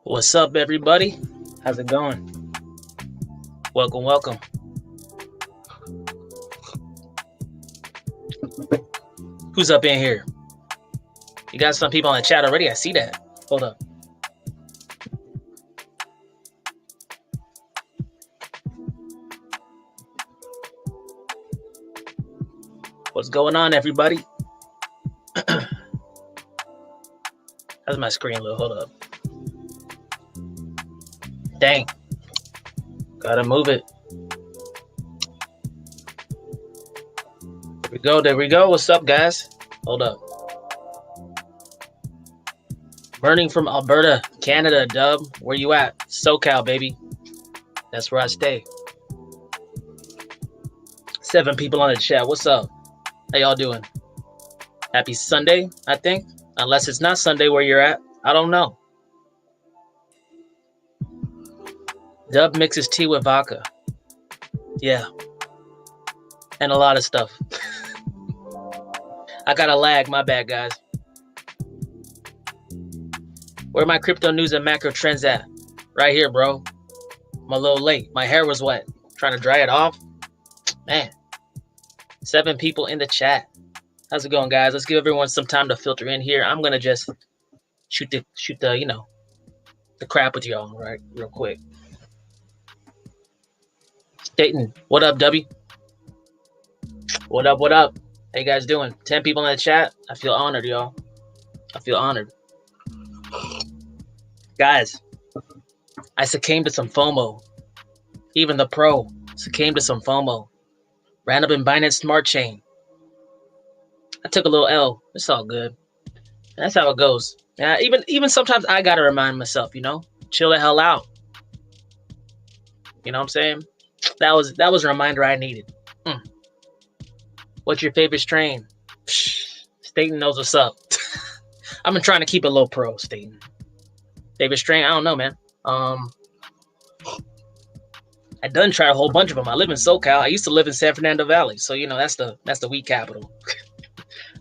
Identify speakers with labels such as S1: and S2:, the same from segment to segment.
S1: What's up, everybody? How's it going? Welcome, welcome. Who's up in here? You got some people in the chat already. I see that. Hold up. What's going on, everybody? How's my screen look? Hold up. Dang. Gotta move it. There we go. There we go. What's up, guys? Hold up. Burning from Alberta, Canada, Dub. Where you at? SoCal, baby. That's where I stay. 7 people on the chat. What's up? How y'all doing? Happy Sunday, I think. Unless it's not Sunday where you're at. I don't know. Dub mixes tea with vodka. Yeah. And a lot of stuff. I got a lag. My bad, guys. Where my crypto news and macro trends at? Right here, bro. I'm a little late. My hair was wet. Trying to dry it off. Man. 7 people in the chat. How's it going, guys? Let's give everyone some time to filter in here. I'm gonna just shoot the the crap with y'all right real quick. Dayton, what up, W? What up, what up? How you guys doing? 10 people in the chat. I feel honored, y'all. I feel honored. Guys, I succumbed to some FOMO. Even the pro succumbed to some FOMO. Ran up in Binance Smart Chain. I took a little L. It's all good. That's how it goes. Yeah, even sometimes I gotta remind myself, chill the hell out. You know what I'm saying? That was a reminder I needed. What's your favorite strain? Staten knows what's up. I've been trying to keep it low pro, Staten. Favorite strain? I don't know, man. I done tried a whole bunch of them. I live in SoCal. I used to live in San Fernando Valley, so that's the weed capital.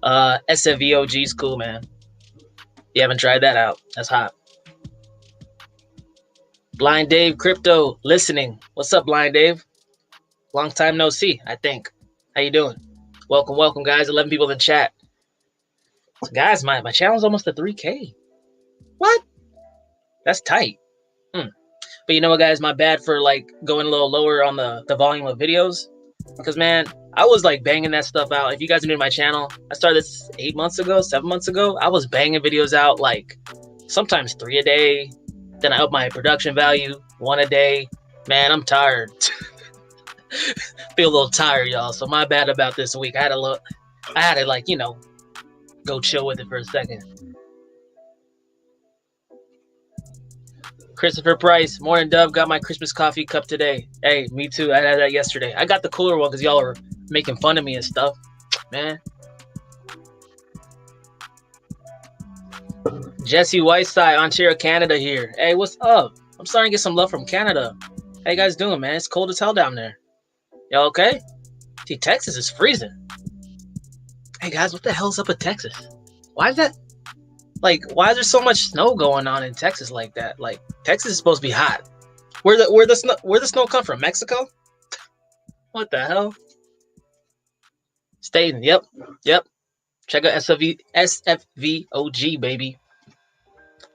S1: SFVOG is cool, man. You haven't tried that out. That's hot. Blind Dave Crypto listening. What's up, Blind Dave? Long time no see, I think. How you doing? Welcome, welcome, guys. 11 people in the chat. So guys, my channel's almost at 3K. What? That's tight. But you know what, guys? My bad for going a little lower on the volume of videos. Because, man, I was banging that stuff out. If you guys are new to my channel, I started this 8 months ago, 7 months ago. I was banging videos out sometimes 3 a day. Then I upped my production value 1 a day. Man, I'm tired. Feel a little tired, y'all. So my bad about this week. I had to go chill with it for a second. Christopher Price, morning, Dove. Got my Christmas coffee cup today. Hey, me too. I had that yesterday. I got the cooler one because y'all are making fun of me and stuff. Man. Jesse Whiteside, Ontario, Canada here. Hey, what's up? I'm starting to get some love from Canada. How you guys doing, man? It's cold as hell down there. Y'all okay? See, Texas is freezing. Hey, guys, what the hell's up with Texas? Why is that? Why is there so much snow going on in Texas like that? Texas is supposed to be hot. Where the snow come from? Mexico? What the hell? Staten. Yep. Check out SFVOG, baby.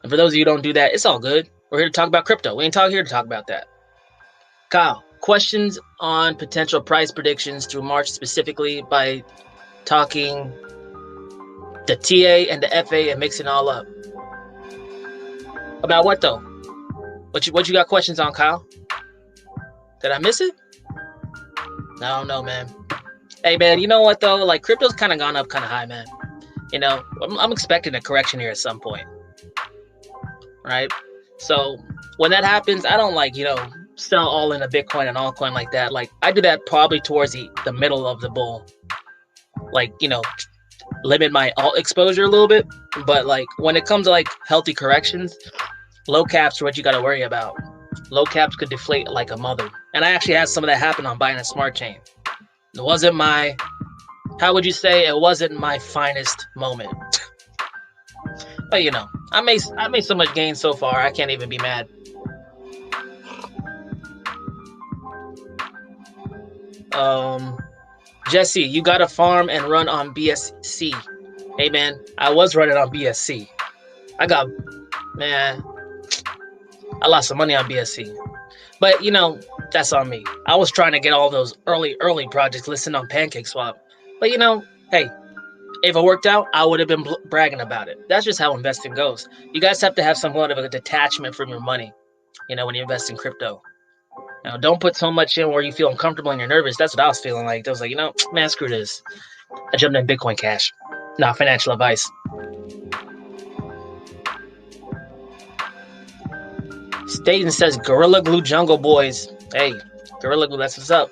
S1: And for those of you who don't do that, it's all good. We're here to talk about crypto. We ain't here to talk about that. Kyle, questions on potential price predictions through March, specifically by talking the TA and the FA and mixing all up. About what though? What you got questions on, Kyle? Did I miss it? I don't know, man. Hey, man, you know what though? Crypto's kind of gone up kind of high, man. I'm expecting a correction here at some point, right? So when that happens, I don't sell all in a Bitcoin and altcoin like that. I do that probably towards the middle of the bull. Limit my alt exposure a little bit. But when it comes to healthy corrections, low caps are what you got to worry about. Low caps could deflate like a mother. And I actually had some of that happen on Binance Smart Chain. It wasn't how would you say, it wasn't my finest moment. But I made so much gain so far. I can't even be mad. Jesse, you got to farm and run on BSC. Hey man, I was running on BSC. I lost some money on BSC. But you know, that's on me. I was trying to get all those early projects listed on PancakeSwap. But you know, hey, if it worked out, I would have been bragging about it. That's just how investing goes. You guys have to have somewhat of a detachment from your money, you know, when you invest in crypto. Now, don't put so much in where you feel uncomfortable and you're nervous. That's what I was feeling like. I was like, you know, man, screw this. I jumped in Bitcoin Cash. Not financial advice. Staten says, Gorilla Glue Jungle Boys. Hey, Gorilla Glue, that's what's up.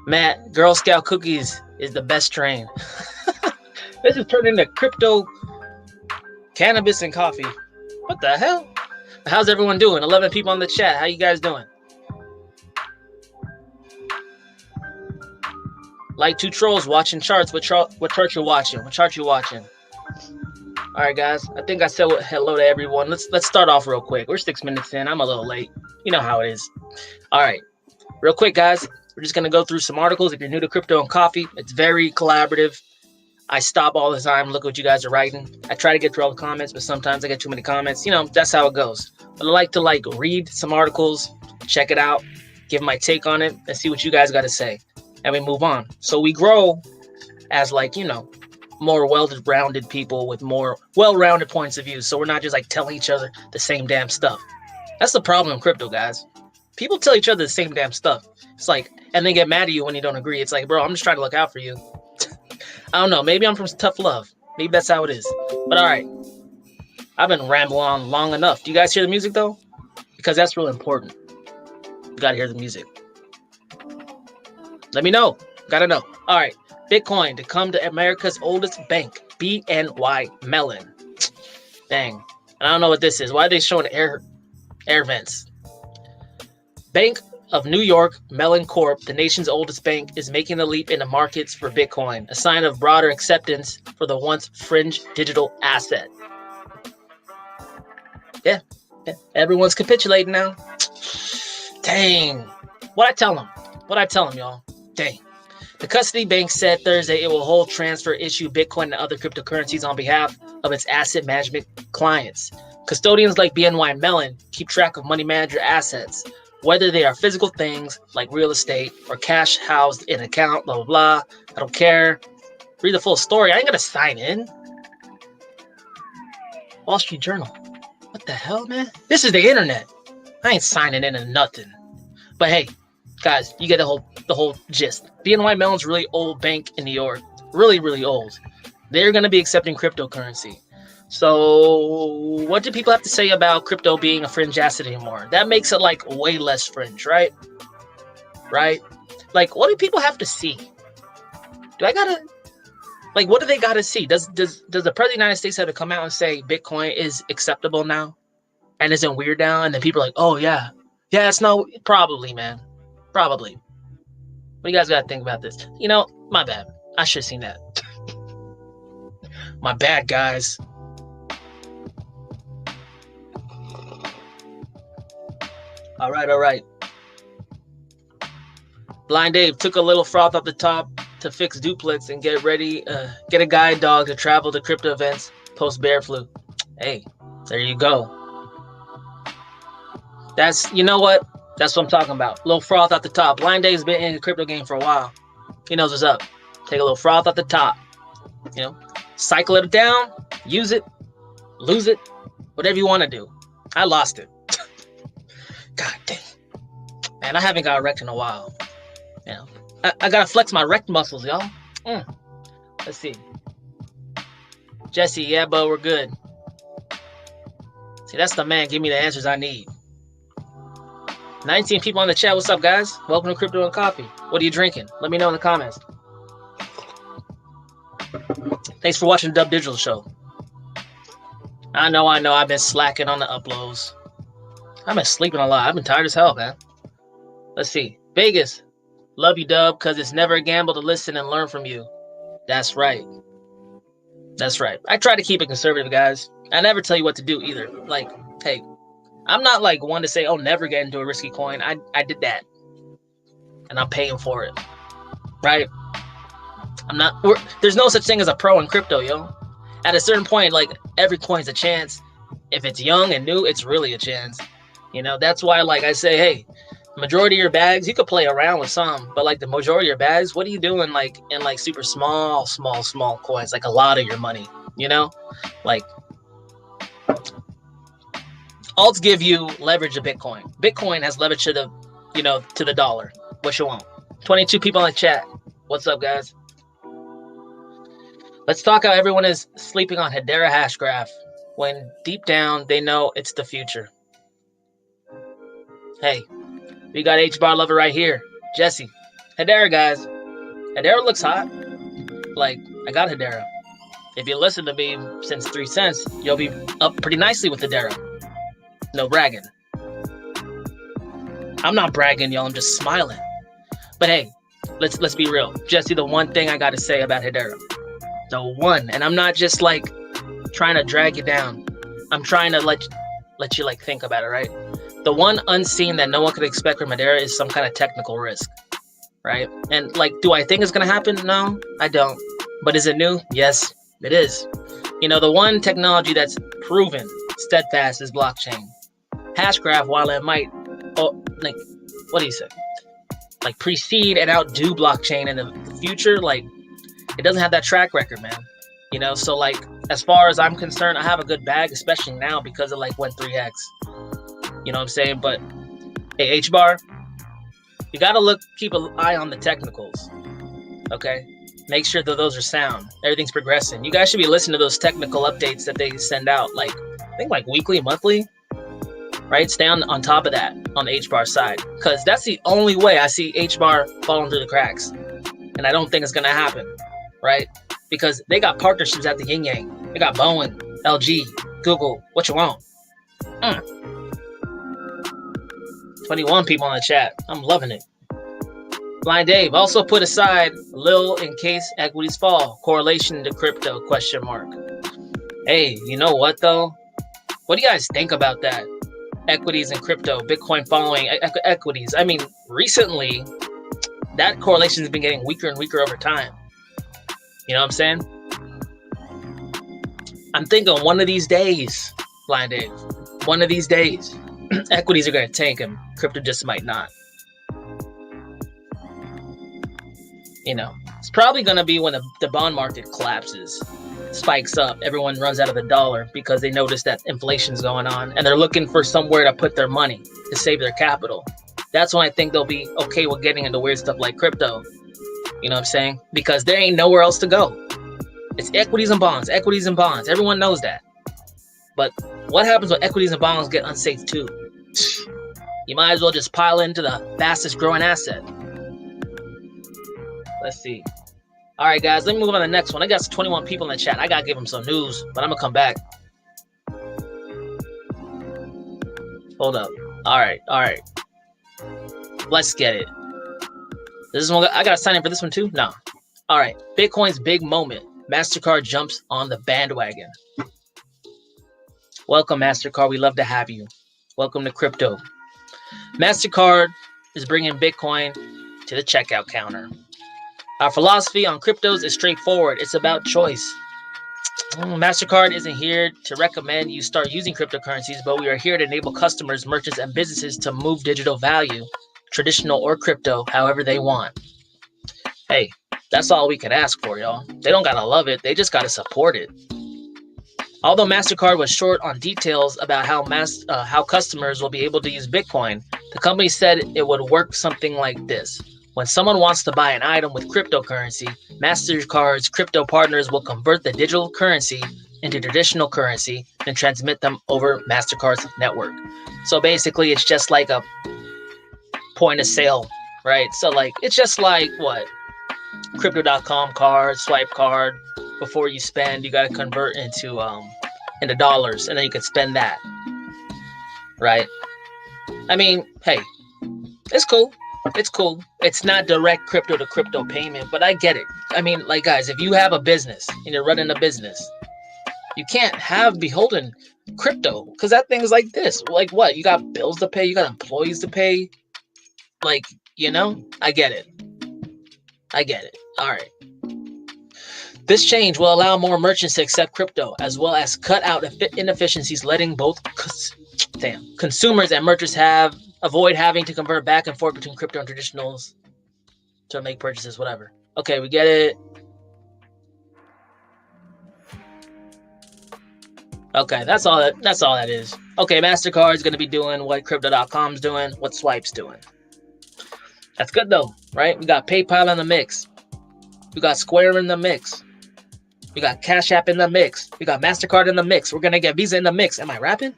S1: Matt, Girl Scout Cookies is the best strain. This is turned into crypto, cannabis, and coffee. What the hell? How's everyone doing? 11 people on the chat. How you guys doing? Like two trolls watching charts. What chart you watching? What chart you watching? All right, guys. I think I said hello to everyone. Let's start off real quick. We're 6 minutes in. I'm a little late. You know how it is. All right. Real quick, guys. We're just going to go through some articles. If you're new to crypto and coffee, it's very collaborative. I stop all the time, look what you guys are writing. I try to get through all the comments, but sometimes I get too many comments. You know, that's how it goes. But I like to read some articles, check it out, give my take on it, and see what you guys got to say. And we move on. So we grow as more well-rounded people with more well-rounded points of view. So we're not just telling each other the same damn stuff. That's the problem in crypto, guys. People tell each other the same damn stuff. It's and they get mad at you when you don't agree. It's bro, I'm just trying to look out for you. I don't know. Maybe I'm from tough love. Maybe that's how it is. But all right. I've been rambling on long enough. Do you guys hear the music, though? Because that's really important. You got to hear the music. Let me know. Got to know. All right. Bitcoin to come to America's oldest bank, BNY Mellon. Dang. And I don't know what this is. Why are they showing air vents? Bank of New York Mellon Corp, the nation's oldest bank, is making the leap into markets for Bitcoin, a sign of broader acceptance for the once fringe digital asset. Yeah, everyone's capitulating now. Dang. What I tell them, y'all? Dang. The custody bank said Thursday it will hold, transfer, issue Bitcoin and other cryptocurrencies on behalf of its asset management clients. Custodians like BNY Mellon keep track of money manager assets, whether they are physical things like real estate or cash housed in an account, blah, blah, blah. I don't care. Read the full story. I ain't going to sign in. Wall Street Journal. What the hell, man? This is the internet. I ain't signing in to nothing. But hey, guys, you get the whole gist. BNY Mellon's a really old bank in New York. Really, really old. They're going to be accepting cryptocurrency. So what do people have to say about crypto being a fringe asset anymore? That makes it way less fringe, right? Right? What do people have to see? Do I gotta what do they gotta see? Does the President of the United States have to come out and say Bitcoin is acceptable now and isn't weird now? And then people are like, oh yeah, it's no, probably, man, probably. What do you guys gotta think about this? You know, my bad. I should have seen that. My bad, guys. All right. Blind Dave took a little froth off the top to fix duplets and get ready. Get a guide dog to travel to crypto events post bear flu. Hey, there you go. You know what? That's what I'm talking about. A little froth off the top. Blind Dave's been in the crypto game for a while. He knows what's up. Take a little froth off the top. You know, cycle it down, use it, lose it, whatever you want to do. I lost it. God dang. Man, I haven't got erect in a while. You know, I gotta flex my erect muscles, y'all. Let's see. Jesse, yeah, but we're good. See, that's the man. Give me the answers I need. 19 people on the chat. What's up, guys? Welcome to Crypto and Coffee. What are you drinking? Let me know in the comments. Thanks for watching the DubDigital show. I know. I've been slacking on the uploads. I've been sleeping a lot. I've been tired as hell, man. Let's see. Vegas. Love you, Dub, because it's never a gamble to listen and learn from you. That's right. That's right. I try to keep it conservative, guys. I never tell you what to do either. Like, hey, I'm not like one to say, oh, never get into a risky coin. I did that. And I'm paying for it. Right? There's no such thing as a pro in crypto, yo. At a certain point, like, every coin's a chance. If it's young and new, it's really a chance. You know, that's why, like, I say, hey, majority of your bags, you could play around with some, but like the majority of your bags, what are you doing like in like super small coins, like a lot of your money, you know? Like, alts give you leverage to Bitcoin. Bitcoin has leverage to the, you know, to the dollar. What you want? 22 people in the chat. What's up, guys? Let's talk how everyone is sleeping on Hedera hash graph when deep down they know it's the future. Hey, we got HBAR lover right here. Jesse. Hedera, guys. Hedera looks hot. Like, I got Hedera. If you listen to me since 3 cents, you'll be up pretty nicely with Hedera. No bragging. I'm not bragging, y'all. I'm just smiling. But hey, let's be real. Jesse, the one thing I got to say about Hedera. The one. And I'm not just like trying to drag you down. I'm trying to let you like think about it, right? The one unseen that no one could expect from Hedera is some kind of technical risk, right? And like, do I think it's going to happen? No, I don't. But is it new? Yes, it is. You know, the one technology that's proven steadfast is blockchain. Hashgraph, while it might, like, what do you say? Like precede and outdo blockchain in the future, like, it doesn't have that track record, man. You know, so like, as far as I'm concerned, I have a good bag, especially now because it like went 3x. You know what I'm saying? But hey, HBAR, you gotta keep an eye on the technicals. Okay? Make sure that those are sound. Everything's progressing. You guys should be listening to those technical updates that they send out, like, I think like weekly, monthly, right? Stay on top of that on the HBAR side. Because that's the only way I see HBAR falling through the cracks. And I don't think it's gonna happen, right? Because they got partnerships at the yin yang. They got Boeing, LG, Google, what you want? 21 people in the chat. I'm loving it. Blind Dave also put aside Lil in case equities fall. Correlation to crypto, question mark. Hey, you know what though? What do you guys think about that? Equities and crypto, Bitcoin following equities. I mean, recently, that correlation has been getting weaker and weaker over time. You know what I'm saying? I'm thinking one of these days, Blind Dave, one of these days, equities are going to tank and crypto just might not. You know, it's probably going to be when the bond market collapses, spikes up, everyone runs out of the dollar because they notice that inflation's going on and they're looking for somewhere to put their money to save their capital. That's when I think they'll be okay with getting into weird stuff like crypto. You know what I'm saying? Because there ain't nowhere else to go. It's equities and bonds, equities and bonds. Everyone knows that. But what happens when equities and bonds get unsafe too? You might as well just pile into the fastest growing asset. Let's see. All right, guys, let me move on to the next one. I got 21 people in the chat. I got to give them some news, but I'm going to come back. Hold up. All right. Let's get it. This is one. I got to sign in for this one too? No. All right. Bitcoin's big moment. MasterCard jumps on the bandwagon. Welcome, MasterCard. We love to have you. Welcome to crypto. MasterCard is bringing Bitcoin to the checkout counter. Our philosophy on cryptos is straightforward. It's about choice. MasterCard isn't here to recommend you start using cryptocurrencies, but we are here to enable customers, merchants, and businesses to move digital value, traditional or crypto, however they want. Hey, that's all we can ask for, y'all. They don't gotta love it. They just gotta support it. Although MasterCard was short on details about how customers will be able to use Bitcoin, the company said it would work something like this. When someone wants to buy an item with cryptocurrency, MasterCard's crypto partners will convert the digital currency into traditional currency and transmit them over MasterCard's network. So basically, it's just like a point of sale, right? So like, it's just like what? Crypto.com card, swipe card. Before you spend, you got to convert into dollars, and then you can spend that, right? I mean, hey, it's cool. It's cool. It's not direct crypto to crypto payment, but I get it. I mean, like, guys, if you have a business and you're running a business, you can't have beholden crypto because that thing is like this. Like, what? You got bills to pay, you got employees to pay. Like, you know, I get it. I get it. All right. This change will allow more merchants to accept crypto, as well as cut out inefficiencies, letting both consumers and merchants avoid having to convert back and forth between crypto and traditionals to make purchases, whatever. Okay, we get it. Okay, that's all that is. Okay, MasterCard's going to be doing what Crypto.com's doing, what Swipe's doing. That's good though, right? We got PayPal in the mix. We got Square in the mix. We got Cash App in the mix. We got MasterCard in the mix. We're going to get Visa in the mix. Am I rapping?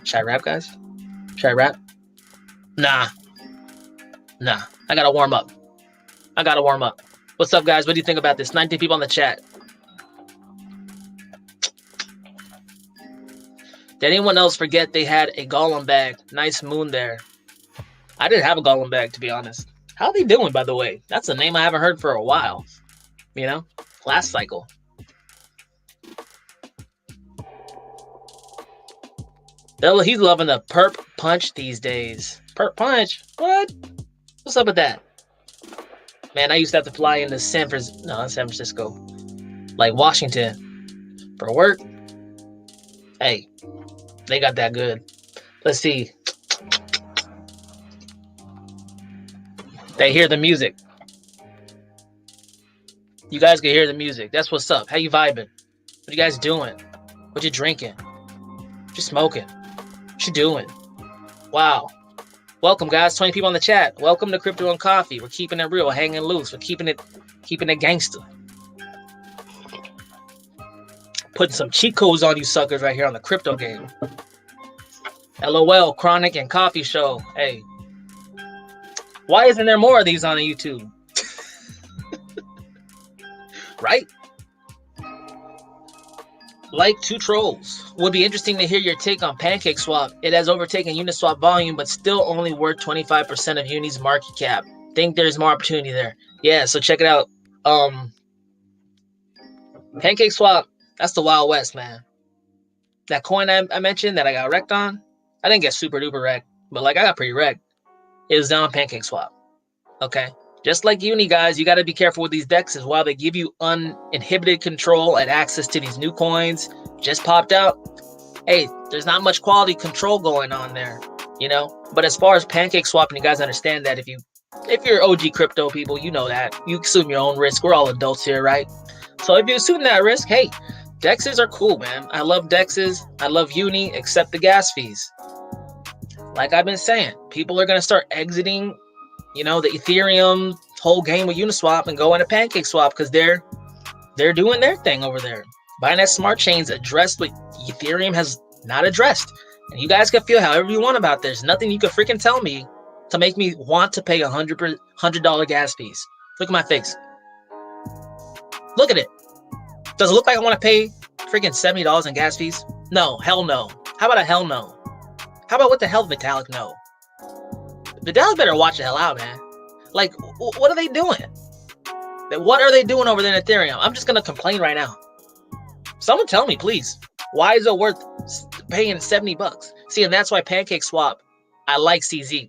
S1: Should I rap, guys? Should I rap? Nah. I got to warm up. What's up, guys? What do you think about this? 19 people in the chat. Did anyone else forget they had a Gollum bag? Nice moon there. I didn't have a Gollum bag, to be honest. How are they doing, by the way? That's a name I haven't heard for a while. You know? Last cycle. He's loving the perp punch these days. Perp punch? What? What's up with that? Man, I used to have to fly into San Francisco. Like Washington. For work. Hey. They got that good. Let's see. They hear the music. You guys can hear the music. That's what's up. How you vibing? What you guys doing? What you drinking? What you smoking? What you doing? Wow. Welcome, guys. 20 people in the chat. Welcome to Crypto and Coffee. We're keeping it real, hanging loose. We're keeping it gangster. Putting some cheat codes on you suckers right here on the crypto game. LOL, Chronic and Coffee Show. Hey. Why isn't there more of these on YouTube? Right? Like two trolls. Would be interesting to hear your take on PancakeSwap. It has overtaken Uniswap volume, but still only worth 25% of Uni's market cap. Think there's more opportunity there. Yeah, so check it out. PancakeSwap, that's the Wild West, man. That coin I mentioned that I got wrecked on, I didn't get super duper wrecked, but like I got pretty wrecked. It was down on PancakeSwap. Okay? Just like Uni, guys, you got to be careful with these DEXs. While they give you uninhibited control and access to these new coins just popped out, hey, there's not much quality control going on there, you know? But as far as PancakeSwap, and you guys understand that if you're OG crypto people, you know that. You assume your own risk. We're all adults here, right? So if you assume that risk, hey, DEXs are cool, man. I love DEXs. I love Uni, except the gas fees. Like I've been saying, people are going to start exiting, you know, the Ethereum whole game with Uniswap and go into PancakeSwap because they're doing their thing over there. Binance Smart Chains addressed what Ethereum has not addressed. And you guys can feel however you want about this. Nothing you can freaking tell me to make me want to pay $100 gas fees. Look at my face. Look at it. Does it look like I want to pay freaking $70 in gas fees? No, hell no. How about a hell no? How about what the hell, Vitalik? No. Vitalik better watch the hell out, man. Like, what are they doing? What are they doing over there in Ethereum? I'm just going to complain right now. Someone tell me, please. Why is it worth paying $70? See, and that's why PancakeSwap, I like CZ.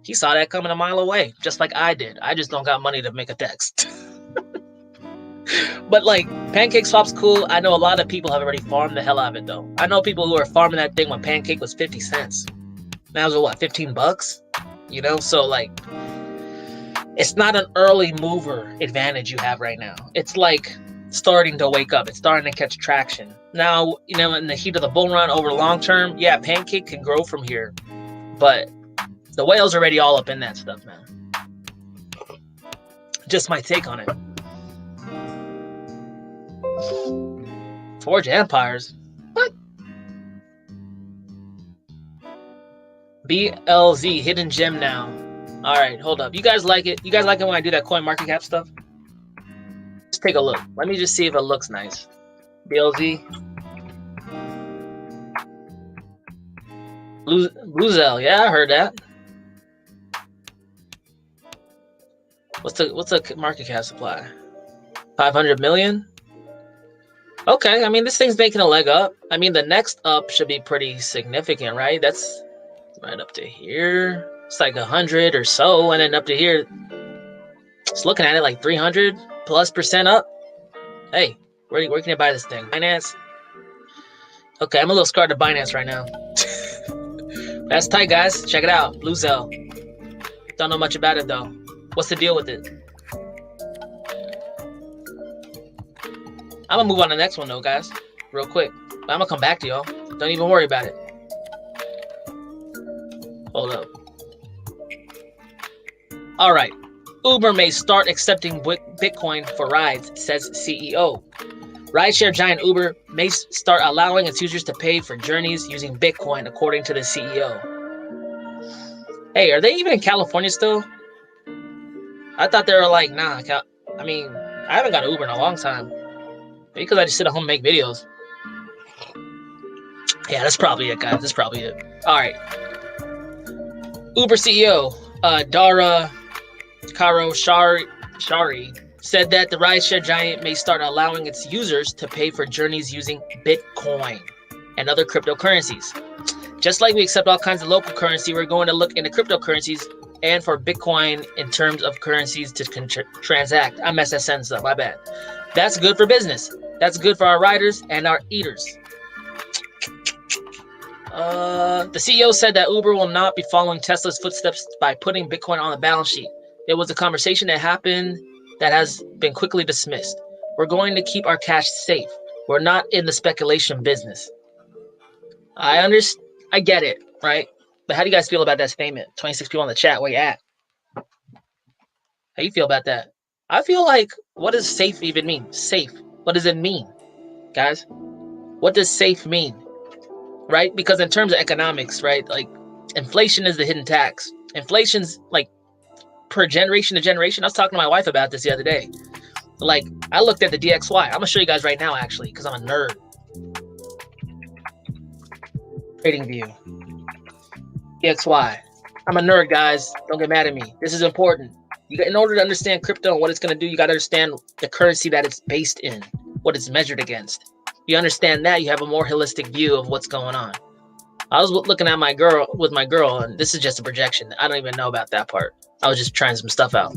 S1: He saw that coming a mile away, just like I did. I just don't got money to make a text. But like, PancakeSwap's cool. I know a lot of people have already farmed the hell out of it, though. I know people who are farming that thing when Pancake was 50 cents. Now it's what, 15 bucks? You know, so like, it's not an early mover advantage you have right now. It's like starting to wake up. It's starting to catch traction. Now, you know, in the heat of the bull run over long term, yeah, Pancake can grow from here. But the whales are already all up in that stuff, man. Just my take on it. Forge Empires? What? BLZ, hidden gem now. Alright, hold up. You guys like it? You guys like it when I do that coin market cap stuff? Let's take a look. Let me just see if it looks nice. BLZ. Bluezell, yeah, I heard that. What's the market cap supply? 500 million. Okay, I mean, this thing's making a leg up. I mean, the next up should be pretty significant, right? That's right up to here. It's like 100 or so, and then up to here, just looking at it like 300+% up. Hey, where can you buy this thing? Binance? Okay, I'm a little scared of Binance right now. That's tight, guys. Check it out. Blue Zell. Don't know much about it, though. What's the deal with it? I'm gonna move on to the next one, though, guys. Real quick. But I'm gonna come back to y'all. Don't even worry about it. Hold up. All right. Uber may start accepting Bitcoin for rides, says CEO. Rideshare giant Uber may start allowing its users to pay for journeys using Bitcoin, according to the CEO. Hey, are they even in California still? I thought they were like, nah. I mean, I haven't got an Uber in a long time. Maybe because I just sit at home and make videos. Yeah, that's probably it, guys. That's probably it. All right. Uber CEO Dara Khosrowshahi said that the rideshare giant may start allowing its users to pay for journeys using Bitcoin and other cryptocurrencies. Just like we accept all kinds of local currency, we're going to look into cryptocurrencies and for Bitcoin in terms of currencies to transact. I messed that sentence up, my bad. That's good for business. That's good for our riders and our eaters. The CEO said that Uber will not be following Tesla's footsteps by putting Bitcoin on the balance sheet. It was a conversation that happened that has been quickly dismissed. We're going to keep our cash safe. We're not in the speculation business. I get it, right? But how do you guys feel about that statement? 26 people in the chat, where you at? How you feel about that? I feel like, what does safe even mean? Safe. What does it mean, guys? What does safe mean? Right? Because in terms of economics, right, like inflation is the hidden tax. Inflation's like per generation to generation. I was talking to my wife about this the other day. Like, I looked at the DXY. I'm gonna show you guys right now, actually, because I'm a nerd. Trading view. DXY. I'm a nerd, guys. Don't get mad at me. This is important. In order to understand crypto and what it's gonna do, you gotta understand the currency that it's based in, what it's measured against. You understand that, you have a more holistic view of what's going on. I was looking at my girl, and this is just a projection. I don't even know about that part. I was just trying some stuff out.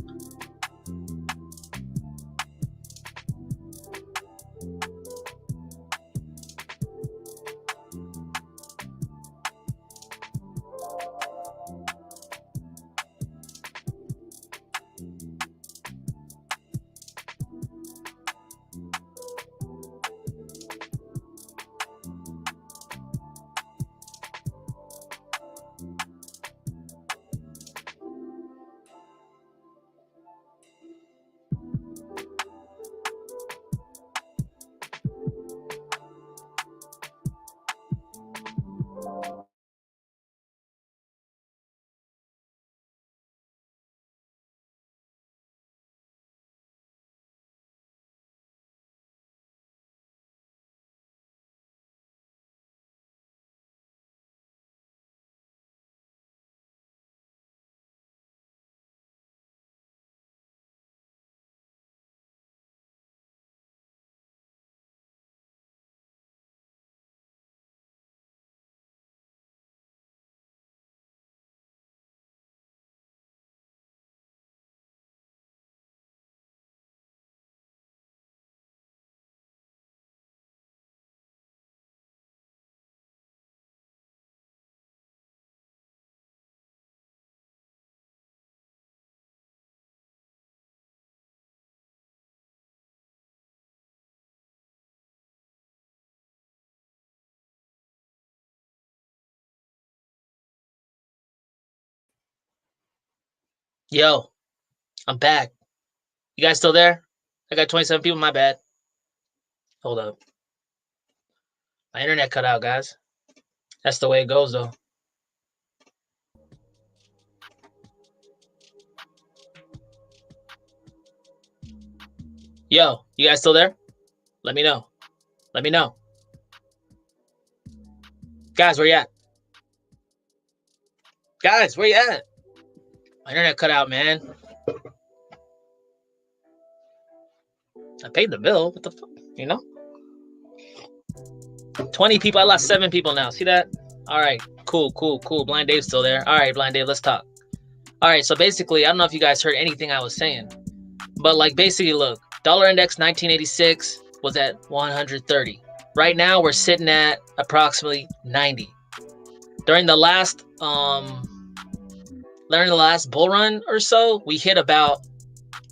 S1: Yo, I'm back. You guys still there? I got 27 people, my bad. Hold up. My internet cut out, guys. That's the way it goes, though. Yo, you guys still there? Let me know. Let me know. Guys, where you at? Guys, where you at? My internet cut out, man. I paid the bill. What the fuck? You know? 20 people. I lost 7 people now. See that? All right. Cool. Blind Dave's still there. All right, Blind Dave, let's talk. All right. So basically, I don't know if you guys heard anything I was saying. But like basically, look. Dollar index 1986 was at 130. Right now, we're sitting at approximately 90. During the last bull run or so, we hit about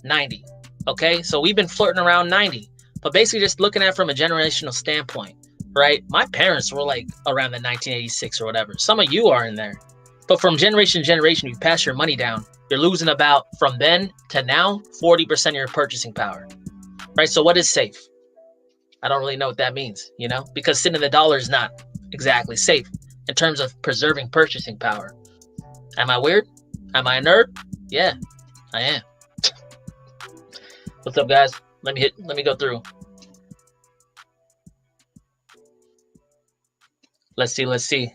S1: 90. Okay, so we've been flirting around 90. But basically, just looking at it from a generational standpoint, right? My parents were like around the 1986 or whatever. Some of you are in there. But from generation to generation, you pass your money down. You're losing about, from then to now, 40% of your purchasing power. Right? So what is safe? I don't really know what that means, you know? Because sitting in the dollar is not exactly safe in terms of preserving purchasing power. Am I weird? Am I a nerd? Yeah, I am. What's up, guys? Let me go through. Let's see.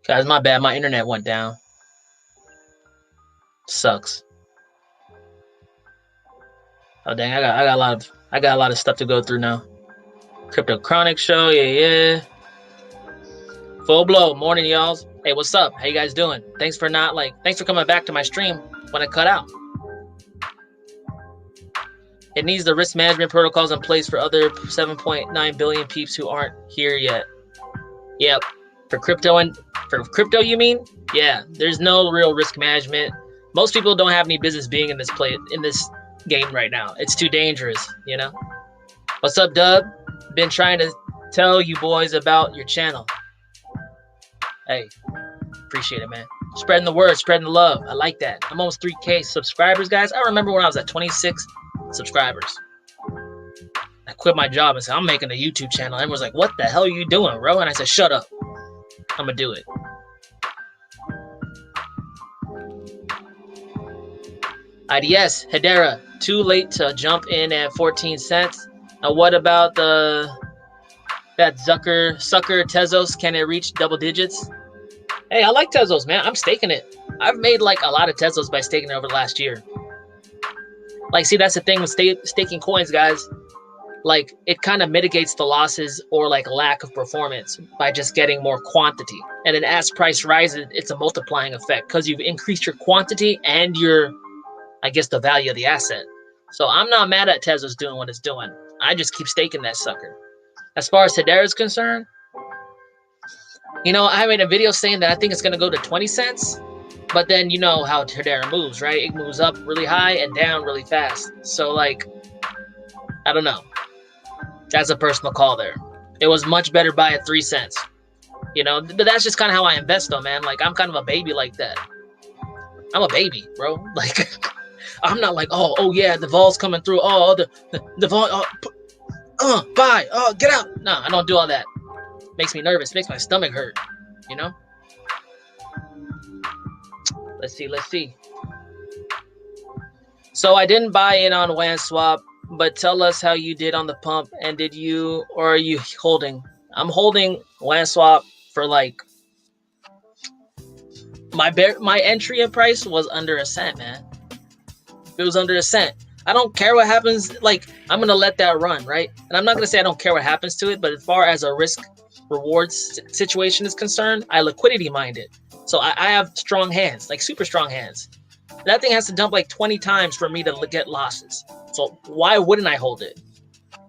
S1: Guys, my bad. My internet went down. Sucks. Oh dang, I got a lot of stuff to go through now. Crypto Chronic show, yeah. Full blow, morning, y'all. Hey, what's up? How you guys doing? Thanks for coming back to my stream when I cut out. It needs the risk management protocols in place for other 7.9 billion peeps who aren't here yet. Yep. For crypto, you mean? Yeah, there's no real risk management. Most people don't have any business being in this game right now. It's too dangerous, you know? What's up, Dub? Been trying to tell you boys about your channel. Hey, appreciate it, man. Spreading the word, spreading the love. I like that. I'm almost 3K subscribers, guys. I remember when I was at 26 subscribers. I quit my job and said, I'm making a YouTube channel. Everyone's like, what the hell are you doing, bro? And I said, shut up. I'm going to do it. IDS, Hedera, too late to jump in at 14 cents. Now, what about that sucker Tezos? Can it reach double digits? Hey, I like Tezos, man. I'm staking it. I've made like a lot of Tezos by staking it over the last year. Like, see, that's the thing with staking coins, guys. Like, it kind of mitigates the losses or like lack of performance by just getting more quantity. And then as price rises, it's a multiplying effect because you've increased your quantity and your, I guess, the value of the asset. So I'm not mad at Tezos doing what it's doing. I just keep staking that sucker. As far as Hedera is concerned, you know, I made a video saying that I think it's going to go to 20 cents. But then you know how Hedera moves, right? It moves up really high and down really fast. So, like, I don't know. That's a personal call there. It was much better buy at 3 cents. You know, but that's just kind of how I invest, though, man. Like, I'm kind of a baby like that. I'm a baby, bro. Like, I'm not like, oh yeah, the vol's coming through. Oh, the vol, buy, get out. No, I don't do all that. Makes me nervous. Makes my stomach hurt. You know. Let's see. So I didn't buy in on WAN swap, but tell us how you did on the pump. And did you, or are you holding? I'm holding WAN swap for like my entry in price was under a cent, man. It was under a cent. I don't care what happens. Like, I'm gonna let that run, right? And I'm not gonna say I don't care what happens to it, but as far as a risk rewards situation is concerned, I liquidity mind it. So I have strong hands, like super strong hands. That thing has to dump like 20 times for me to get losses. So why wouldn't I hold it,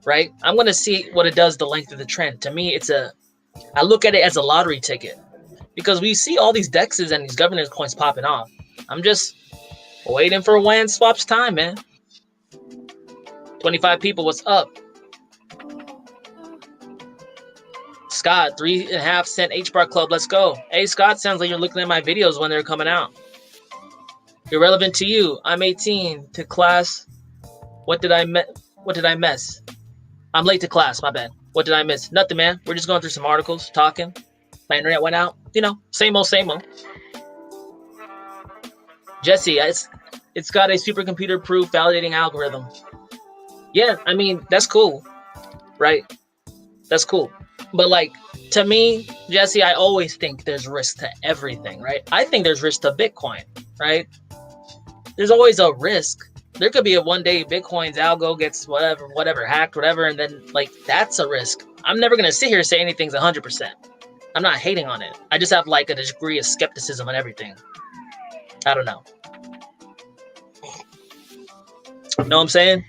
S1: right? I'm going to see what it does the length of the trend. To me, I look at it as a lottery ticket because we see all these DEXs and these governance coins popping off. I'm just waiting for WAN swap's time, man. 25 people, what's up? Scott, 3.5 cent HBAR club. Let's go. Hey, Scott, sounds like you're looking at my videos when they're coming out. Irrelevant to you. I'm 18 to class. What did I miss? I'm late to class. My bad. What did I miss? Nothing, man. We're just going through some articles, talking. My internet went out. You know, same old, same old. Jesse, it's got a supercomputer-proof validating algorithm. Yeah, I mean, that's cool, right? That's cool. But like, to me, Jesse, I always think there's risk to everything, right? I think there's risk to Bitcoin, right? There's always a risk. there could be a one day Bitcoin's algo gets whatever hacked, whatever, and then like that's a risk. I'm never gonna sit here and say anything's 100%. I'm not hating on it. I just have like a degree of skepticism on everything. I don't know. Know what I'm saying?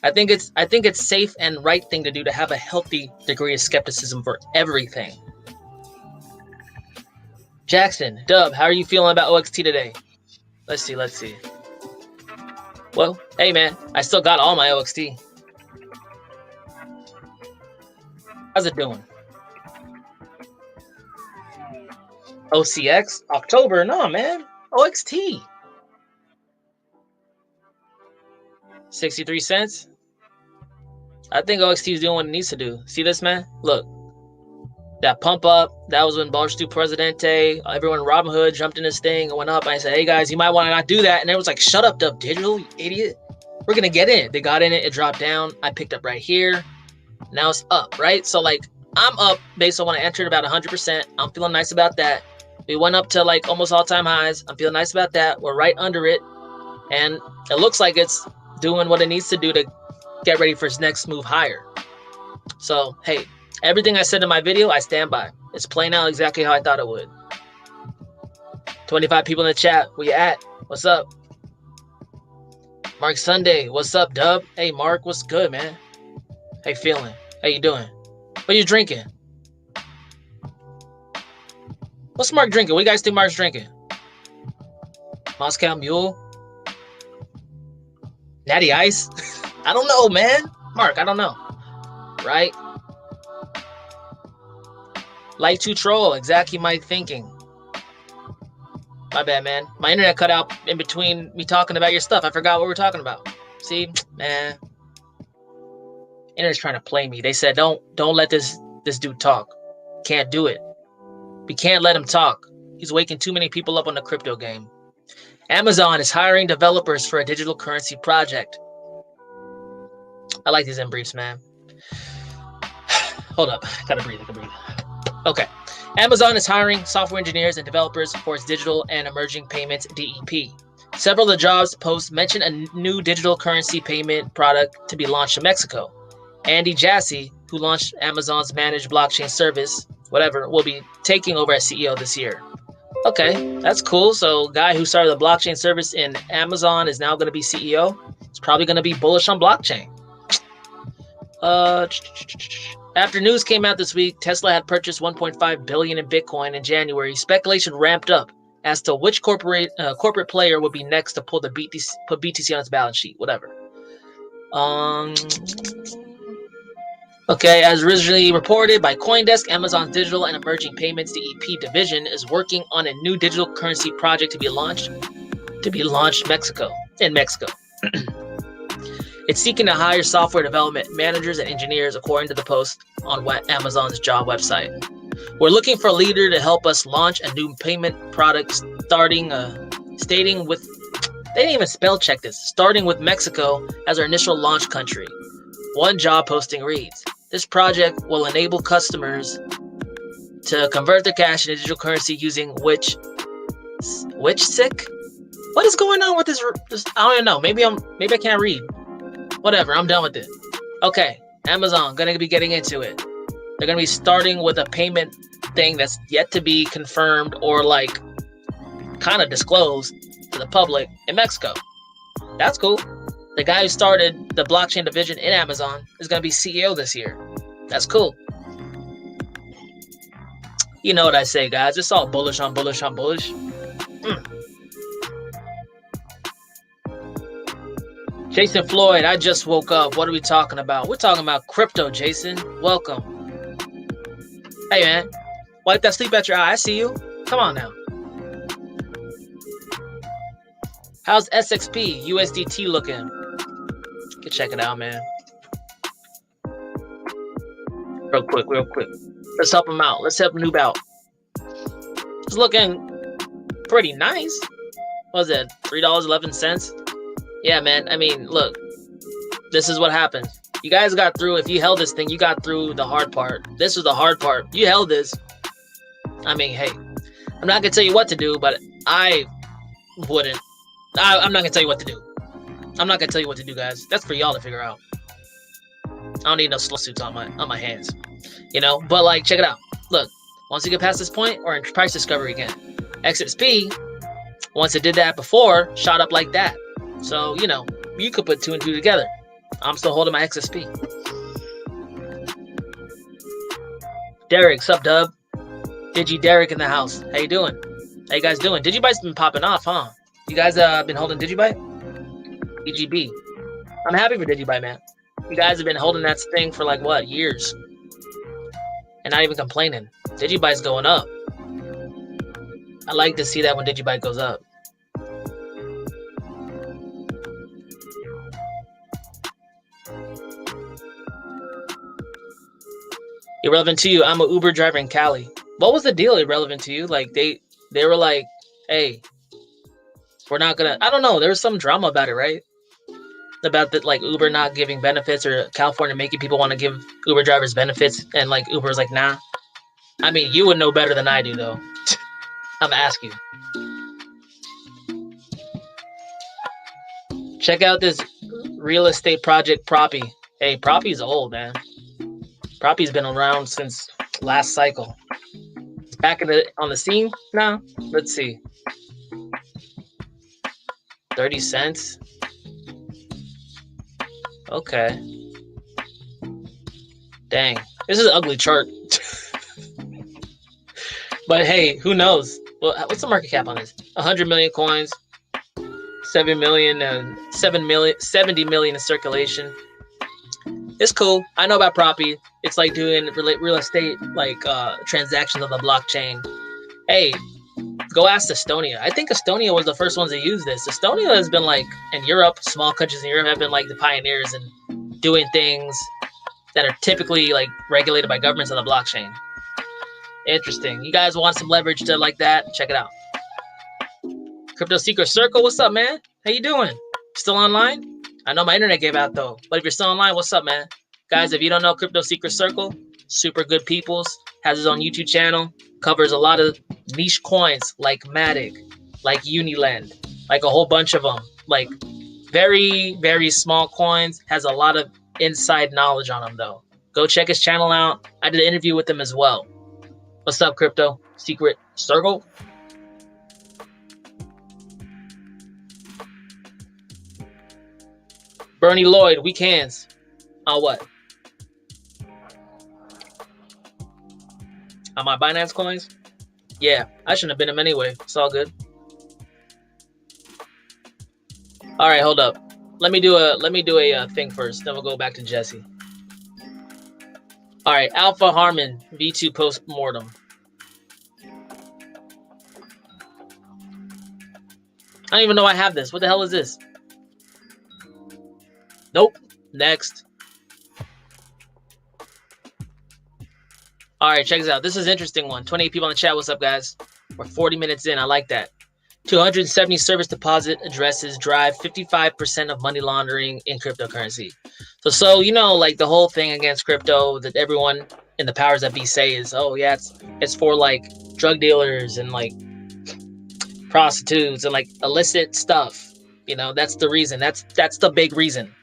S1: I think it's safe and right thing to do to have a healthy degree of skepticism for everything. Jackson, Dub, how are you feeling about OXT today? Let's see. Well, hey man, I still got all my OXT. How's it doing? OCX? October? No, man. OXT. 63 cents? I think OXT is doing what it needs to do. See this, man? Look. That pump up, that was when Barstool Presidente, everyone in Robinhood jumped in this thing and went up. And I said, hey guys, you might want to not do that. And everyone's like, shut up, DubDigital, you idiot. We're going to get in it. They got in it. It dropped down. I picked up right here. Now it's up, right? So like I'm up based on when I entered about 100%. I'm feeling nice about that. We went up to like almost all-time highs. I'm feeling nice about that. We're right under it. And it looks like it's doing what it needs to do to get ready for its next move higher. So, hey, everything I said in my video, I stand by. It's playing out exactly how I thought it would. 25 people in the chat. Where you at? What's up? Mark Sunday. What's up, Dub? Hey, Mark. What's good, man? How you feeling? How you doing? What you drinking? What's Mark drinking? What do you guys think Mark's drinking? Moscow Mule? Natty Ice? I don't know, man. Mark, I don't know. Right? Like to troll. Exactly my thinking. My bad, man. My internet cut out in between me talking about your stuff. I forgot what we were talking about. See? Man. Internet's trying to play me. They said, don't let this dude talk. Can't do it. We can't let him talk. He's waking too many people up on the crypto game. Amazon is hiring developers for a digital currency project. I like these in briefs, man. Hold up. Gotta breathe. Okay. Amazon is hiring software engineers and developers for its digital and emerging payments DEP. Several of the jobs posts mention a new digital currency payment product to be launched in Mexico. Andy Jassy, who launched Amazon's managed blockchain service, will be taking over as CEO this year. Okay, that's cool. So guy who started the blockchain service in Amazon is now going to be CEO. It's probably going to be bullish on blockchain. After news came out this week, Tesla had purchased 1.5 billion in Bitcoin in January. Speculation ramped up as to which corporate player would be next to put BTC on its balance sheet. Whatever. Okay, as originally reported by CoinDesk, Amazon's digital and emerging payments DEP division is working on a new digital currency project to be launched in Mexico. It's seeking to hire software development managers and engineers, according to the post on Amazon's job website. We're looking for a leader to help us launch a new payment product starting with Mexico as our initial launch country. One job posting reads, this project will enable customers to convert their cash into digital currency using which sick? What is going on with this? I don't even know. Maybe I can't read. Whatever, I'm done with it. Okay, Amazon gonna be getting into it. They're gonna be starting with a payment thing that's yet to be confirmed or like kind of disclosed to the public in Mexico. That's cool. The guy who started the blockchain division in Amazon is going to be CEO this year. That's cool. You know what I say, guys. It's all bullish on bullish on bullish. Jason Floyd, I just woke up. What are we talking about? We're talking about crypto, Jason. Welcome. Hey, man. Wipe that sleep at your eye. I see you. Come on now. How's SXP USDT looking? You can check it out, man. Real quick. Let's help him out. Let's help Noob out. It's looking pretty nice. What was it? $3.11? Yeah, man. I mean, look. This is what happens. You guys got through. If you held this thing, you got through the hard part. This was the hard part. You held this. I mean, hey. I'm not going to tell you what to do, but I wouldn't. I'm not going to tell you what to do. I'm not gonna tell you what to do, guys. That's for y'all to figure out. I don't need no slow suits on my hands, you know. But like, check it out. Look, once you get past this point, we're in price discovery again. XSP, once it did that before, shot up like that. So you know, you could put 2 and 2 together. I'm still holding my XSP. Derek, sup, Dub? Digi Derek in the house. How you doing? How you guys doing? Digibyte's been popping off, huh? You guys been holding Digibyte? EGB. I'm happy for Digibyte, man. You guys have been holding that thing for like what, years? And not even complaining. Digibyte's going up. I like to see that when Digibyte goes up. Irrelevant to you. I'm an Uber driver in Cali. What was the deal irrelevant to you? Like they were like, hey, we're not gonna, I don't know. There was some drama about it, right? About that, like Uber not giving benefits or California making people want to give Uber drivers benefits, and like Uber's like, nah. I mean, you would know better than I do, though. I'm asking you. Check out this real estate project, Proppy. Hey, Proppy's old, man. Proppy's been around since last cycle. Back on the scene now. Let's see. 30 cents. Okay. Dang. This is an ugly chart. But hey, who knows? Well, what's the market cap on this? 100 million coins, 7 million and 70 million in circulation. It's cool. I know about Proppy. It's like doing real estate, like transactions on the blockchain. Hey, go ask Estonia. I think Estonia was the first ones to use this. Estonia has been like, in Europe, small countries in Europe have been like the pioneers in doing things that are typically like regulated by governments on the blockchain. Interesting. You guys want some leverage to like that? Check it out. Crypto Secret Circle, what's up, man? How you doing? Still online? I know my internet gave out though, but if you're still online, what's up, man? Guys, if you don't know Crypto Secret Circle, super good peoples, has his own YouTube channel, covers a lot of niche coins like Matic, like Unilend, like a whole bunch of them, like very, very small coins, has a lot of inside knowledge on them though. Go check his channel out. I did an interview with him as well. What's up, Crypto Secret Circle? Bernie Lloyd, weak hands. On what? On my Binance coins? Yeah, I shouldn't have been them anyway. It's all good. All right, hold up. Let me do a thing first. Then we'll go back to Jesse. All right, Alpha Harmon V2 post-mortem. I don't even know I have this. What the hell is this? Nope. Next. All right, check this out. This is an interesting one. 28 people in the chat. What's up, guys? We're 40 minutes in. I like that. 270 service deposit addresses drive 55% of money laundering in cryptocurrency. So you know, like the whole thing against crypto that everyone in the powers that be say is, oh yeah, it's for like drug dealers and like prostitutes and like illicit stuff. You know, that's the reason. That's the big reason.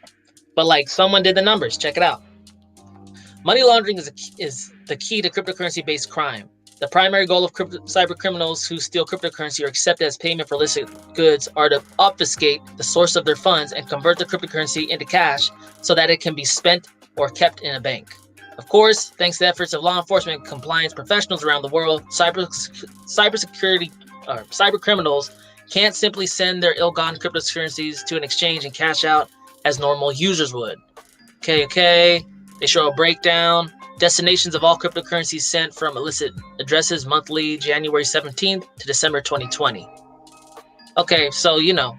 S1: But like someone did the numbers. Check it out. Money laundering is the key to cryptocurrency-based crime. The primary goal of cyber criminals who steal cryptocurrency or accept it as payment for illicit goods are to obfuscate the source of their funds and convert the cryptocurrency into cash so that it can be spent or kept in a bank. Of course, thanks to the efforts of law enforcement and compliance professionals around the world, cyber criminals can't simply send their ill-gotten cryptocurrencies to an exchange and cash out as normal users would. Okay. They show a breakdown. Destinations of all cryptocurrencies sent from illicit addresses monthly, January 17th to December 2020. Okay, so, you know,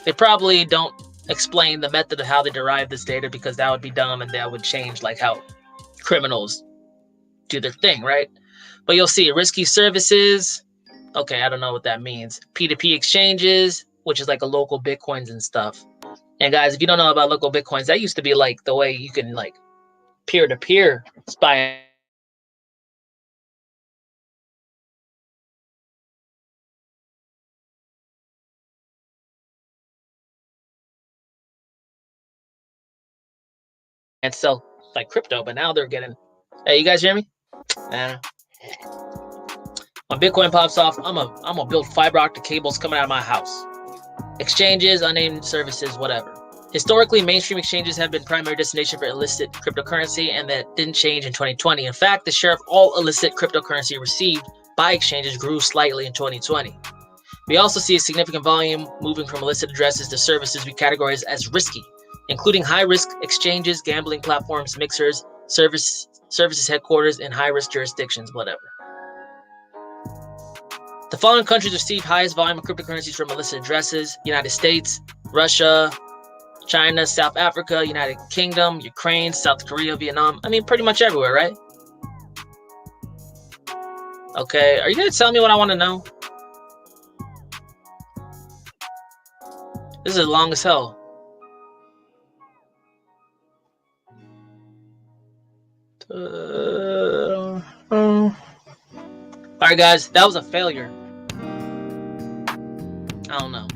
S1: they probably don't explain the method of how they derive this data because that would be dumb and that would change like how criminals do their thing, right? But you'll see risky services. Okay, I don't know what that means. P2P exchanges, which is like a local Bitcoins and stuff. And guys, if you don't know about local Bitcoins, that used to be like the way you can like peer-to-peer spy and sell like crypto, but now they're getting. Hey, you guys hear me? Man, when Bitcoin pops off, I'm gonna build fiber optic cables coming out of my house. Exchanges, unnamed services, whatever. Historically, mainstream exchanges have been primary destination for illicit cryptocurrency, and that didn't change in 2020. In fact, the share of all illicit cryptocurrency received by exchanges grew slightly in 2020. We also see a significant volume moving from illicit addresses to services we categorize as risky, including high-risk exchanges, gambling platforms, mixers, services headquarters in high-risk jurisdictions, whatever. The following countries receive highest volume of cryptocurrencies from illicit addresses: United States, Russia, China, South Africa, United Kingdom, Ukraine, South Korea, Vietnam. I mean, pretty much everywhere, right? Okay, are you gonna tell me what I want to know? This is long as hell. Alright guys, that was a failure. I don't know.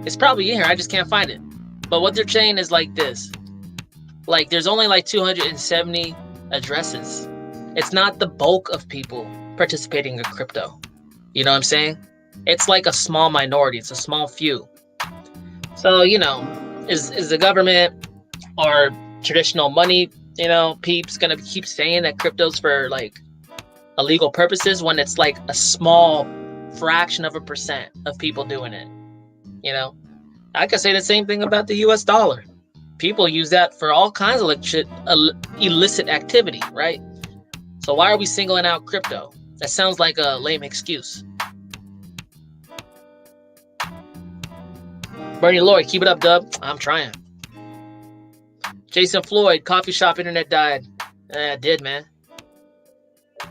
S1: It's probably in here, I just can't find it. But what they're saying is like this. Like, there's only like 270 addresses. It's not the bulk of people participating in crypto. You know what I'm saying? It's like a small minority. It's a small few. So, you know, is the government or traditional money, you know, peeps gonna keep saying that crypto's for like illegal purposes when it's like a small fraction of a percent of people doing it? You know, I could say the same thing about the US dollar. People use that for all kinds of illicit activity, right? So why are we singling out crypto? That sounds like a lame excuse. Bernie Lloyd, keep it up, Dub. I'm trying. Jason Floyd, coffee shop internet died. It did, man.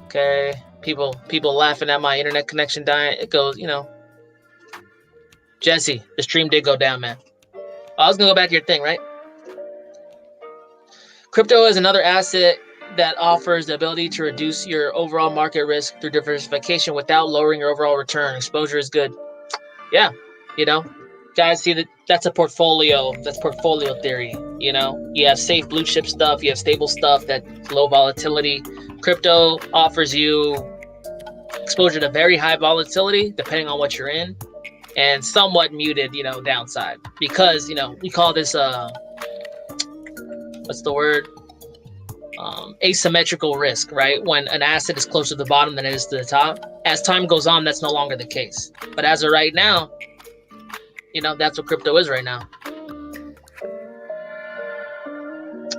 S1: Okay, people laughing at my internet connection dying. It goes, you know. Jesse, the stream did go down, man. I was gonna go back to your thing, right? Crypto is another asset that offers the ability to reduce your overall market risk through diversification without lowering your overall return. Exposure is good. Yeah, you know, guys, see that that's a portfolio. That's portfolio theory. You know, you have safe blue chip stuff. You have stable stuff that's low volatility. Crypto offers you exposure to very high volatility, depending on what you're in, and somewhat muted, you know, downside. Because, you know, we call this what's the word? Asymmetrical risk, right? When an asset is closer to the bottom than it is to the top. As time goes on, that's no longer the case. But as of right now, you know, that's what crypto is right now.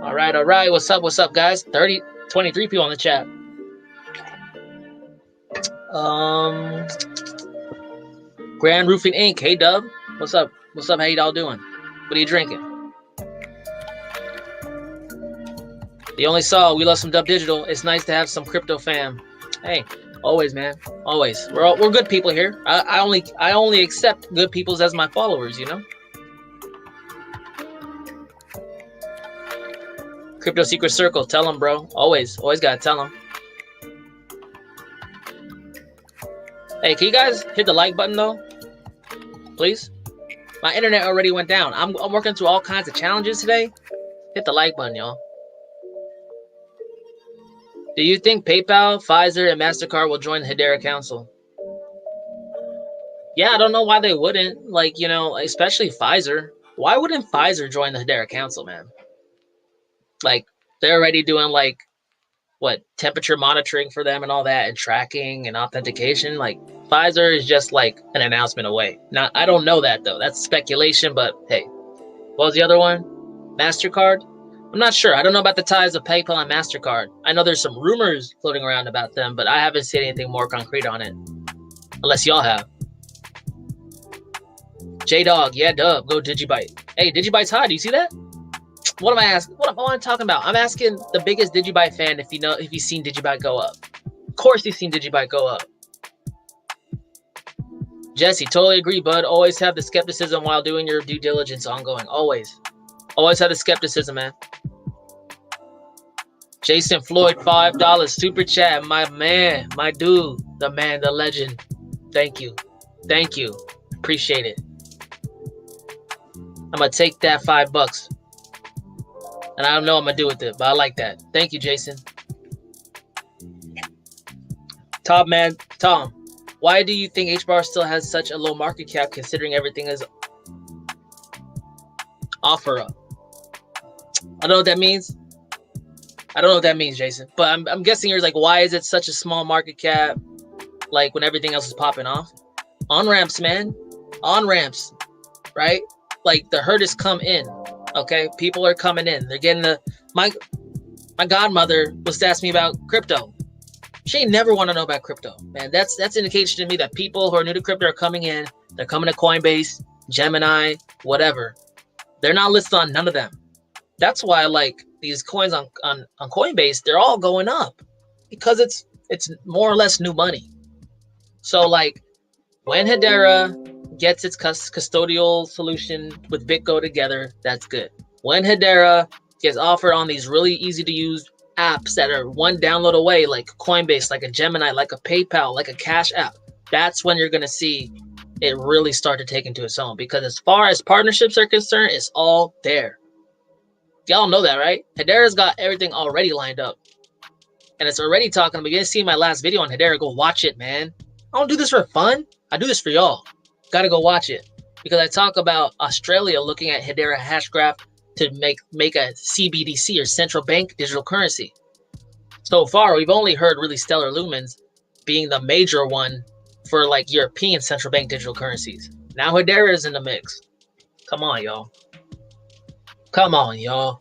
S1: All right. What's up, guys? 23 people on the chat. Grand Roofing Inc. Hey, Dub. What's up? How you all doing? What are you drinking? You only saw we love some DubDigital. It's nice to have some crypto fam. Hey, always, man. Always. We're good people here. I only accept good peoples as my followers, you know? Crypto Secret Circle. Tell them, bro. Always gotta tell them. Hey, can you guys hit the like button, though? Please? My internet already went down. I'm working through all kinds of challenges today. Hit the like button, y'all. Do you think PayPal, Pfizer, and MasterCard will join the Hedera Council? Yeah, I don't know why they wouldn't. Like, you know, especially Pfizer. Why wouldn't Pfizer join the Hedera Council, man? Like, they're already doing, like, what, temperature monitoring for them and all that, and tracking and authentication. Like, Pfizer is just, like, an announcement away. Now, I don't know that, though. That's speculation, but, hey. What was the other one? MasterCard? I'm not sure. I don't know about the ties of PayPal and MasterCard. I know there's some rumors floating around about them, but I haven't seen anything more concrete on it. Unless y'all have. J-Dog, yeah, Dub, go Digibyte. Hey, Digibyte's hot. Do you see that? What am I asking? What am I talking about? I'm asking the biggest Digibyte fan if he's seen Digibyte go up. Of course he's seen Digibyte go up. Jesse, totally agree, bud. Always have the skepticism while doing your due diligence ongoing. Always. Always have the skepticism, man. Jason Floyd, $5 super chat. My man, my dude, the man, the legend. Thank you. Appreciate it. I'm gonna take that $5. And I don't know what I'm gonna do with it, but I like that. Thank you, Jason. Tom, why do you think HBAR still has such a low market cap considering everything is offer up? I don't know what that means. I don't know what that means, Jason. But I'm guessing you're like, why is it such a small market cap? Like when everything else is popping off? On ramps, man. On ramps, right? Like the herd has come in. Okay, people are coming in. They're getting the my godmother was to ask me about crypto. She ain't never want to know about crypto, man. That's indication to me that people who are new to crypto are coming in. They're coming to Coinbase, Gemini, whatever. They're not listed on none of them. That's why like these coins on Coinbase, they're all going up because it's more or less new money. So like when Hedera gets its custodial solution with BitGo together, that's good. When Hedera gets offered on these really easy to use apps that are one download away, like Coinbase, like a Gemini, like a PayPal, like a Cash App, that's when you're going to see it really start to take into its own. Because as far as partnerships are concerned, it's all there. Y'all know that, right? Hedera's got everything already lined up. And it's already talking. I'm going to see my last video on Hedera. Go watch it, man. I don't do this for fun. I do this for y'all. Gotta go watch it. Because I talk about Australia looking at Hedera Hashgraph to make a CBDC or central bank digital currency. So far, we've only heard really Stellar Lumens being the major one for like European central bank digital currencies. Now Hedera is in the mix. Come on, y'all. Come on, y'all.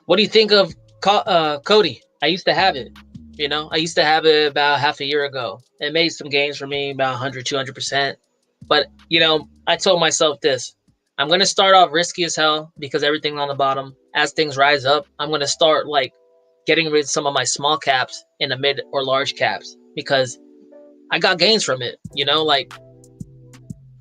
S1: What do you think of Cody? I used to have it. You know, I used to have it about half a year ago. It made some gains for me, about 100, 200%. But, you know, I told myself this. I'm going to start off risky as hell because everything's on the bottom. As things rise up, I'm going to start, like, getting rid of some of my small caps in the mid or large caps because I got gains from it. You know, like,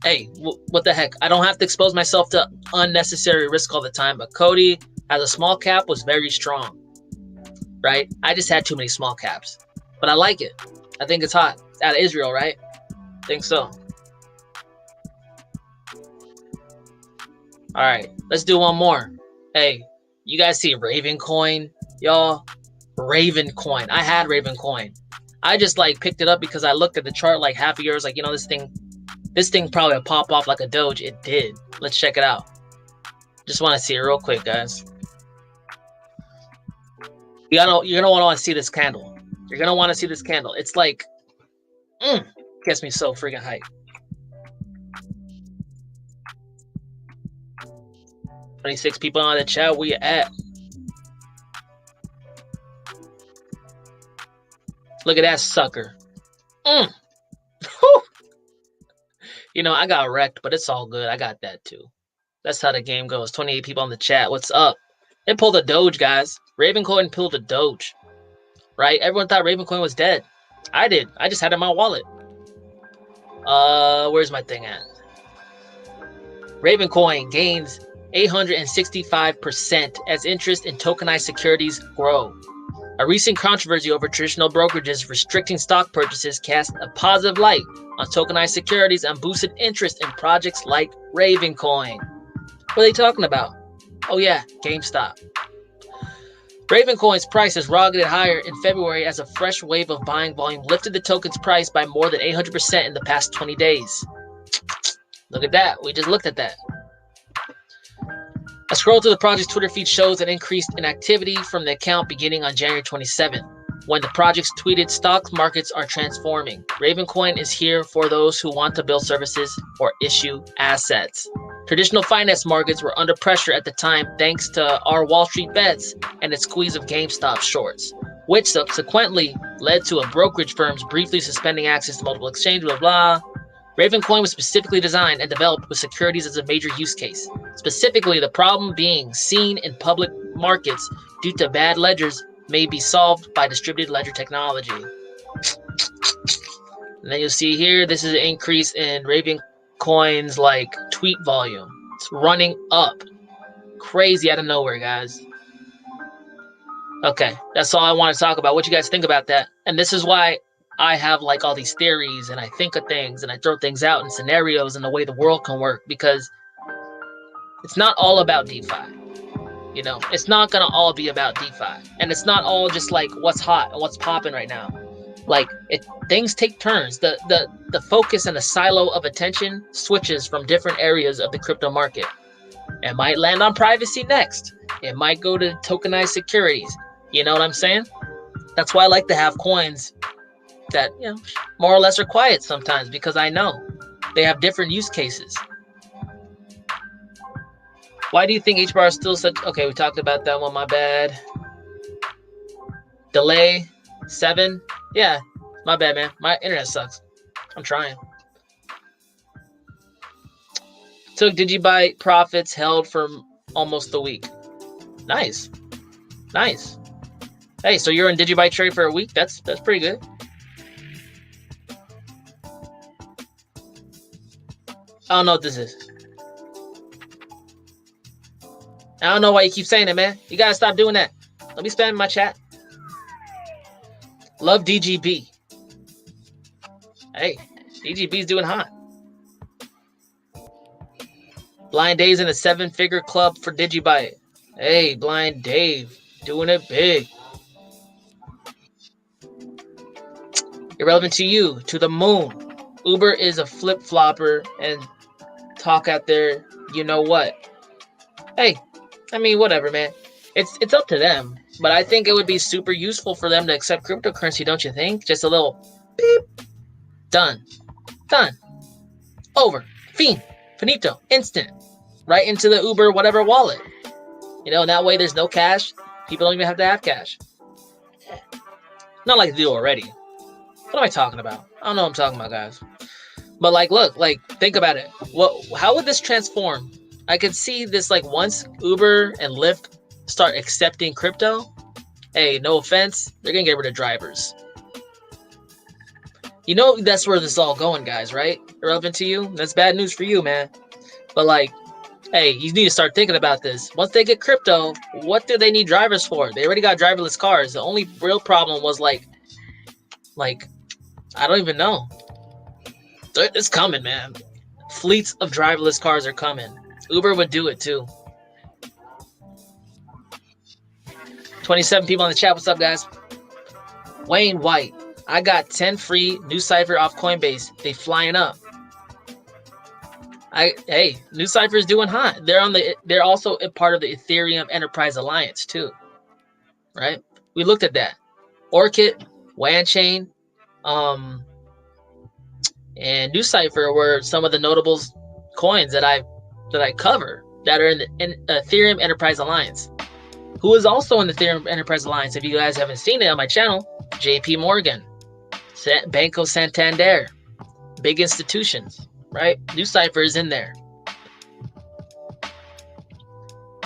S1: hey, what the heck? I don't have to expose myself to unnecessary risk all the time. But Cody, as a small cap, was very strong. Right? I just had too many small caps. But I like it. I think it's hot. It's out of Israel, right? I think so. Alright, let's do one more. Hey, you guys see Raven Coin? Y'all, Raven Coin. I had Raven Coin. I just like picked it up because I looked at the chart like half a year. I was like, you know, this thing probably will pop off like a Doge. It did. Let's check it out. Just want to see it real quick, guys. You're gonna want to see this candle. You're gonna want to see this candle. It's like, gets me so freaking hyped. 26 people on the chat. Where you at? Look at that sucker. You know, I got wrecked, but it's all good. I got that too. That's how the game goes. 28 people on the chat. What's up? It pulled a Doge, guys. Ravencoin pulled a Doge, right? Everyone thought Ravencoin was dead. I did. I just had it in my wallet. Where's my thing at? Ravencoin gains 865% as interest in tokenized securities grow. A recent controversy over traditional brokerages restricting stock purchases cast a positive light on tokenized securities and boosted interest in projects like Ravencoin. What are they talking about? Oh yeah, GameStop. Ravencoin's price has rocketed higher in February as a fresh wave of buying volume lifted the token's price by more than 800% in the past 20 days. Look at that. We just looked at that. A scroll through the project's Twitter feed shows an increase in activity from the account beginning on January 27, when the project's tweeted stock markets are transforming. Ravencoin is here for those who want to build services or issue assets. Traditional finance markets were under pressure at the time thanks to our Wall Street bets and its squeeze of GameStop shorts, which subsequently led to a brokerage firms briefly suspending access to multiple exchanges, blah, blah. Ravencoin was specifically designed and developed with securities as a major use case. Specifically, the problem being seen in public markets due to bad ledgers may be solved by distributed ledger technology. And then you'll see here, this is an increase in Ravencoin's like tweet volume. It's running up. Crazy out of nowhere, guys. Okay, that's all I want to talk about. What you guys think about that? And this is why I have like all these theories and I think of things and I throw things out in scenarios and the way the world can work, because It's not all about DeFi. You know, it's not gonna all be about DeFi, and it's not all just like what's hot and what's popping right now. Like things take turns. The focus and the silo of attention switches from different areas of the crypto market. It might land on privacy next. It might go to tokenized securities. You know what I'm saying? That's why I like to have coins that, you know, more or less are quiet sometimes, because I know they have different use cases. Why do you think HBAR is still such... Okay, we talked about that one, my bad. Delay 7. Yeah, my bad, man. My internet sucks. I'm trying. Took DigiByte profits held for almost a week. Nice. Nice. Hey, so you're in DigiByte trade for a week? That's pretty good. I don't know what this is. I don't know why you keep saying it, man. You gotta stop doing that. Let me spam my chat. Love DGB. Hey, DGB's doing hot. Blind Dave's in a 7-figure club for DigiByte. Hey, Blind Dave, doing it big. Irrelevant to you, to the moon. Uber is a flip-flopper and talk out there, you know what. Hey, I mean, whatever, man. It's up to them. But I think it would be super useful for them to accept cryptocurrency, don't you think? Just a little beep. Done. Done. Over. Finito. Instant. Right into the Uber whatever wallet. You know, and that way there's no cash. People don't even have to have cash. Not like they do already. What am I talking about? I don't know what I'm talking about, guys. But like, look, like, think about it. How would this transform? I could see this, like, once Uber and Lyft start accepting crypto, hey, no offense, they're gonna get rid of drivers. You know that's where this is all going, guys, right? Irrelevant to you? That's bad news for you, man. But like, hey, you need to start thinking about this. Once they get crypto, what do they need drivers for? They already got driverless cars. The only real problem was like, I don't even know. It's coming, man. Fleets of driverless cars are coming. Uber would do it too. 27 people in the chat. What's up, guys? Wayne White. I got 10 free new Cypher off Coinbase. They flying up. Hey, new Cypher is doing hot. They're also a part of the Ethereum Enterprise Alliance too. Right? We looked at that. Orchid, WanChain, and New Cypher were some of the notable coins that I cover that are in the Ethereum Enterprise Alliance. Who is also in the Ethereum Enterprise Alliance? If you guys haven't seen it on my channel, JP Morgan, Banco Santander, big institutions, right? New Cypher is in there.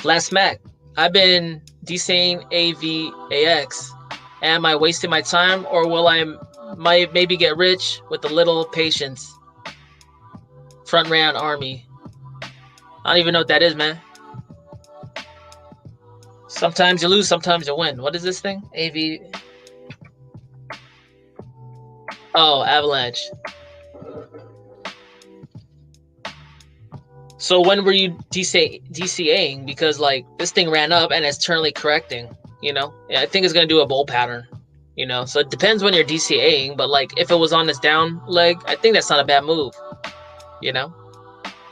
S1: Last Mac, I've been DCing AVAX. Am I wasting my time, or will I maybe get rich with a little patience? Front round army. I don't even know what that is, man. Sometimes you lose, sometimes you win. What is this thing? AV. Oh, Avalanche. So when were you DCAing? Because like this thing ran up and it's currently correcting. You know, yeah, I think it's gonna do a bull pattern. You know, so it depends when you're DCAing. But like if it was on this down leg, I think that's not a bad move. You know,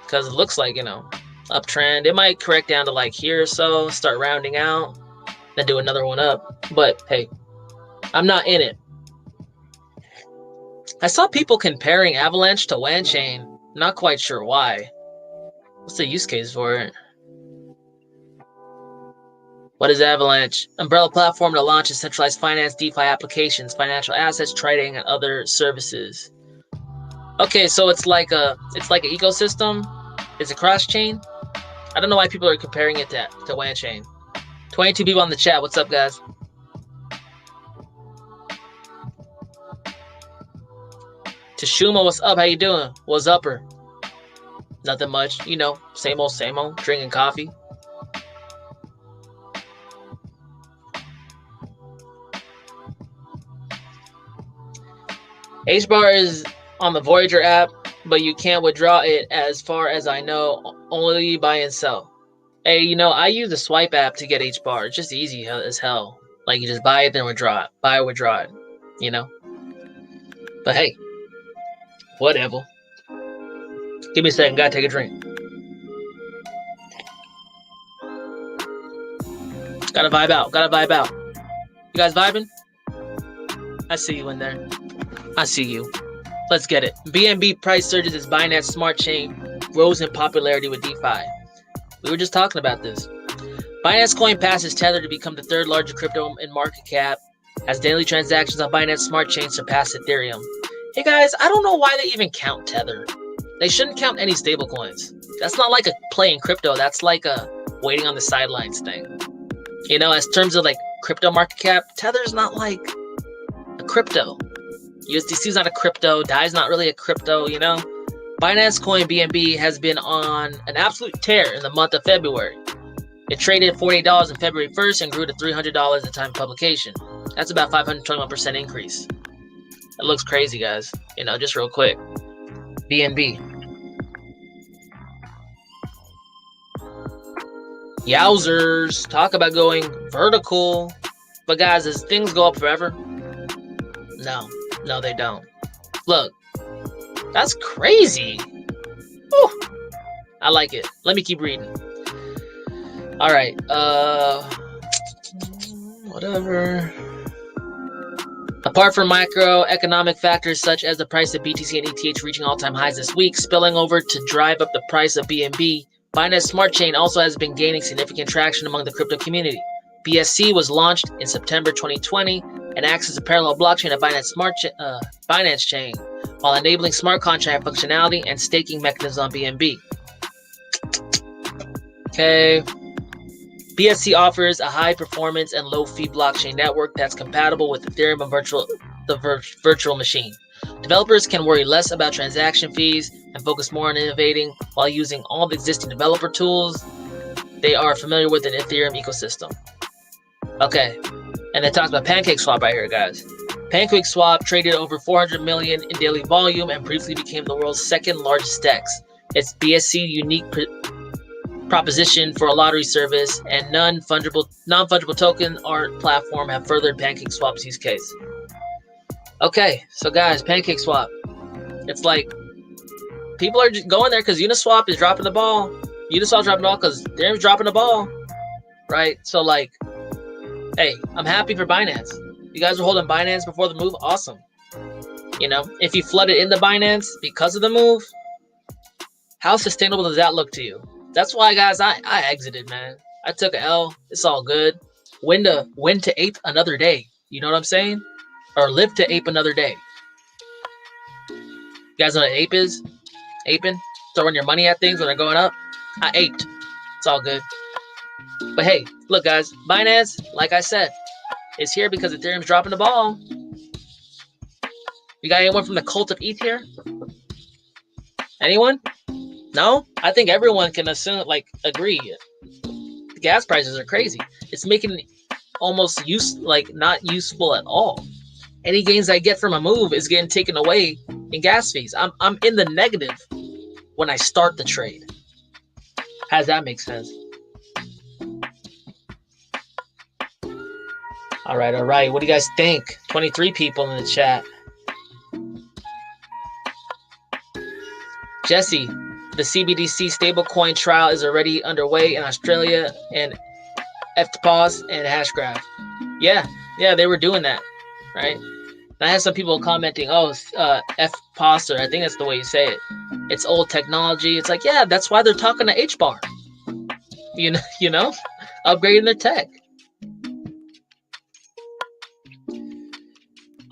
S1: because it looks like, you know, uptrend. It might correct down to like here or so, start rounding out, then do another one up. But hey, I'm not in it. I saw people comparing Avalanche to WanChain. Not quite sure why. What's the use case for it? What is Avalanche? Umbrella platform to launch centralized finance, DeFi applications, financial assets, trading, and other services. Okay, so it's like an ecosystem. It's a cross chain. I don't know why people are comparing it to WanChain. 22 people on the chat. What's up, guys? Tashuma, what's up? How you doing? What's upper? Nothing much. You know, same old, drinking coffee. HBAR is on the Voyager app, but you can't withdraw it as far as I know, only buy and sell. Hey, you know, I use the swipe app to get HBAR. It's just easy as hell. Like, you just buy it, then withdraw it. Buy it, withdraw it. You know? But hey, whatever. Give me a second. Gotta take a drink. Gotta vibe out. Gotta vibe out. You guys vibing? I see you in there. I see you. Let's get it. BNB price surges as Binance Smart Chain grows in popularity with DeFi. We were just talking about this. Binance Coin passes Tether to become the third largest crypto in market cap as daily transactions on Binance Smart Chain surpass Ethereum. Hey guys, I don't know why they even count Tether. They shouldn't count any stablecoins. That's not like a play in crypto. That's like a waiting on the sidelines thing. You know, as terms of like crypto market cap, Tether's not like a crypto. USDC is not a crypto. DAI is not really a crypto, you know? Binance Coin BNB has been on an absolute tear in the month of February. It traded $48 on February 1st and grew to $300 at the time of publication. That's about 521% increase. It looks crazy, guys. You know, just real quick. BNB. Yowzers. Talk about going vertical. But guys, does things go up forever? No. No, they don't. Look. That's crazy. Whew. I like it. Let me keep reading. All right. Whatever. Apart from microeconomic factors such as the price of BTC and ETH reaching all-time highs this week, spilling over to drive up the price of BNB, Binance Smart Chain also has been gaining significant traction among the crypto community. BSC was launched in September 2020 and acts as a parallel blockchain of Binance Chain, while enabling smart contract functionality and staking mechanisms on BNB. Okay. BSC offers a high-performance and low-fee blockchain network that's compatible with Ethereum and the virtual machine. Developers can worry less about transaction fees and focus more on innovating while using all the existing developer tools they are familiar with in Ethereum ecosystem. Okay, and they talked about PancakeSwap right here, guys. PancakeSwap traded over 400 million in daily volume and briefly became the world's second largest DEX. Its BSC unique proposition for a lottery service and non-fungible token art platform have furthered PancakeSwap's use case. Okay, so guys, PancakeSwap. It's like people are just going there because Uniswap is dropping the ball. Uniswap's dropping the ball because they're dropping the ball, right? So like, hey, I'm happy for Binance. You guys are holding Binance before the move. Awesome. You know, if you flooded into Binance because of the move, how sustainable does that look to you? That's why, guys, I exited, man. I took an L. It's all good. When to ape another day. You know what I'm saying? Or live to ape another day. You guys know what ape is? Aping? Throwing your money at things when they're going up? I aped. It's all good. But hey, look, guys. Binance, like I said, is here because Ethereum's dropping the ball. You got anyone from the cult of ETH here? Anyone? No? I think everyone can agree. The gas prices are crazy. It's making it almost not useful at all. Any gains I get from a move is getting taken away in gas fees. I'm in the negative when I start the trade. How does that make sense? All right. What do you guys think? 23 people in the chat. Jesse, the CBDC stablecoin trial is already underway in Australia and FTPOS and Hashgraph. Yeah, they were doing that, right? And I had some people commenting, FPOS, or I think that's the way you say it. It's old technology. It's like, yeah, that's why they're talking to HBAR. You know, upgrading their tech.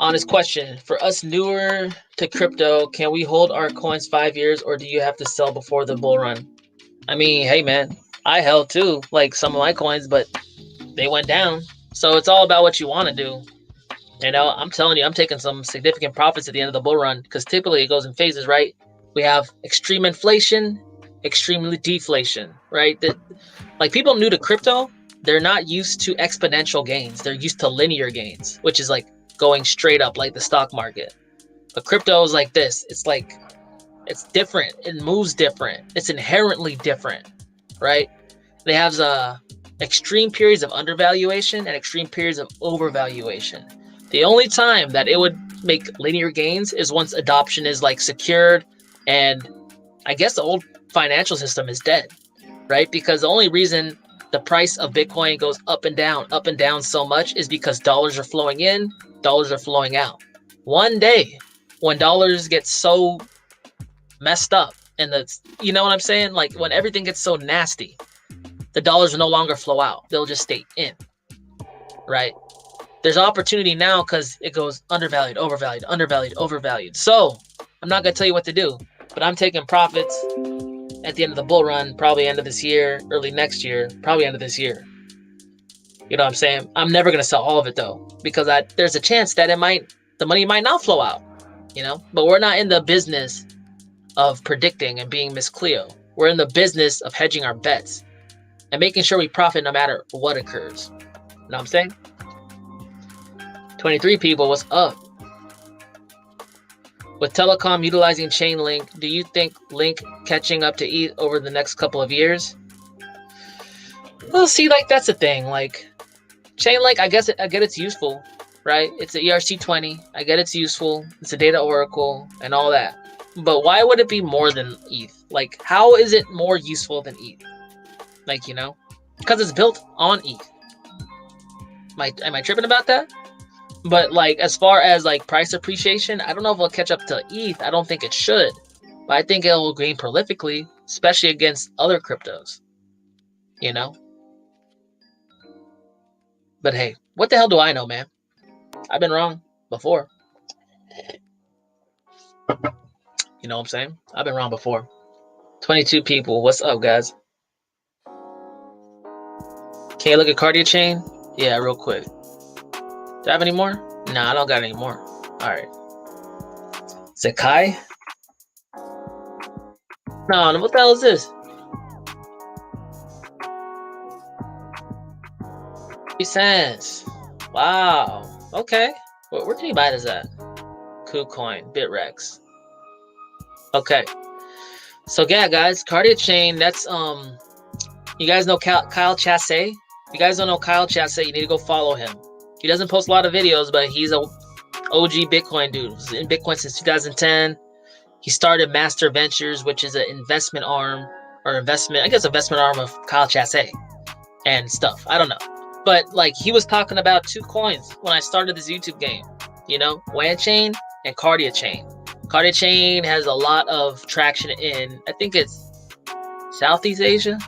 S1: Honest question. For us newer to crypto, can we hold our coins 5 years or do you have to sell before the bull run? I mean, hey man, I held too, like some of my coins, but they went down. So it's all about what you want to do. You know, I'm telling you, I'm taking some significant profits at the end of the bull run because typically it goes in phases, right? We have extreme inflation, extreme deflation, right? Like people new to crypto, they're not used to exponential gains. They're used to linear gains, which is like going straight up like the stock market. But crypto is like this. It's like, it's different. It moves different. It's inherently different, right? They have extreme periods of undervaluation and extreme periods of overvaluation. The only time that it would make linear gains is once adoption is like secured, and I guess the old financial system is dead, right? Because the only reason the price of Bitcoin goes up and down so much is because dollars are flowing in, dollars are flowing out. One day, when dollars get so messed up, and you know what I'm saying? Like when everything gets so nasty, the dollars will no longer flow out. They'll just stay in, right? There's opportunity now because it goes undervalued, overvalued, undervalued, overvalued. So I'm not going to tell you what to do, but I'm taking profits at the end of the bull run, probably end of this year, early next year, probably end of this year. You know what I'm saying? I'm never going to sell all of it though, because there's a chance that the money might not flow out, you know, but we're not in the business of predicting and being Miss Cleo. We're in the business of hedging our bets and making sure we profit no matter what occurs. You know what I'm saying? 23 people, what's up? With telecom utilizing Chainlink, do you think Link catching up to ETH over the next couple of years? Well, see, like that's the thing. Like Chainlink, I get it's useful, right? It's an ERC20. I get it's useful. It's a data oracle and all that. But why would it be more than ETH? Like, how is it more useful than ETH? Like, you know, because it's built on ETH. Am I tripping about that? But like, as far as like price appreciation, I don't know if it'll catch up to ETH. I don't think it should, but I think it will gain prolifically, especially against other cryptos, you know? But hey, what the hell do I know, man? I've been wrong before. You know what I'm saying? I've been wrong before. 22 people. What's up, guys? Can you look at Cardia Chain? Yeah, real quick. Do I have any more? Nah, I don't got any more. All right. Zakai? No, what the hell is this? 3 cents. Wow. Okay. Where can you buy this at? KuCoin, Bitrex. Okay. So yeah, guys, Cardia Chain. That's you guys know Kyle Chasse? If you guys don't know Kyle Chasse, you need to go follow him. He doesn't post a lot of videos, but he's a OG Bitcoin dude. He's in Bitcoin since 2010. He started Master Ventures, which is an investment arm investment arm of Kyle Chasse and stuff. I don't know. But like he was talking about 2 coins when I started this YouTube game, you know, WAN Chain and Cardia Chain. Cardia Chain has a lot of traction in, I think it's Southeast Asia.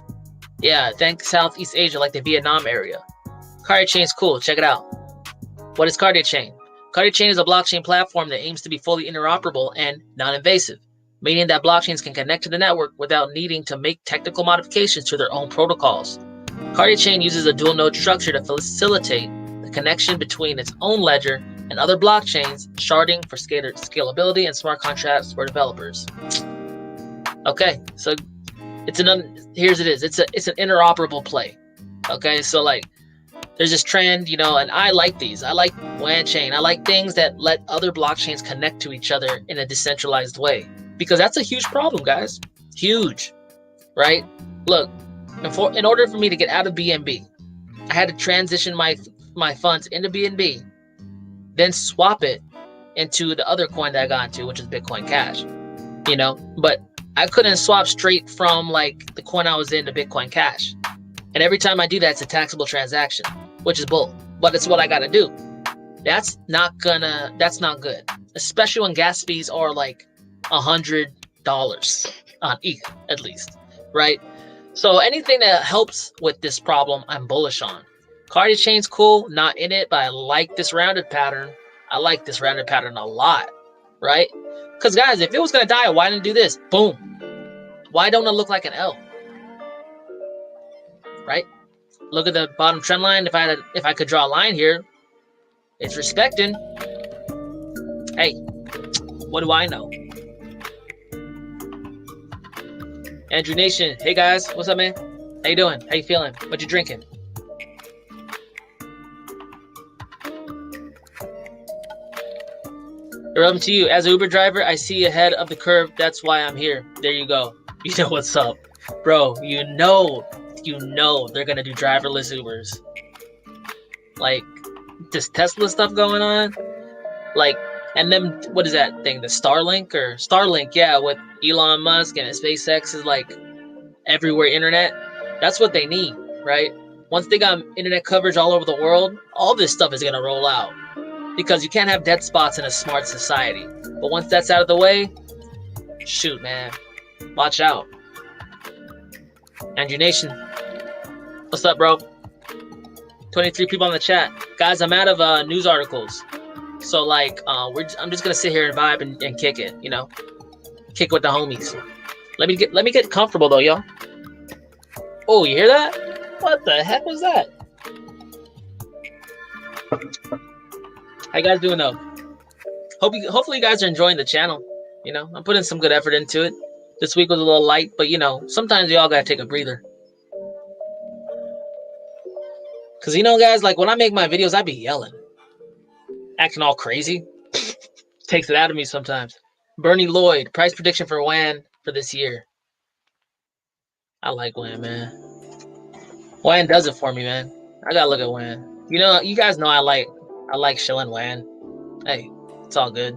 S1: Yeah, I think Southeast Asia, like the Vietnam area. Cardia Chain's cool. Check it out. What is Cardia Chain? Cardia Chain is a blockchain platform that aims to be fully interoperable and non-invasive, meaning that blockchains can connect to the network without needing to make technical modifications to their own protocols. Cardia Chain uses a dual node structure to facilitate the connection between its own ledger and other blockchains, sharding for scalability and smart contracts for developers. Okay, so it's an interoperable play. Okay, so like there's this trend, you know, and I like these. I like WAN Chain. I like things that let other blockchains connect to each other in a decentralized way, because that's a huge problem, guys. Huge, right? Look, in order for me to get out of BNB, I had to transition my funds into BNB, then swap it into the other coin that I got into, which is Bitcoin Cash, you know, but I couldn't swap straight from like the coin I was in to Bitcoin Cash. And every time I do that, it's a taxable transaction, which is bull, but it's what I got to do. That's not good, especially when gas fees are like $100 on ETH at least, right? So anything that helps with this problem, I'm bullish on. Cardia Chain's cool, not in it, but I like this rounded pattern. I like this rounded pattern a lot, right? Because guys, if it was going to die, why didn't it do this? Boom. Why don't it look like an L? Right? Look at the bottom trend line. If I could draw a line here, it's respecting. Hey, what do I know? Andrew Nation, hey guys, what's up, man? How you doing? How you feeling? What you drinking? Irrelevant to you. As an Uber driver, I see ahead of the curve. That's why I'm here. There you go. You know what's up, bro. You know you know they're gonna do driverless Ubers. Like this Tesla stuff going on, like, and then what is that thing? The Starlink, yeah, with Elon Musk and SpaceX is like everywhere internet. That's what they need, right? Once they got internet coverage all over the world, all this stuff is gonna roll out because you can't have dead spots in a smart society. But once that's out of the way, shoot, man, watch out. Andrew Nation, what's up, bro? 23 people on the chat, guys. I'm out of news articles, so like, I'm just gonna sit here and vibe and kick it, you know, kick with the homies. Let me get comfortable though, y'all. Oh, you hear that? What the heck was that? How you guys doing though? Hopefully you guys are enjoying the channel. You know, I'm putting some good effort into it. This week was a little light, but you know, sometimes y'all gotta take a breather. Cause you know, guys, like when I make my videos, I be yelling, acting all crazy. Takes it out of me sometimes. Bernie Lloyd, price prediction for WAN for this year. I like WAN, man. WAN does it for me, man. I gotta look at WAN. You know, you guys know I like shilling WAN. Hey, it's all good.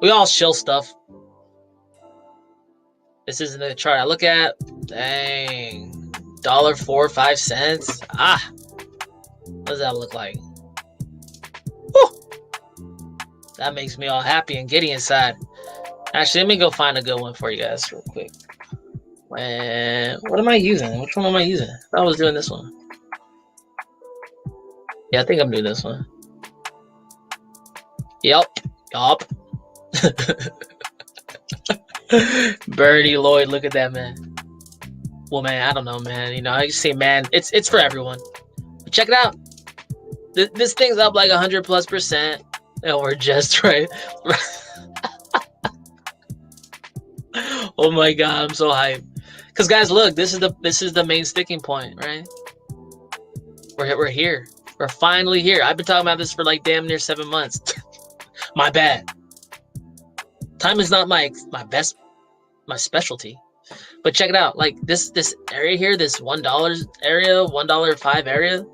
S1: We all shill stuff. This isn't the chart I look at. Dang. $1.45. Ah. What does that look like? Woo! That makes me all happy and giddy inside. Actually, let me go find a good one for you guys real quick. What am I using? Which one am I using? I thought I was doing this one. Yeah, I think I'm doing this one. Yup. Bernie Lloyd, look at that, man. Well, man, I don't know, man. You know, I just say, man, it's for everyone. But check it out. This thing's up like 100+%. And we're just right. Oh my god, I'm so hyped. Cause guys, look, this is the main sticking point, right? We're here. We're finally here. I've been talking about this for like damn near 7 months. My bad. Time is not my specialty. But check it out. Like this area here, this $1 area, $1.05 area,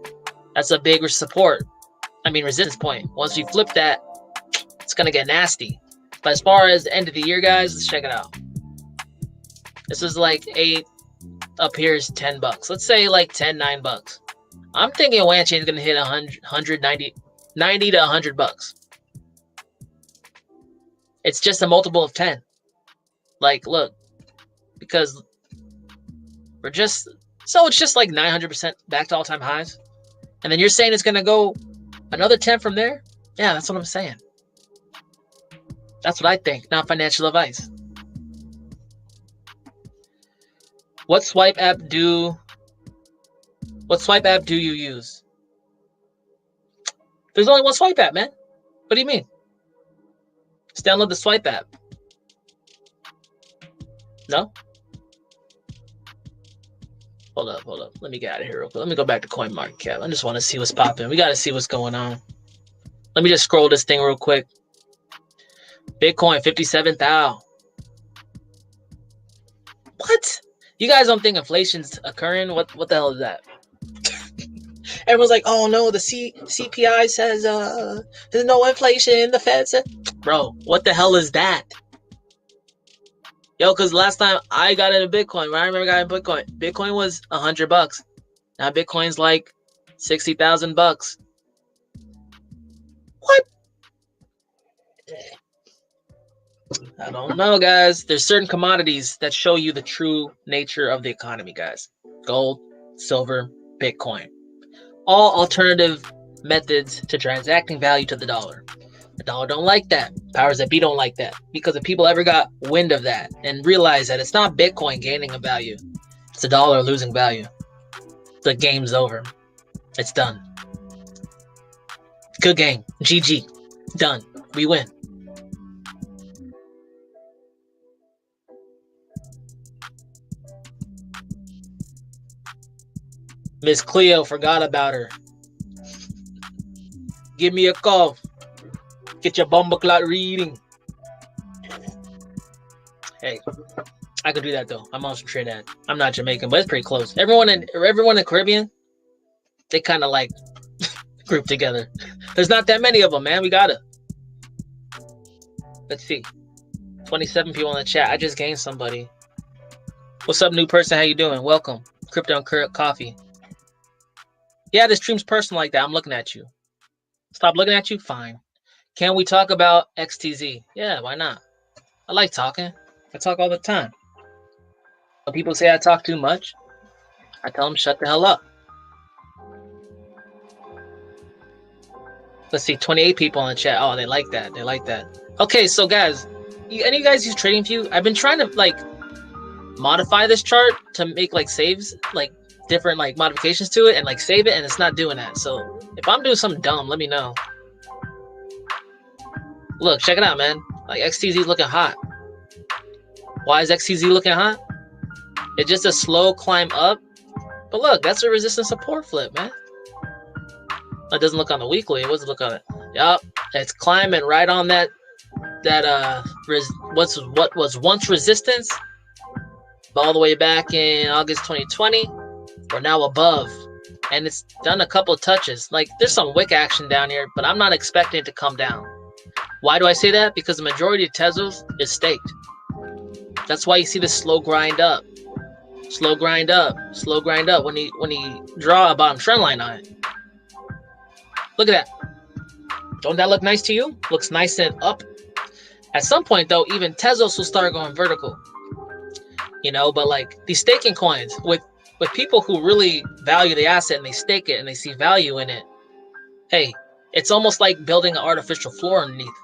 S1: that's a big support. I mean resistance point. Once we flip that, it's gonna get nasty. But as far as the end of the year, guys, let's check it out. This is like 8, up here is $10. Let's say like 10, $9. I'm thinking WAN chain is gonna hit 190 to $100. It's just a multiple of 10. Like, look, because we're just, so it's just like 900% back to all-time highs. And then you're saying it's gonna go another 10 from there? Yeah, that's what I'm saying. That's what I think, not financial advice. What swipe app do you use? There's only one swipe app, man. What do you mean? Just download the swipe app. No? Hold up. Let me get out of here real quick. Let me go back to CoinMarketCap. I just want to see what's popping. We got to see what's going on. Let me just scroll this thing real quick. Bitcoin, 57,000. What? You guys don't think inflation's occurring? What the hell is that? Everyone's like, oh no, the CPI says there's no inflation. The Fed said, bro, what the hell is that? Yo, because last time I got into Bitcoin, when I remember I got into Bitcoin was $100. Now Bitcoin's like $60,000. What? I don't know, guys. There's certain commodities that show you the true nature of the economy, guys. Gold, silver, Bitcoin. All alternative methods to transacting value to the dollar. The dollar don't like that. Powers that be don't like that. Because if people ever got wind of that and realize that it's not Bitcoin gaining a value, it's the dollar losing value, the game's over. It's done. Good game. GG. Done. We win. Miss Cleo, forgot about her. Give me a call. Get your bumbleclot reading. Hey, I could do that though. I'm also Trinidad. I'm not Jamaican, but it's pretty close. Everyone in the Caribbean, they kind of like group together. There's not that many of them, man. We gotta. Let's see. 27 people in the chat. I just gained somebody. What's up, new person? How you doing? Welcome. Crypto and Current Coffee. Yeah, this stream's personal like that. I'm looking at you. Stop looking at you? Fine. Can we talk about XTZ? Yeah, why not? I like talking. I talk all the time. When people say I talk too much, I tell them shut the hell up. Let's see, 28 people in the chat. Oh, they like that. They like that. Okay, so guys, any of you guys use TradingView? I've been trying to like modify this chart to make like saves, like different like modifications to it and like save it, and it's not doing that. So if I'm doing something dumb, let me know. Look, check it out, man. Like XTZ looking hot. Why is XTZ looking hot? It's just a slow climb up. But look, that's a resistance support flip, man. It doesn't look on the weekly. It doesn't look on it. Yup, it's climbing right on that what was once resistance. All the way back in August 2020. We're now above. And it's done a couple of touches. Like there's some wick action down here, but I'm not expecting it to come down. Why do I say that? Because the majority of Tezos is staked. That's why you see this slow grind up. Slow grind up. Slow grind up when he draw a bottom trend line on it. Look at that. Don't that look nice to you? Looks nice and up. At some point though, even Tezos will start going vertical. You know, but like these staking coins with people who really value the asset and they stake it and they see value in it. Hey, it's almost like building an artificial floor underneath.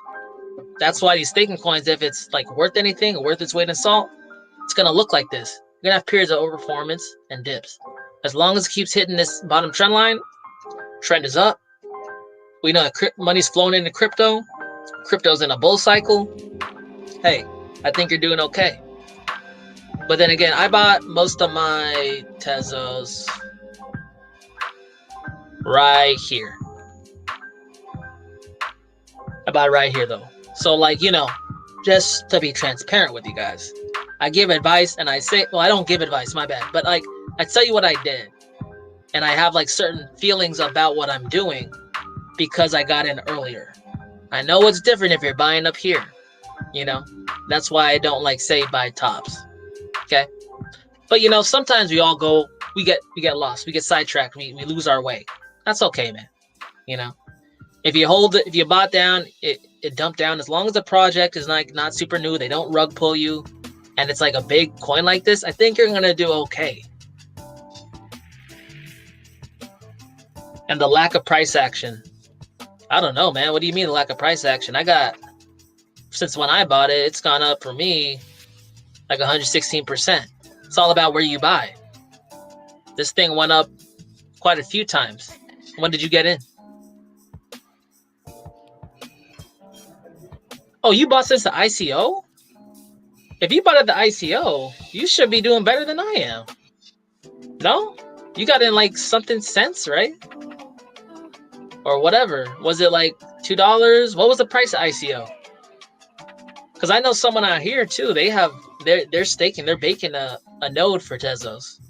S1: That's why these staking coins, if it's like worth anything or worth its weight in salt, it's gonna look like this. You're gonna have periods of overperformance and dips. As long as it keeps hitting this bottom trend line, trend is up. We know that money's flowing into crypto. Crypto's in a bull cycle. Hey, I think you're doing okay. But then again, I bought most of my Tezos right here. I bought it right here though. So like, you know, just to be transparent with you guys, I give advice and I say, well, I don't give advice, my bad. But like, I tell you what I did. And I have like certain feelings about what I'm doing because I got in earlier. I know it's different if you're buying up here, you know, that's why I don't like say buy tops. Okay. But you know, sometimes we all go, we get lost, we get sidetracked, we lose our way. That's okay, man. You know, if you hold it, if you bought down, it dumped down, as long as the project is like not super new, they don't rug pull you, and it's like a big coin like this, I think you're gonna do okay. And the lack of price action, I don't know, man. What do you mean the lack of price action? I got, since when I bought it, it's gone up for me like 116%. It's all about where you buy. This thing went up quite a few times. When did you get in? Oh, you bought since the ICO? If you bought at the ICO, you should be doing better than I am. No? You got in like something cents, right? Or whatever. Was it like $2? What was the price of ICO? Because I know someone out here too. They have they're staking, they're baking a node for Tezos.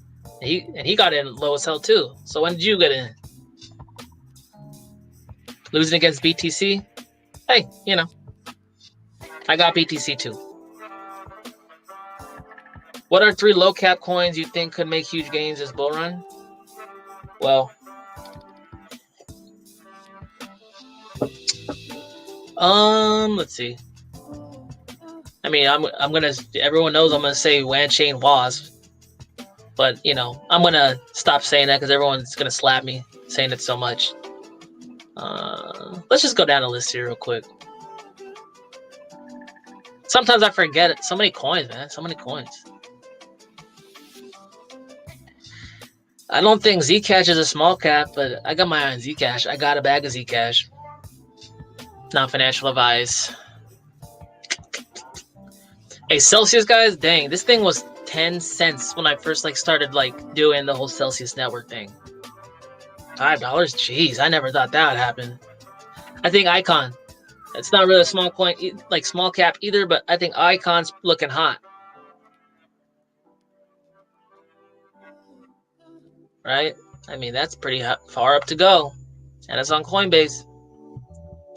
S1: And he got in low as hell too. So when did you get in? Losing against BTC? Hey, you know, I got BTC too. What are 3 low cap coins you think could make huge gains this bull run? Well, let's see. I mean, I'm gonna, everyone knows I'm gonna say Wanchain Wasp, but you know, I'm gonna stop saying that because everyone's gonna slap me saying it so much. Let's just go down the list here real quick. Sometimes I forget it. So many coins, man. So many coins. I don't think Zcash is a small cap, but I got my eye on Zcash. I got a bag of Zcash. Not financial advice. Hey, Celsius, guys, dang, this thing was 10 cents when I first like started like doing the whole Celsius network thing. $5? Jeez, I never thought that would happen. I think Icon. It's not really a small coin, like small cap either, but I think Icon's looking hot. right? I mean, that's pretty far up to go, and it's on Coinbase.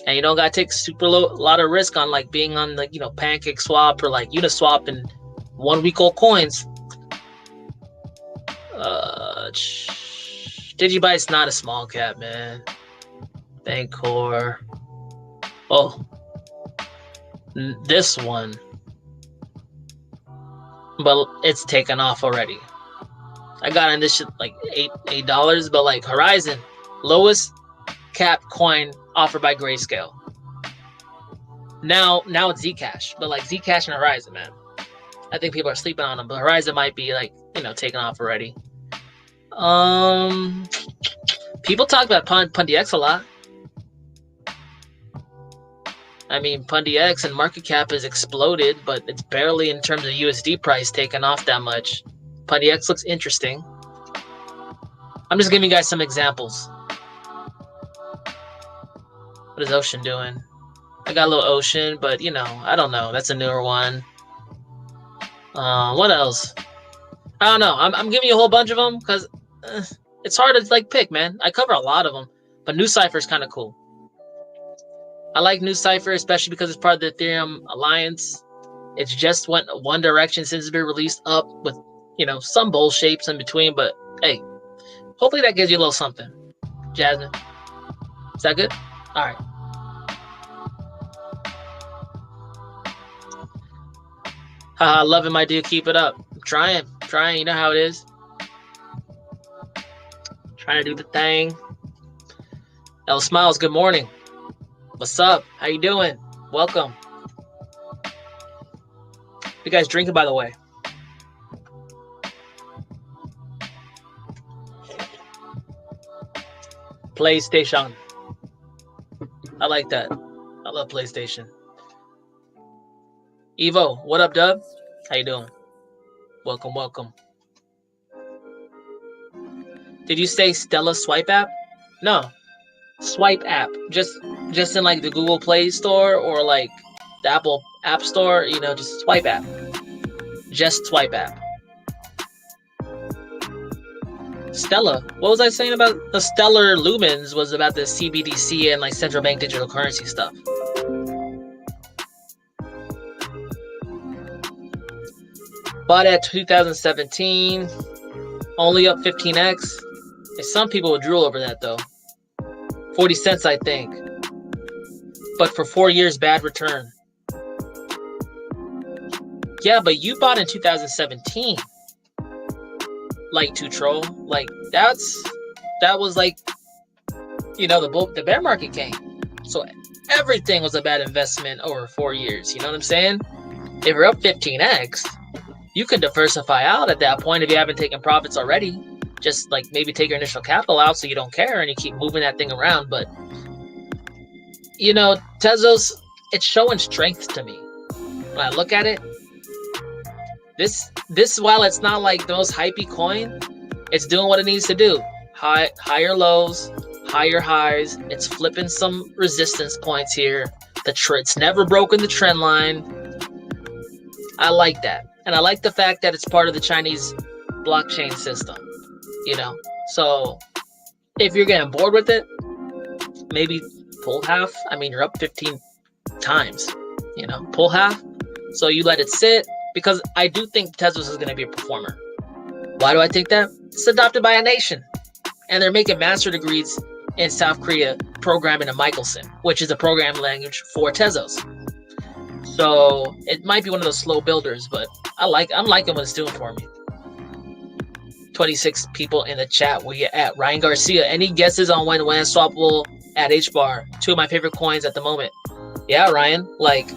S1: And you don't gotta take lot of risk on like being on like Pancake Swap or like Uniswap and 1 week old coins. Digibyte's not a small cap, man. Bancor. Oh, this one, but it's taken off already. I got on this shit like $8, but like Horizon, lowest cap coin offered by Grayscale. Now it's Zcash, but like Zcash and Horizon, man, I think people are sleeping on them, but Horizon might be like taken off already. People talk about PundyX a lot. I mean, PundyX and market cap has exploded, but it's barely in terms of USD price taken off that much. PundyX looks interesting. I'm just giving you guys some examples. What is Ocean doing? I got a little Ocean, but I don't know. That's a newer one. What else? I don't know. I'm giving you a whole bunch of them because it's hard to like pick, man. I cover a lot of them, but NuCypher is kind of cool. I like NuCypher, especially because it's part of the Ethereum Alliance. It's just went one direction since it's been released, up with some bowl shapes in between. But hey, hopefully that gives you a little something. Jasmine, is that good? All right. Haha, love it, my dude. Keep it up. I'm trying. You know how it is. Trying to do the thing. El Smiles, good morning. What's up? How you doing? Welcome. You guys drinking, by the way? PlayStation. I like that. I love PlayStation. Evo, what up, Dub? How you doing? Welcome. Did you say Stella Swipe app? No. Swipe app. Just in like the Google Play Store or like the Apple App Store, just Swipe app. Just Swipe app. Stella. What was I saying about the Stellar Lumens? Was about the CBDC and like central bank digital currency stuff. Bought at 2017. Only up 15x. And some people would drool over that though. 40 cents, I think. But for 4 years, bad return. Yeah, but you bought in 2017. Like to troll. Like that was like the bear market came. So everything was a bad investment over 4 years. You know what I'm saying? If you're up 15x, you can diversify out at that point if you haven't taken profits already. Just like maybe take your initial capital out so you don't care and you keep moving that thing around. But Tezos, it's showing strength to me. When I look at it, this while it's not like the most hypey coin, it's doing what it needs to do. Higher lows, higher highs. It's flipping some resistance points here. It's never broken the trend line. I like that. And I like the fact that it's part of the Chinese blockchain system. So if you're getting bored with it, maybe pull half. I mean, you're up 15 times, pull half. So you let it sit, because I do think Tezos is going to be a performer. Why do I think that? It's adopted by a nation, and they're making master degrees in South Korea programming in Michelson, which is a programming language for Tezos. So it might be one of those slow builders, but I'm liking what it's doing for me. 26 people in the chat. Where you at? Ryan Garcia. Any guesses on when WANSwap will add HBAR? Two of my favorite coins at the moment. Yeah, Ryan. Like,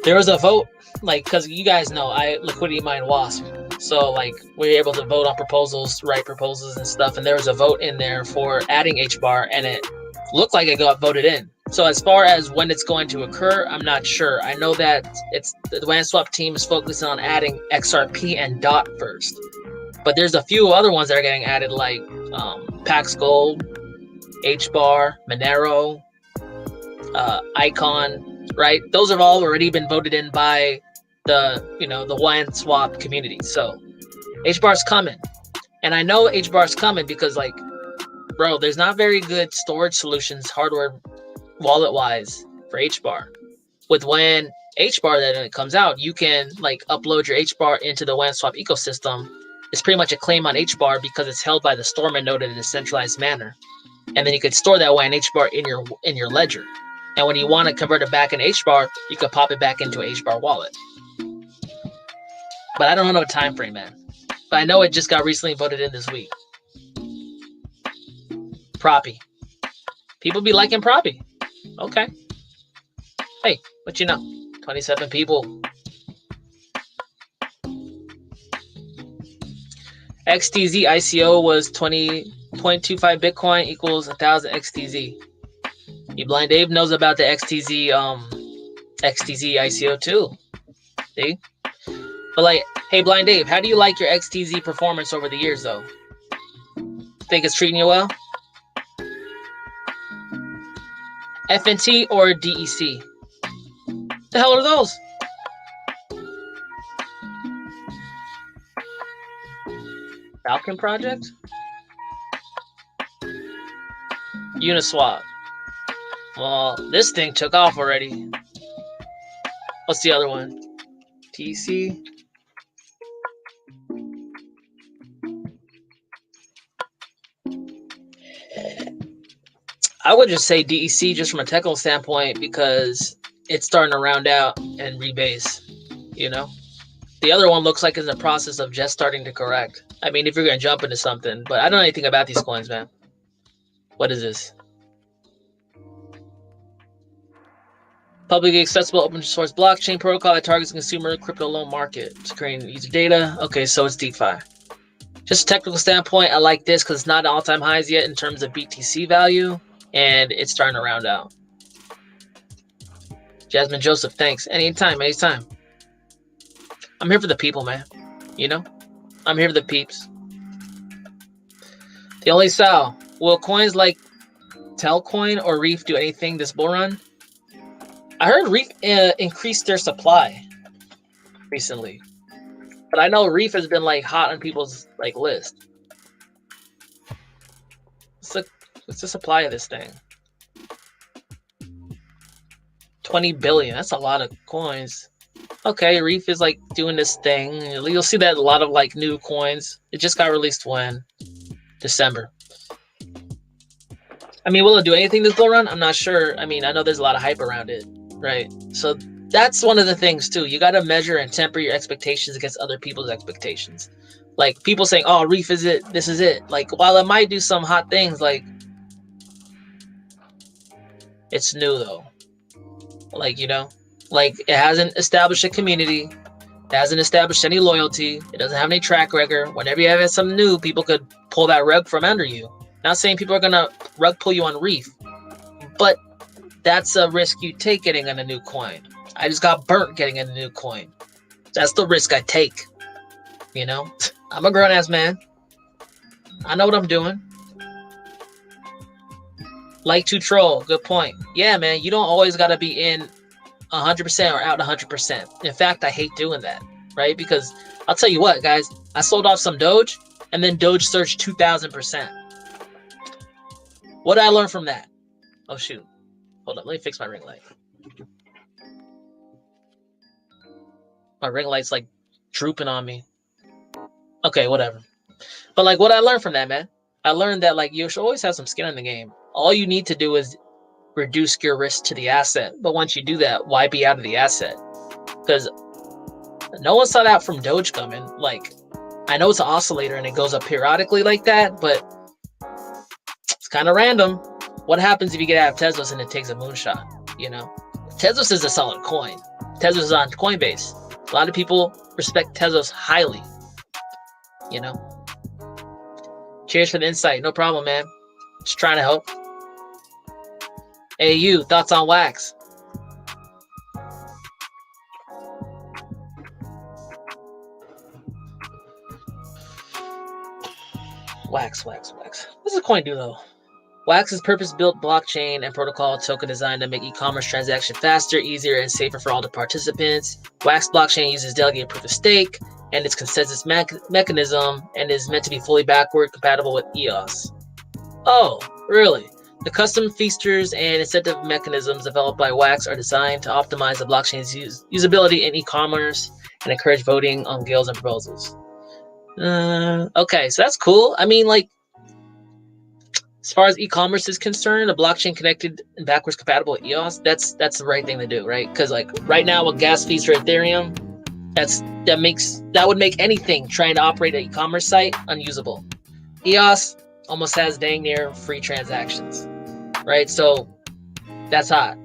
S1: there was a vote. Like, because you guys know I liquidity mine WASP. So, like, we were able to vote on proposals, write proposals and stuff. And there was a vote in there for adding HBAR, and it looked like it got voted in. So as far as when it's going to occur, I'm not sure. I know that the WANSwap team is focusing on adding XRP and DOT first. But there's a few other ones that are getting added, like Pax Gold, HBAR, Monero, Icon, right? Those have all already been voted in by the WANSwap community. So HBAR's coming. And I know HBAR is coming because, like, bro, there's not very good storage solutions, hardware, wallet-wise, for HBAR. With when HBAR, then it comes out, you can like upload your HBAR into the WANSwap ecosystem. It's pretty much a claim on HBAR because it's held by the Storman node in a decentralized manner. And then you could store that WAN HBAR in your ledger. And when you want to convert it back in HBAR, you could pop it back into a HBAR wallet. But I don't know the time frame, man. But I know it just got recently voted in this week. Proppy. People be liking Proppy. Okay. Hey, what you know? 27 people. XTZ ICO was 20.25 Bitcoin equals 1,000 XTZ. You Blind Dave knows about the XTZ ICO too. See? But like, hey Blind Dave, how do you like your XTZ performance over the years though? Think it's treating you well? FNT or DEC? The hell are those? Falcon Project? Uniswap. Well, this thing took off already. What's the other one? TC? I would just say DEC just from a technical standpoint because it's starting to round out and rebase, you know? The other one looks like it's in the process of just starting to correct. I mean, if you're going to jump into something, but I don't know anything about these coins, man. What is this? Publicly accessible open source blockchain protocol that targets the consumer crypto loan market. Securing user data. Okay, so it's DeFi. Just a technical standpoint, I like this because it's not at all-time highs yet in terms of BTC value, and it's starting to round out. Jasmine Joseph, thanks. Anytime, anytime. I'm here for the people, man. You know? I'm here for the peeps. The only Sal, will coins like Telcoin or Reef do anything this bull run? I heard Reef increased their supply recently. But I know Reef has been like hot on people's like list. What's the supply of this thing? 20 billion. That's a lot of coins. Okay, Reef is like doing this thing. You'll see that a lot of like new coins. It just got released when? December. I mean, will it do anything this bull run? I'm not sure. I mean, I know there's a lot of hype around it, right? So that's one of the things too. You got to measure and temper your expectations against other people's expectations. Like people saying, "Oh, Reef is it. This is it." Like while it might do some hot things, like it's new though. Like, you know, like it hasn't established a community. It hasn't established any loyalty. It doesn't have any track record. Whenever you have something new, people could pull that rug from under you. Not saying people are gonna rug pull you on Reef, but that's a risk you take getting on a new coin. I just got burnt getting in a new coin. That's the risk I take. You know, I'm a grown ass man. I know what I'm doing. Like to troll. Good point. Yeah, man, you don't always got to be in 100% or out 100%. In fact, I hate doing that, right? Because I'll tell you what, guys, I sold off some Doge and then Doge surged 2,000%. What did I learn from that? Oh, shoot. Hold up. Let me fix my ring light. My ring light's like drooping on me. Okay, whatever. But like what I learned from that, man, I learned that like you should always have some skin in the game. All you need to do is reduce your risk to the asset. But once you do that, why be out of the asset? Because no one saw that from Doge coming. Like, I know it's an oscillator and it goes up periodically like that, but it's kind of random. What happens if you get out of Tezos and it takes a moonshot? You know, Tezos is a solid coin. Tezos is on Coinbase. A lot of people respect Tezos highly. You know. Cheers for the insight. No problem, man. Just trying to help. Hey, you, thoughts on Wax? Wax. What does the coin do, though? Wax is purpose-built blockchain and protocol token designed to make e-commerce transaction faster, easier, and safer for all the participants. Wax blockchain uses delegated proof of stake, and its consensus mechanism, and is meant to be fully backward compatible with EOS. Oh, really? The custom features and incentive mechanisms developed by Wax are designed to optimize the blockchain's usability in e-commerce and encourage voting on deals and proposals. Okay, so that's cool. I mean, like, as far as e-commerce is concerned, a blockchain connected and backwards compatible with EOS, that's the right thing to do, right? Because like right now with gas fees for Ethereum, that would make anything trying to operate an e-commerce site unusable. EOS almost has dang near free transactions, right? So that's hot.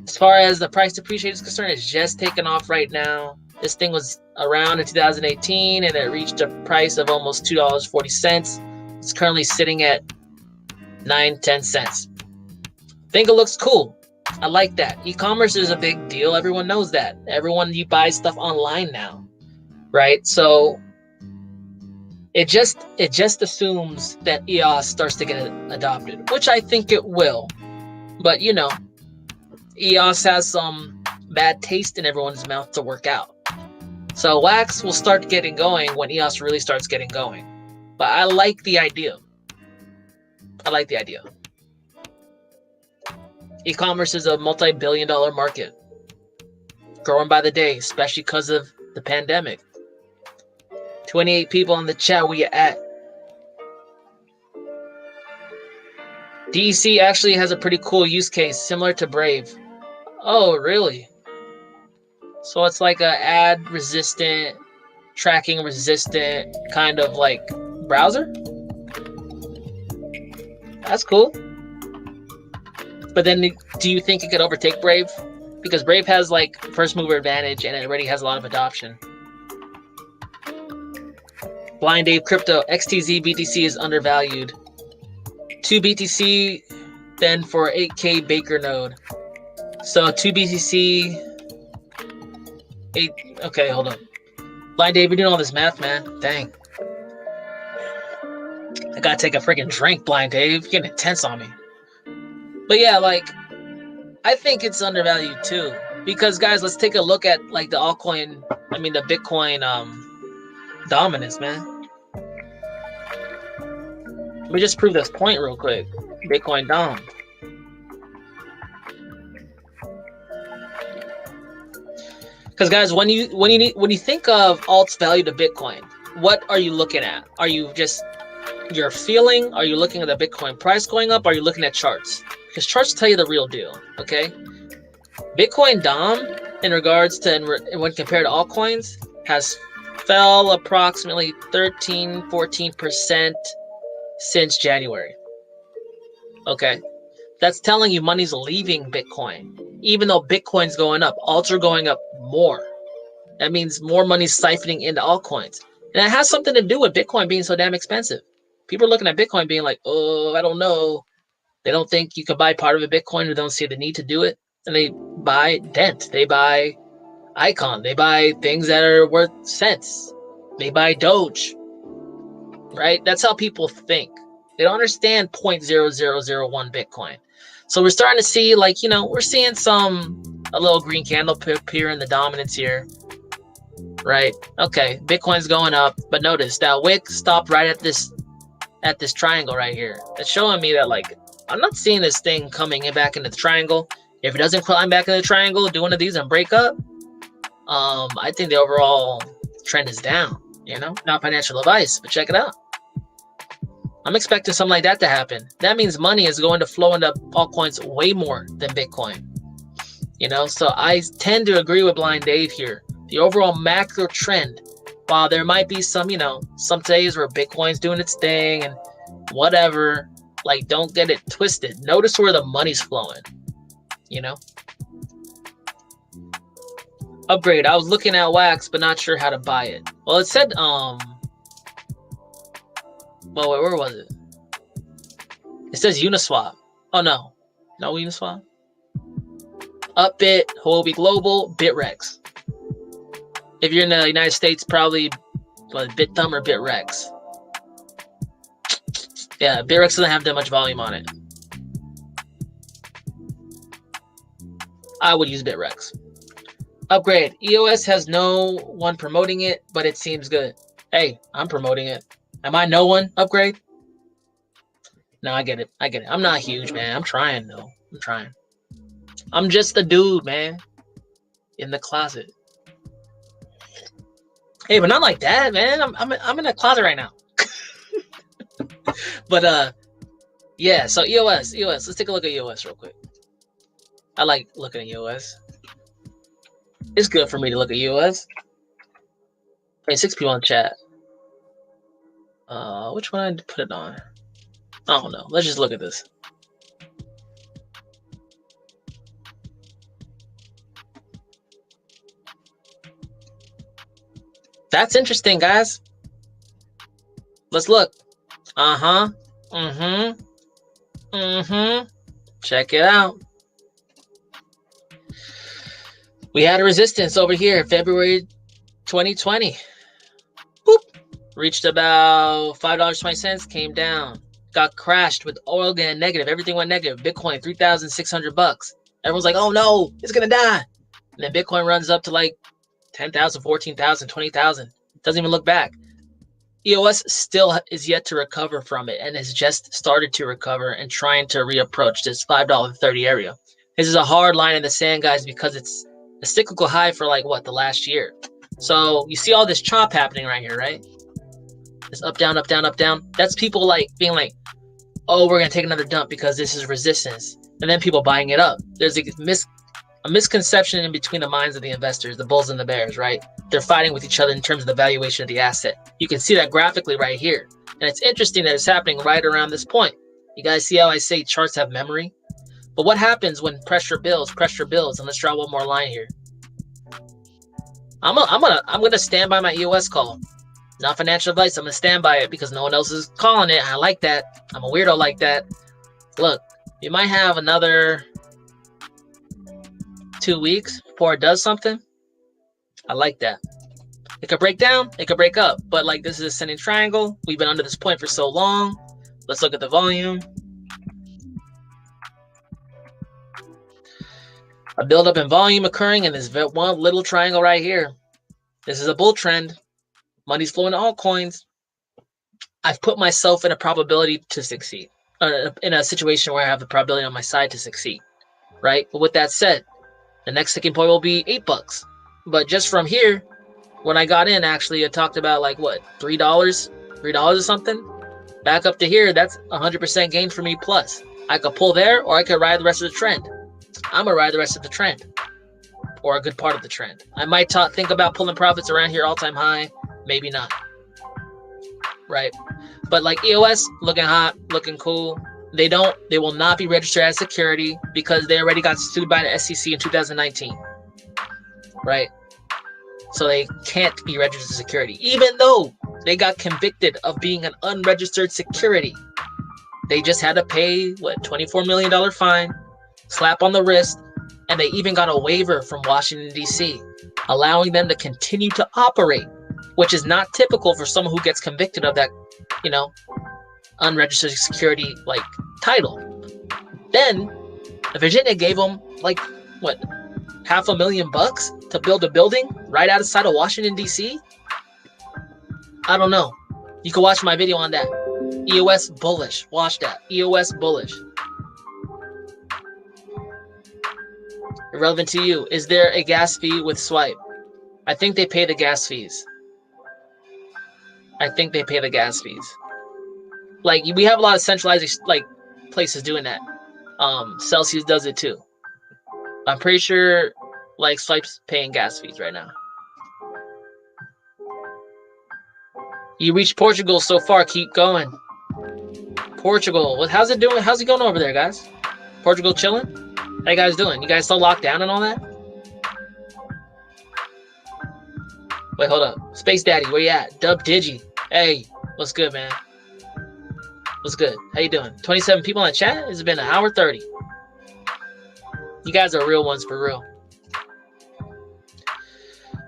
S1: As far as the price depreciation is concerned, it's just taken off right now. This thing was around in 2018 and it reached a price of almost $2.40. It's currently sitting at 9-10 cents. Think it looks cool. I like that. E-commerce is a big deal. Everyone knows that. You buy stuff online now, right? So it just assumes that EOS starts to get adopted, which I think it will. But you know, EOS has some bad taste in everyone's mouth to work out. So Wax will start getting going when EOS really starts getting going. But I like the idea. E-commerce is a multi-billion-dollar market, growing by the day, especially because of the pandemic. 28 people in the chat. Where you at? DEC actually has a pretty cool use case similar to Brave. Oh, really? So it's like a ad resistant, tracking resistant kind of like browser? That's cool. But then do you think it could overtake Brave? Because Brave has like first mover advantage and it already has a lot of adoption. Blind Dave Crypto, XTZ BTC is undervalued. 2 BTC then for 8K Baker node. So 2 BTC, 8, okay, hold on. Blind Dave, you're doing all this math, man. Dang. I gotta take a freaking drink, Blind Dave. You're getting intense on me. But yeah, like, I think it's undervalued too. Because guys, let's take a look at like the Bitcoin dominance, man. Let me just prove this point real quick. Bitcoin dom. Because guys, when you think of alts value to Bitcoin, what are you looking at? Are you just your feeling? Are you looking at the Bitcoin price going up? Are you looking at charts? Because charts tell you the real deal, okay? Bitcoin Dom, in regards to when compared to altcoins, has fell approximately 13-14% since January. Okay, that's telling you money's leaving Bitcoin. Even though Bitcoin's going up, alts are going up more. That means more money's siphoning into altcoins. And it has something to do with Bitcoin being so damn expensive. People are looking at Bitcoin being like, oh, I don't know. They don't think you can buy part of a Bitcoin or don't see the need to do it. And they buy Dent. They buy Icon. They buy things that are worth cents. They buy Doge. Right? That's how people think. They don't understand 0.0001 Bitcoin. So we're starting to see, like, you know, we're seeing a little green candle appear in the dominance here. Right? Okay, Bitcoin's going up. But notice that wick stopped right at this triangle right here. It's showing me that, like, I'm not seeing this thing coming back into the triangle. If it doesn't climb back in the triangle, do one of these and break up, I think the overall trend is down, you know? Not financial advice, but check it out. I'm expecting something like that to happen. That means money is going to flow into altcoins way more than Bitcoin, you know? So I tend to agree with Blind Dave here. The overall macro trend, while there might be some, you know, some days where Bitcoin's doing its thing and whatever, like, don't get it twisted. Notice where the money's flowing, you know? Upgrade. I was looking at Wax, but not sure how to buy it. Well, it said, well, wait, where was it? It says Uniswap. Oh, no. No Uniswap? Upbit, Huobi Global, Bitrex. If you're in the United States, probably BitThumb or Bitrex. Yeah, Bitrex doesn't have that much volume on it. I would use Bitrex. Upgrade. EOS has no one promoting it, but it seems good. Hey, I'm promoting it. Am I no one? Upgrade? No, I get it. I get it. I'm not huge, man. I'm trying, though. I'm trying. I'm just a dude, man. In the closet. Hey, but not like that, man. I'm in the closet right now. But yeah. So EOS. Let's take a look at EOS real quick. I like looking at EOS. It's good for me to look at EOS. Hey, 6 people in chat. Which one I put it on? I don't know. Let's just look at this. That's interesting, guys. Let's look. Check it out. We had a resistance over here, February 2020. Boop. Reached about $5.20, came down. Got crashed with oil getting negative. Everything went negative. Bitcoin, $3,600. Everyone's like, oh no, it's gonna die. And then Bitcoin runs up to like 10,000, 14,000, 20,000. Doesn't even look back. EOS still is yet to recover from it and has just started to recover and trying to reapproach this $5.30 area. This is a hard line in the sand, guys, because it's a cyclical high for like what, the last year. So you see all this chop happening right here, right? This up, down, up, down, up, down. That's people like being like, oh, we're gonna take another dump because this is resistance. And then people buying it up. There's a misconception in between the minds of the investors, the bulls and the bears, right? They're fighting with each other in terms of the valuation of the asset. You can see that graphically right here. And it's interesting that it's happening right around this point. You guys see how I say charts have memory? But what happens when pressure builds? And let's draw one more line here. I'm gonna stand by my EOS call. Not financial advice. I'm gonna stand by it because no one else is calling it. I like that. I'm a weirdo like that. Look, you might have another 2 weeks before it does something. I like that. It could break down, it could break up, but like this is a ascending triangle. We've been under this point for so long. Let's look at the volume. A buildup in volume occurring in this one little triangle right here. This is a bull trend. Money's flowing to altcoins. I've put myself in a probability to succeed, in a situation where I have the probability on my side to succeed, right? But with that said, the next sticking point will be $8. But just from here, when I got in, actually, I talked about like what, $3 or something. Back up to here, that's 100% gain for me plus. I could pull there, or I could ride the rest of the trend. I'm gonna ride the rest of the trend, or a good part of the trend. I might think about pulling profits around here, all-time high. Maybe not, right? But like EOS, looking hot, looking cool. They will not be registered as security because they already got sued by the SEC in 2019, right? So they can't be registered as security, even though they got convicted of being an unregistered security. They just had to pay, what, $24 million fine, slap on the wrist, and they even got a waiver from Washington, D.C., allowing them to continue to operate, which is not typical for someone who gets convicted of that, unregistered security like title. Then Virginia gave them like what, $500,000 to build a building right outside of Washington, D.C. I don't know. You can watch my video on that. EOS bullish. Watch that. EOS bullish. Irrelevant to you. Is there a gas fee with Swipe? I think they pay the gas fees. Like, we have a lot of centralized like places doing that. Celsius does it too. I'm pretty sure like Swipe's paying gas fees right now. You reached Portugal so far. Keep going. Portugal. How's it doing? How's it going over there, guys? Portugal chilling? How you guys doing? You guys still locked down and all that? Wait, hold up. Space Daddy, where you at? DubDigi. Hey, what's good, man? What's good? How you doing? 27 people in the chat? It's been 1:30. You guys are real ones for real.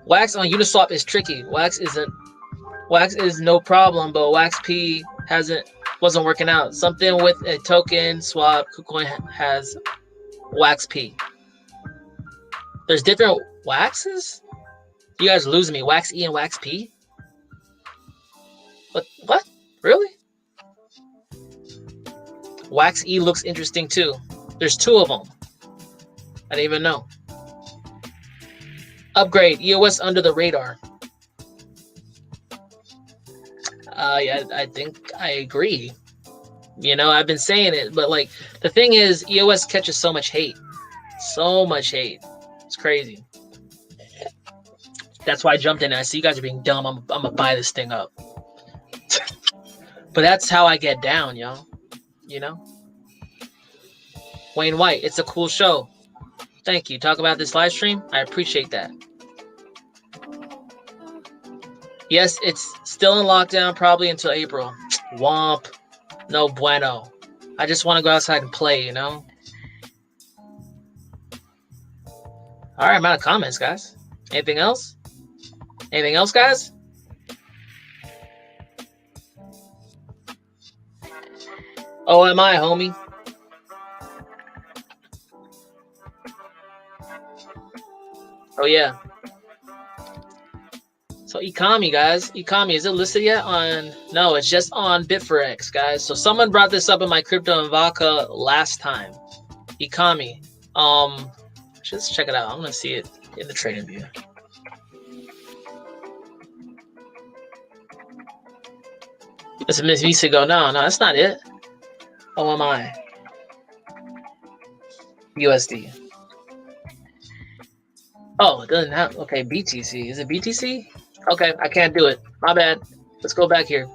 S1: Wax on Uniswap is tricky. Wax is no problem, but Wax P wasn't working out. Something with a token swap. KuCoin has Wax P. There's different Waxes? You guys lose me. Wax E and Wax P? What? Really? Wax E looks interesting too. There's 2 of them. I didn't even know. Upgrade. EOS under the radar. Yeah, I think I agree. You know, I've been saying it, but like the thing is, EOS catches so much hate. So much hate. It's crazy. That's why I jumped in and I see you guys are being dumb. I'm gonna buy this thing up. But that's how I get down, y'all. You know? Wayne White, it's a cool show. Thank you. Talk about this live stream. I appreciate that. Yes, it's still in lockdown probably until April. Womp. No bueno. I just want to go outside and play, you know? All right, I'm out of comments, guys. Anything else? Anything else, guys? OMI, homie. Oh, yeah. So Ikami, guys. Ikami, is it listed yet on... No, it's just on Bit4X, guys. So someone brought this up in my Crypto and Vodka last time. Ikami. Just check it out. I'm going to see it in the trading view. It's a Miss Visa go. No, that's not it. OMI. USD. Oh, it doesn't have... Okay, BTC. Is it BTC? Okay, I can't do it. My bad. Let's go back here.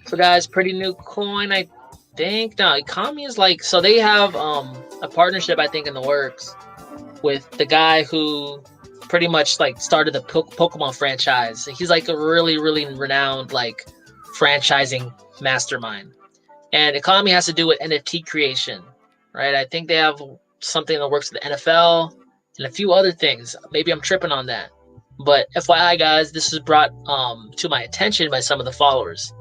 S1: So, guys, pretty new coin, I think. No, Ikami is like... So, they have a partnership, I think, in the works with the guy who pretty much, like, started the Pokemon franchise. He's, like, a really, really renowned, like, franchising mastermind. And Ikami has to do with NFT creation, right? I think they have something that works with the NFL and a few other things. Maybe I'm tripping on that. But FYI, guys, this is brought to my attention by some of the followers.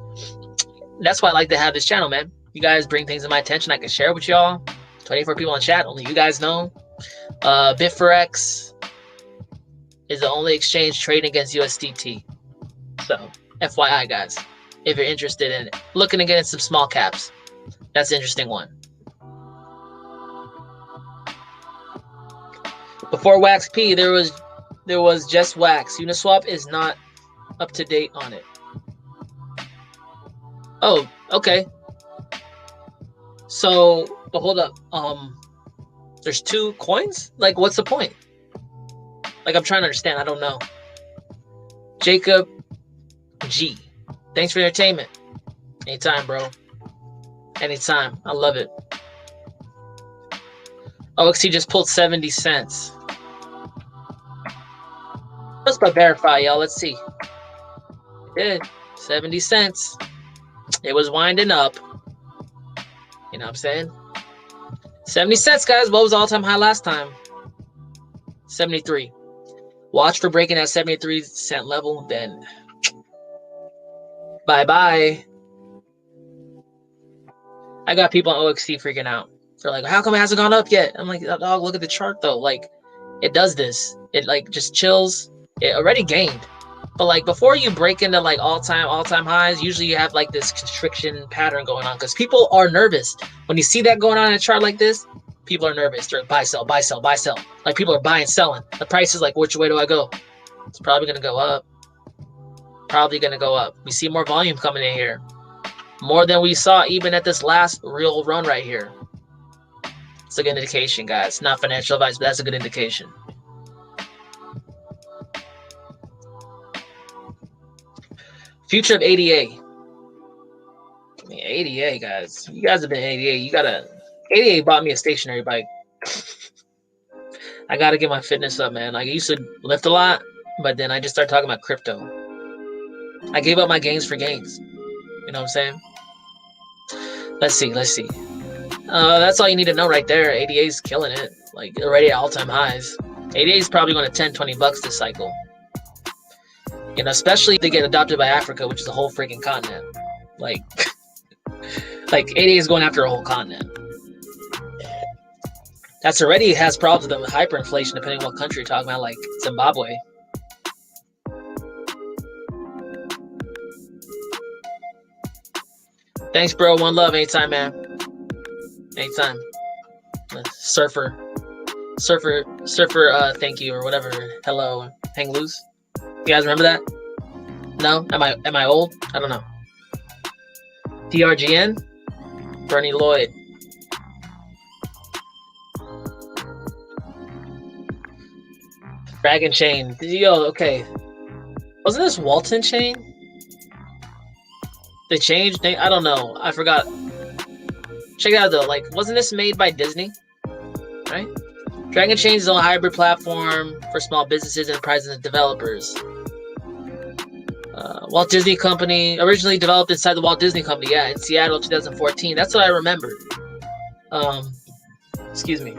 S1: That's why I like to have this channel, man. You guys bring things to my attention. I can share it with y'all. 24 people in chat. Only you guys know. Bit4X is the only exchange trading against USDT. So, FYI, guys. If you're interested in looking to get in some small caps. That's an interesting one. Before Wax P, there was just Wax. Uniswap is not up to date on it. Oh, okay. So, but hold up. There's 2 coins? Like, what's the point? Like, I'm trying to understand. I don't know. Jacob G. Thanks for your entertainment. Anytime, bro. Anytime. I love it. OXT just pulled 70 cents. Let's but verify, y'all. Let's see. It did. 70 cents. It was winding up. You know what I'm saying? 70 cents, guys. What was the all-time high last time? 73. Watch for breaking that 73 cent level. Then bye-bye. I got people on OXT freaking out. They're like, how come it hasn't gone up yet? I'm like, dog, look at the chart, though. Like, it does this. It, like, just chills. It already gained. But, like, before you break into, like, all-time highs, usually you have, like, this constriction pattern going on. Because people are nervous. When you see that going on in a chart like this, people are nervous. They're like, buy, sell, buy, sell, buy, sell. Like, people are buying, selling. The price is like, which way do I go? It's probably going to go up. Probably going to go up. We see more volume coming in here. More than we saw even at this last real run right here. It's a good indication, guys. Not financial advice, but that's a good indication. Future of ADA. I mean, ADA, guys. You guys have been ADA. You gotta... ADA bought me a stationary bike. I gotta get my fitness up, man. Like, I used to lift a lot, but then I just started talking about crypto. I gave up my gains for gains. You know what I'm saying? Let's see. That's all you need to know right there. ADA's killing it. Like, already at all-time highs. ADA is probably going to 10, 20 bucks this cycle. You know, especially if they get adopted by Africa, which is a whole freaking continent. Like, like ADA is going after a whole continent. That's already has problems with hyperinflation, depending on what country you're talking about, like Zimbabwe. Thanks, bro. One love. Anytime, man. Anytime. Surfer. Thank you or whatever. Hello. Hang loose. You guys remember that? No? Am I old? I don't know. DRGN. Bernie Lloyd. Dragon Chain. Yo, okay. Wasn't this Walton Chain? They changed? I don't know. I forgot. Check it out though. Like, wasn't this made by Disney? Right? Dragon Chain is a hybrid platform for small businesses, enterprises, and developers. Walt Disney Company, originally developed inside the Walt Disney Company, yeah, in Seattle, 2014. That's what I remembered. Excuse me.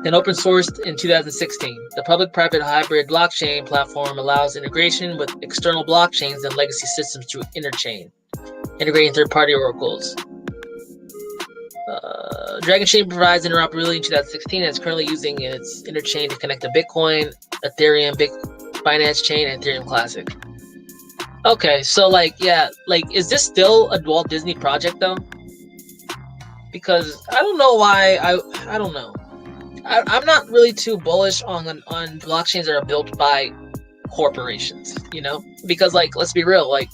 S1: And open sourced in 2016. The public-private hybrid blockchain platform allows integration with external blockchains and legacy systems through Interchain, integrating third-party oracles. Dragon Chain provides interoperability in 2016 and is currently using its Interchain to connect to Bitcoin, Ethereum, Binance Chain, and Ethereum Classic. Okay, so like, yeah, like, is this still a Walt Disney project though? Because I don't know why. I don't know. I'm not really too bullish on blockchains that are built by corporations, you know? Because, like, let's be real, like,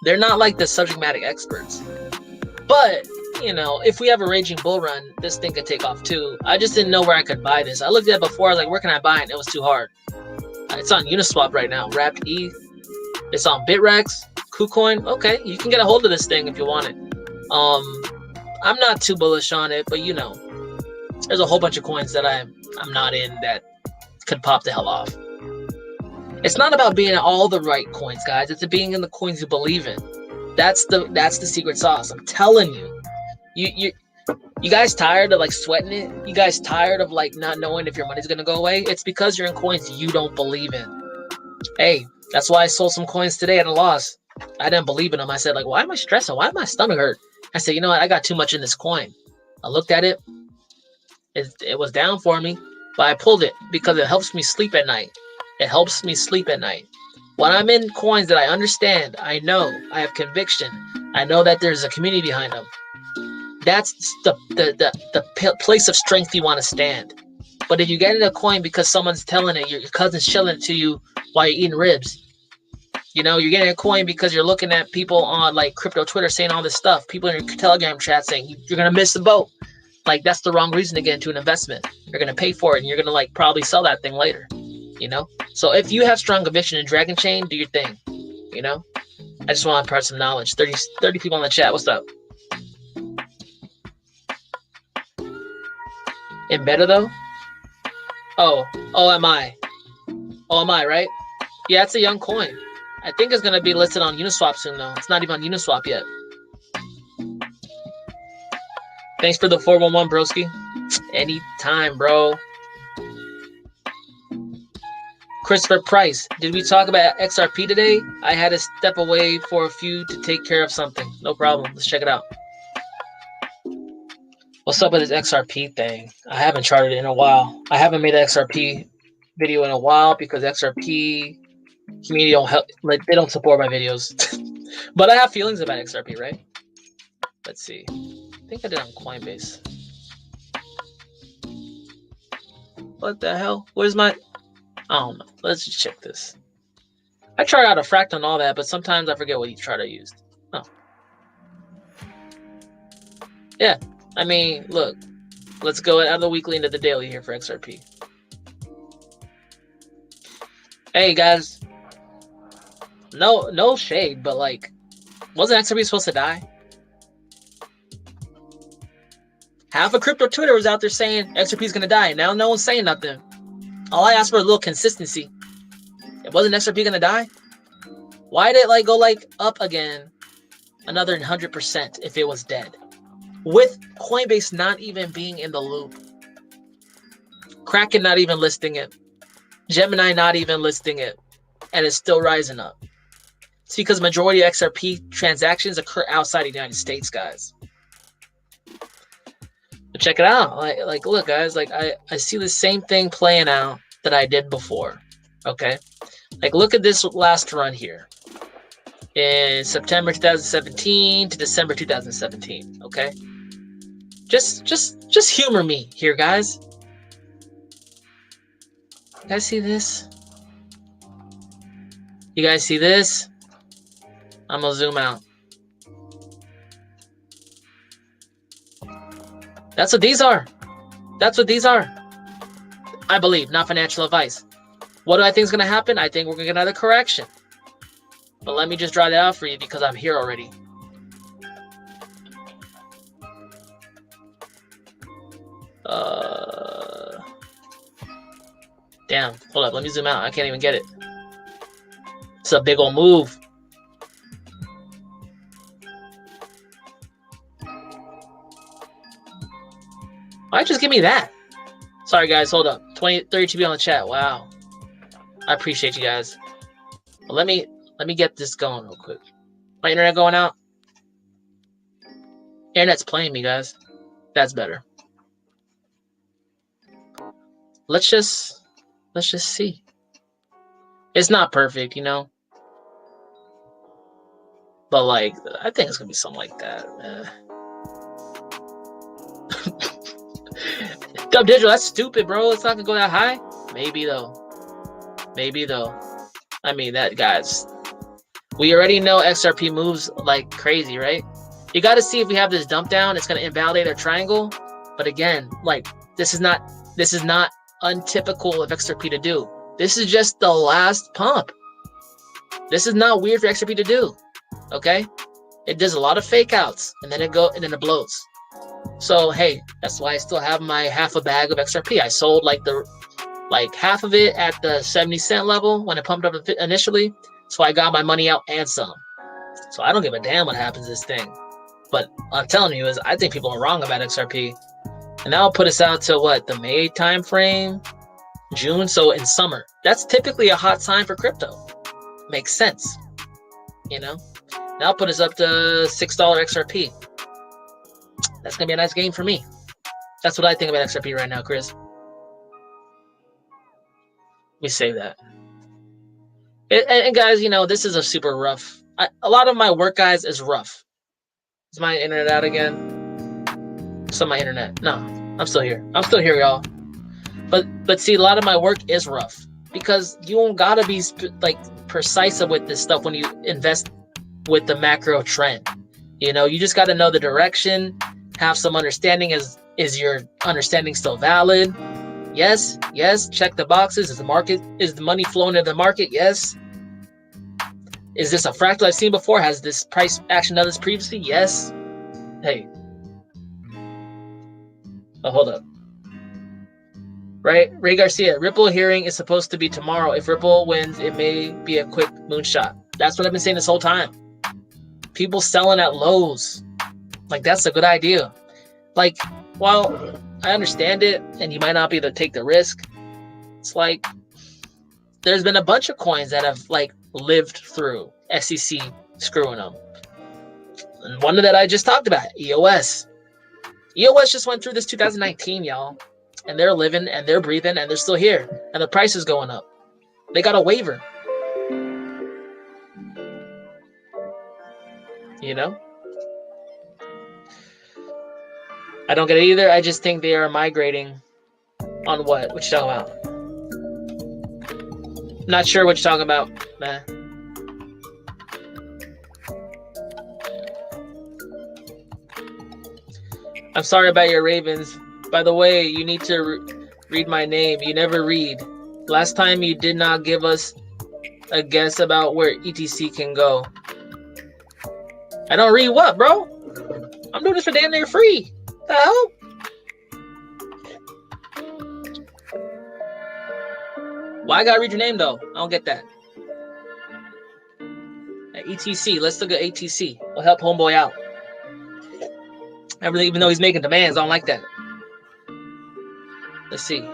S1: they're not like the subject matter experts. But, you know, if we have a raging bull run, this thing could take off too. I just didn't know where I could buy this. I looked at it before, I was like, where can I buy it? And it was too hard. It's on Uniswap right now, Wrapped E. It's on Bitrex, KuCoin. Okay, you can get a hold of this thing if you want it. I'm not too bullish on it, but you know, there's a whole bunch of coins that I'm not in that could pop the hell off. It's not about being in all the right coins, guys. It's being in the coins you believe in. That's the secret sauce. I'm telling you. You guys tired of like sweating it? You guys tired of like not knowing if your money's gonna go away? It's because you're in coins you don't believe in. Hey, that's why I sold some coins today at a loss. I didn't believe in them. I said, like, why am I stressing? Why my stomach hurt? I said, you know what? I got too much in this coin. I looked at it. It was down for me, but I pulled it because it helps me sleep at night. It helps me sleep at night. When I'm in coins that I understand, I know, I have conviction. I know that there's a community behind them. That's the place of strength you want to stand. But if you get in a coin because someone's telling it, your cousin's shilling it to you while you're eating ribs, you know, you're getting a coin because you're looking at people on like crypto Twitter saying all this stuff, people in your Telegram chat saying you're going to miss the boat. Like, that's the wrong reason to get into an investment. You're going to pay for it and you're going to like probably sell that thing later, you know? So if you have strong conviction in Dragon Chain, do your thing, you know? I just want to impart some knowledge. 30 people in the chat. What's up? In beta though? Oh, am I, right? Yeah, it's a young coin. I think it's going to be listed on Uniswap soon, though. It's not even on Uniswap yet. Thanks for the 411, broski. Anytime, bro. Christopher Price. Did we talk about XRP today? I had to step away for a few to take care of something. No problem. Let's check it out. What's up with this XRP thing? I haven't charted it in a while. I haven't made an XRP video in a while because XRP community don't help, like, they don't support my videos. But I have feelings about XRP, right? Let's see. I think I did on Coinbase. What the hell? Where's my... I don't know. Let's just check this. I tried out a fract on all that, but sometimes I forget what each chart I used. Oh. Yeah. I mean, look. Let's go out of the weekly into the daily here for XRP. Hey, guys. No shade, but like, wasn't XRP supposed to die? Half of crypto Twitter was out there saying XRP is gonna die. Now no one's saying nothing. All I asked for a little consistency. It wasn't XRP gonna die? Why did it like go like up again another 100% if it was dead? With Coinbase not even being in the loop. Kraken not even listing it. Gemini not even listing it. And it's still rising up. It's because majority of XRP transactions occur outside of the United States, guys. But check it out. Like look, guys, like I see the same thing playing out that I did before. Okay? Like look at this last run here. In September 2017 to December 2017, okay? Just humor me here, guys. You guys see this? You guys see this? I'm gonna zoom out. That's what these are. That's what these are. I believe, not financial advice. What do I think is gonna happen? I think we're gonna get another correction. But let me just draw that out for you because I'm here already. Damn, hold up, let me zoom out. I can't even get it. It's a big old move. Why'd just give me that? Sorry guys, hold up. 32 on the chat. Wow. I appreciate you guys. Well, let me get this going real quick. My internet going out? Internet's playing me, guys. That's better. Let's just see. It's not perfect, you know? But like, I think it's gonna be something like that. DubDigital, that's stupid, bro. It's not gonna go that high. Maybe though. Maybe though. I mean, that guys. We already know XRP moves like crazy, right? You got to see if we have this dump down. It's gonna invalidate our triangle. But again, like this is not untypical of XRP to do. This is just the last pump. This is not weird for XRP to do. Okay? It does a lot of fake outs and then it blows. So hey, that's why I still have my half a bag of XRP. I sold like half of it at the 70-cent level when it pumped up initially. So I got my money out and some. So I don't give a damn what happens to this thing. But I'm telling you is I think people are wrong about XRP. And that'll put us out to what, the May time frame? June, so in summer. That's typically a hot time for crypto. Makes sense. You know? That'll put us up to $6 XRP. That's gonna be a nice game for me. That's what I think about XRP right now, Chris. Let me save that. And guys, you know, this is a super rough. A lot of my work, guys, is rough. Is my internet out again? So my internet. No, I'm still here. I'm still here, y'all. But see, a lot of my work is rough because you don't gotta be like precise with this stuff when you invest with the macro trend. You know, you just gotta know the direction, have some understanding. Is your understanding still valid? Yes. Check the boxes. Is the money flowing into the market? Yes. Is this a fractal I've seen before? Has this price action done this previously? Yes. Hey. Oh, hold up. Right? Ray Garcia, Ripple hearing is supposed to be tomorrow. If Ripple wins, it may be a quick moonshot. That's what I've been saying this whole time. People selling at lows. Like, that's a good idea. Like, while I understand it, and you might not be able to take the risk, it's like, there's been a bunch of coins that have, like, lived through SEC screwing them. And one that I just talked about, EOS. EOS just went through this 2019, y'all. And they're living, and they're breathing, and they're still here. And the price is going up. They got a waiver. You know? I don't get it either. I just think they are migrating on what? What you talking about? Not sure what you're talking about, man. I'm sorry about your Ravens. By the way, you need to read my name. You never read. Last time you did not give us a guess about where ETC can go. I don't read what, bro? I'm doing this for damn near free. What the hell? Why I gotta read your name though? I don't get that. ETC, let's look at ATC. We'll help homeboy out. Even though he's making demands, I don't like that. Let's see.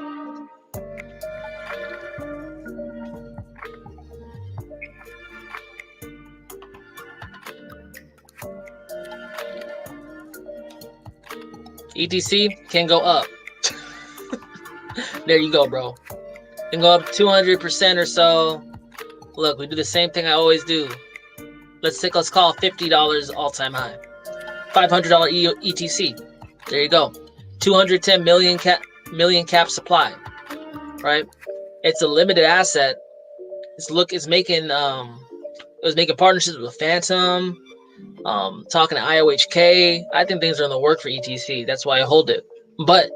S1: ETC can go up. There you go, bro. Can go up 200% or so. Look, we do the same thing I always do. Let's call $50 all-time high. $500 ETC. There you go. 210 million cap supply. Right? It's a limited asset. It's making it was making partnerships with Phantom, talking to IOHK. I think things are in the work for ETC. That's why I hold it. But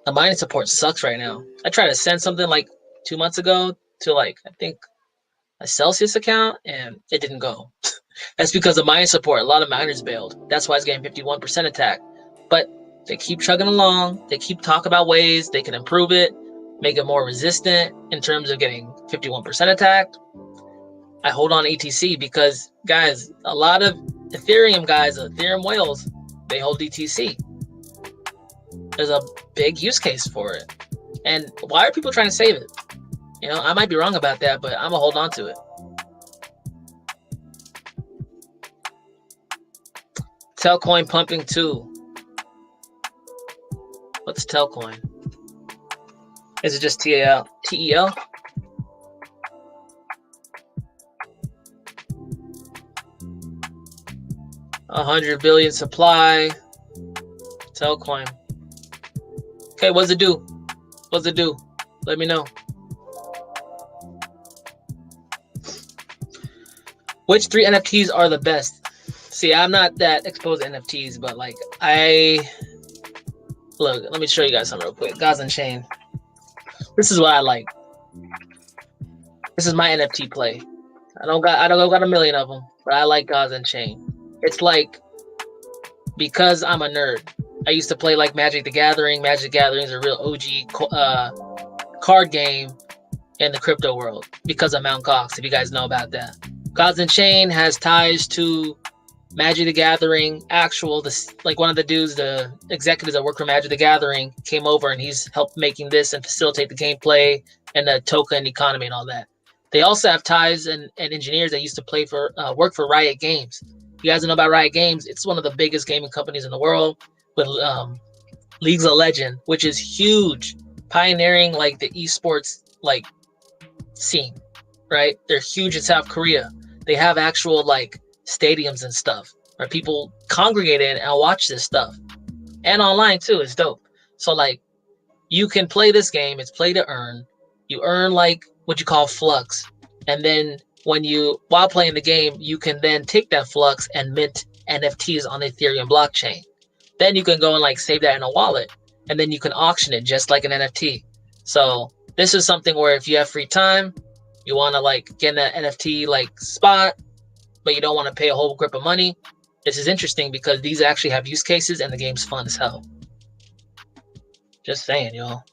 S1: the mining support sucks right now. I tried to send something like 2 months ago to I think a Celsius account, and it didn't go. That's because of mining support. A lot of miners bailed. That's why it's getting 51% attack. But they keep chugging along. They keep talking about ways they can improve it, make it more resistant in terms of getting 51% attacked. I hold on ETC because, guys, a lot of Ethereum guys, Ethereum whales, they hold ETC. There's a big use case for it. And why are people trying to save it? I might be wrong about that, but I'm going to hold on to it. Telcoin pumping too. What's Telcoin? Is it just TEL? 100 billion supply. Telcoin. Okay, what's it do? Let me know. Which 3 NFTs are the best? See, I'm not that exposed to NFTs, but look, let me show you guys something real quick. Gods and Chain. This is what I like. This is my NFT play. I don't got a million of them, but I like Gods and Chain. It's because I'm a nerd. I used to play Magic the Gathering. Magic the Gathering is a real OG card game in the crypto world because of Mt. Gox, if you guys know about that. Gods and Chain has ties to Magic the Gathering. One of the dudes, the executives that work for Magic the Gathering, came over and he's helped making this and facilitate the gameplay and the token economy and all that. They also have ties and engineers that used to work for Riot Games. You guys know about Riot Games? It's one of the biggest gaming companies in the world with League of Legends, which is huge, pioneering the esports scene, right? They're huge in South Korea. They have actual stadiums and stuff where people congregate in and watch this stuff, and online too. It's dope. So you can play this game. It's play to earn. You earn what you call flux, and then while playing the game, you can then take that flux and mint NFTs on the Ethereum blockchain. Then you can go and save that in a wallet, and then you can auction it just like an NFT. So this is something where if you have free time, you want to get in that NFT spot, but you don't want to pay a whole grip of money. This is interesting because these actually have use cases and the game's fun as hell. Just saying, y'all.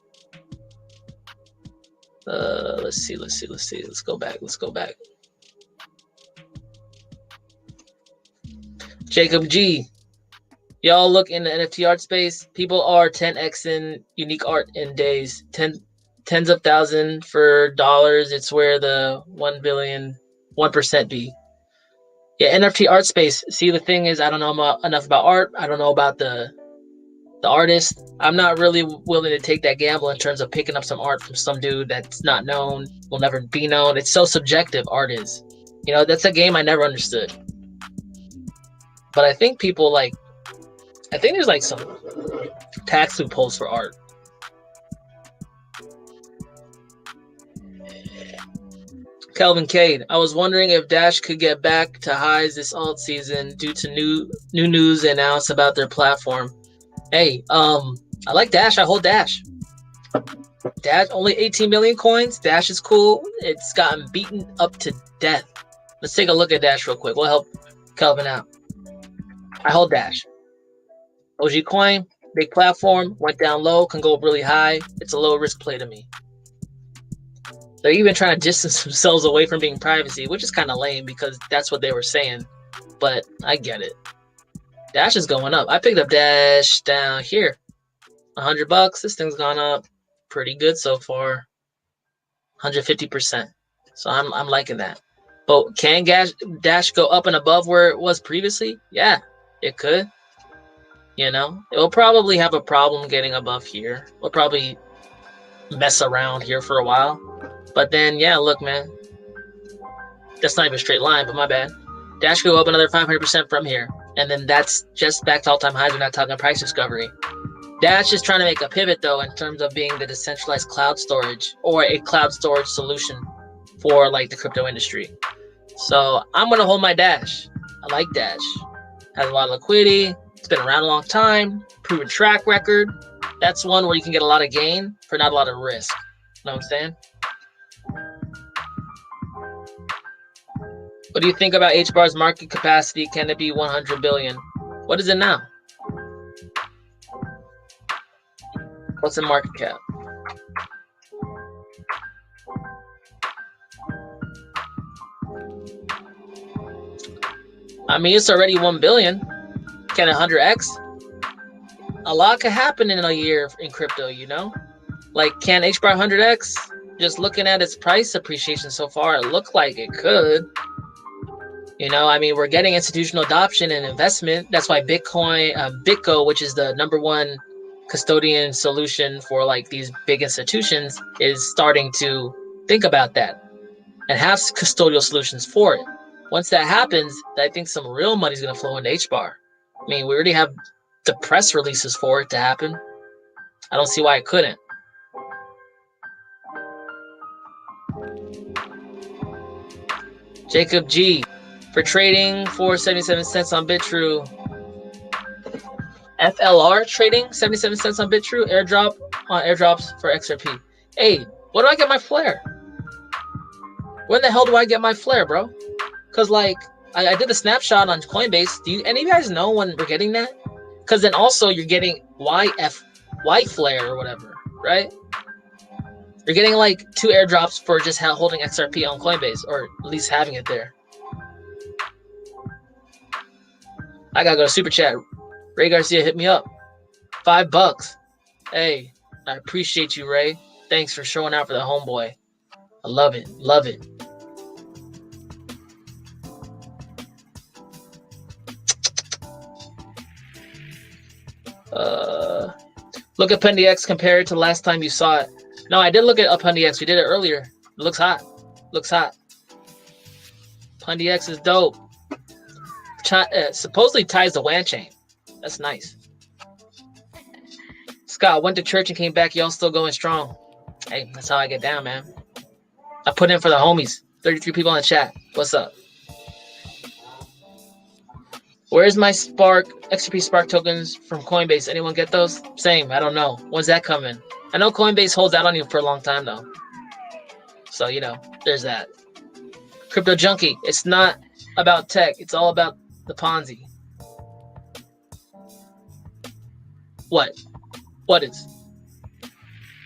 S1: Let's see. Let's go back. Jacob G. Y'all look in the NFT art space. People are 10xing unique art in days. Tens of thousands for dollars. It's where the 1 billion, 1% be. Yeah, NFT art space. See, the thing is, I don't know enough about art. I don't know about the artist. I'm not really willing to take that gamble in terms of picking up some art from some dude that's not known, will never be known. It's so subjective, art is. That's a game I never understood. But I think people I think there's some tax loopholes for art. Kelvin Cade, I was wondering if Dash could get back to highs this alt season due to new news announced about their platform. Hey, I like Dash. I hold Dash. Dash, only 18 million coins. Dash is cool. It's gotten beaten up to death. Let's take a look at Dash real quick. We'll help Kelvin out. I hold Dash. OG coin, big platform, went down low, can go up really high. It's a low risk play to me. They're even trying to distance themselves away from being privacy, which is kind of lame because that's what they were saying. But I get it. Dash is going up. I picked up Dash down here. $100. This thing's gone up pretty good so far. 150%. So I'm liking that. But can Dash go up and above where it was previously? Yeah, it could. You know, it will probably have a problem getting above here. We'll probably mess around here for a while. But then, yeah, look, man. That's not even a straight line, but my bad. Dash could go up another 500% from here. And then that's just back to all-time highs. We're not talking price discovery. Dash is trying to make a pivot, though, in terms of being the decentralized cloud storage or a cloud storage solution for, like, the crypto industry. So I'm going to hold my Dash. I like Dash. Has a lot of liquidity. It's been around a long time. Proven track record. That's one where you can get a lot of gain for not a lot of risk. You know what I'm saying? What do you think about HBAR's market capacity? Can it be 100 billion? What is it now? What's the market cap? I mean, it's already 1 billion. Can 100x? A lot could happen in a year in crypto, you know? Like, can HBAR 100x? Just looking at its price appreciation so far, it looked like it could. You know, I mean, we're getting institutional adoption and investment. That's why Bitcoin, BitGo, which is the #1 custodian solution for like these big institutions, is starting to think about that and have custodial solutions for it. Once that happens, I think some real money is going to flow into HBAR. I mean, we already have the press releases for it to happen. I don't see why it couldn't. Jacob G. For trading for 77 cents on BitTrue. FLR trading 77 cents on BitTrue. Airdrop on airdrops for XRP. Hey, where do I get my flare? When the hell do I get my flare, bro? Because like I did a snapshot on Coinbase. Do any of you guys know when we're getting that? Because then also you're getting Y flare or whatever, right? You're getting like 2 airdrops for just holding XRP on Coinbase, or at least having it there. I gotta go to Super Chat. Ray Garcia hit me up. $5. Hey, I appreciate you, Ray. Thanks for showing out for the homeboy. I love it. Love it. Look at Pendy X compared to last time you saw it. No, I did look at Pendy X. We did it earlier. It looks hot. Looks hot. Pendy X is dope. Supposedly ties the WAN chain. That's nice. Scott went to church and came back. Y'all still going strong. Hey, that's how I get down, man. I put in for the homies. 33 people in the chat. What's up? Where's my XRP Spark tokens from Coinbase? Anyone get those? Same. I don't know. When's that coming? I know Coinbase holds out on you for a long time, though. So, you know, there's that. Crypto Junkie. It's not about tech. It's all about the Ponzi. What? What is?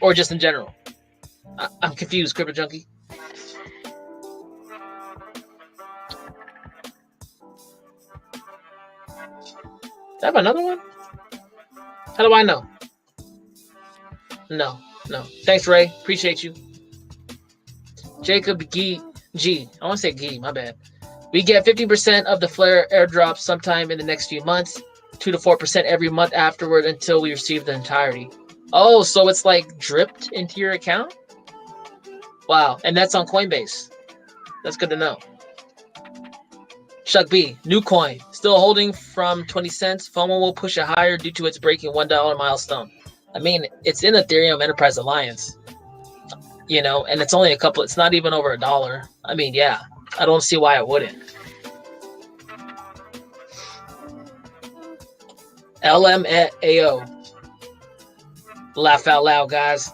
S1: Or just in general? I'm confused, Crypto Junkie. Do I have another one? How do I know? No. Thanks, Ray. Appreciate you. Jacob G. I want to say G. My bad. We get 50% of the Flare airdrop sometime in the next few months, 2 to 4% every month afterward until we receive the entirety. Oh, so it's like dripped into your account? Wow, and that's on Coinbase. That's good to know. Chuck B, new coin, still holding from 20 cents. FOMO will push it higher due to its breaking $1 milestone. I mean, it's in Ethereum Enterprise Alliance, you know, and it's only it's not even over $1. I mean, yeah, I don't see why it wouldn't. LMAO. Laugh out loud, guys.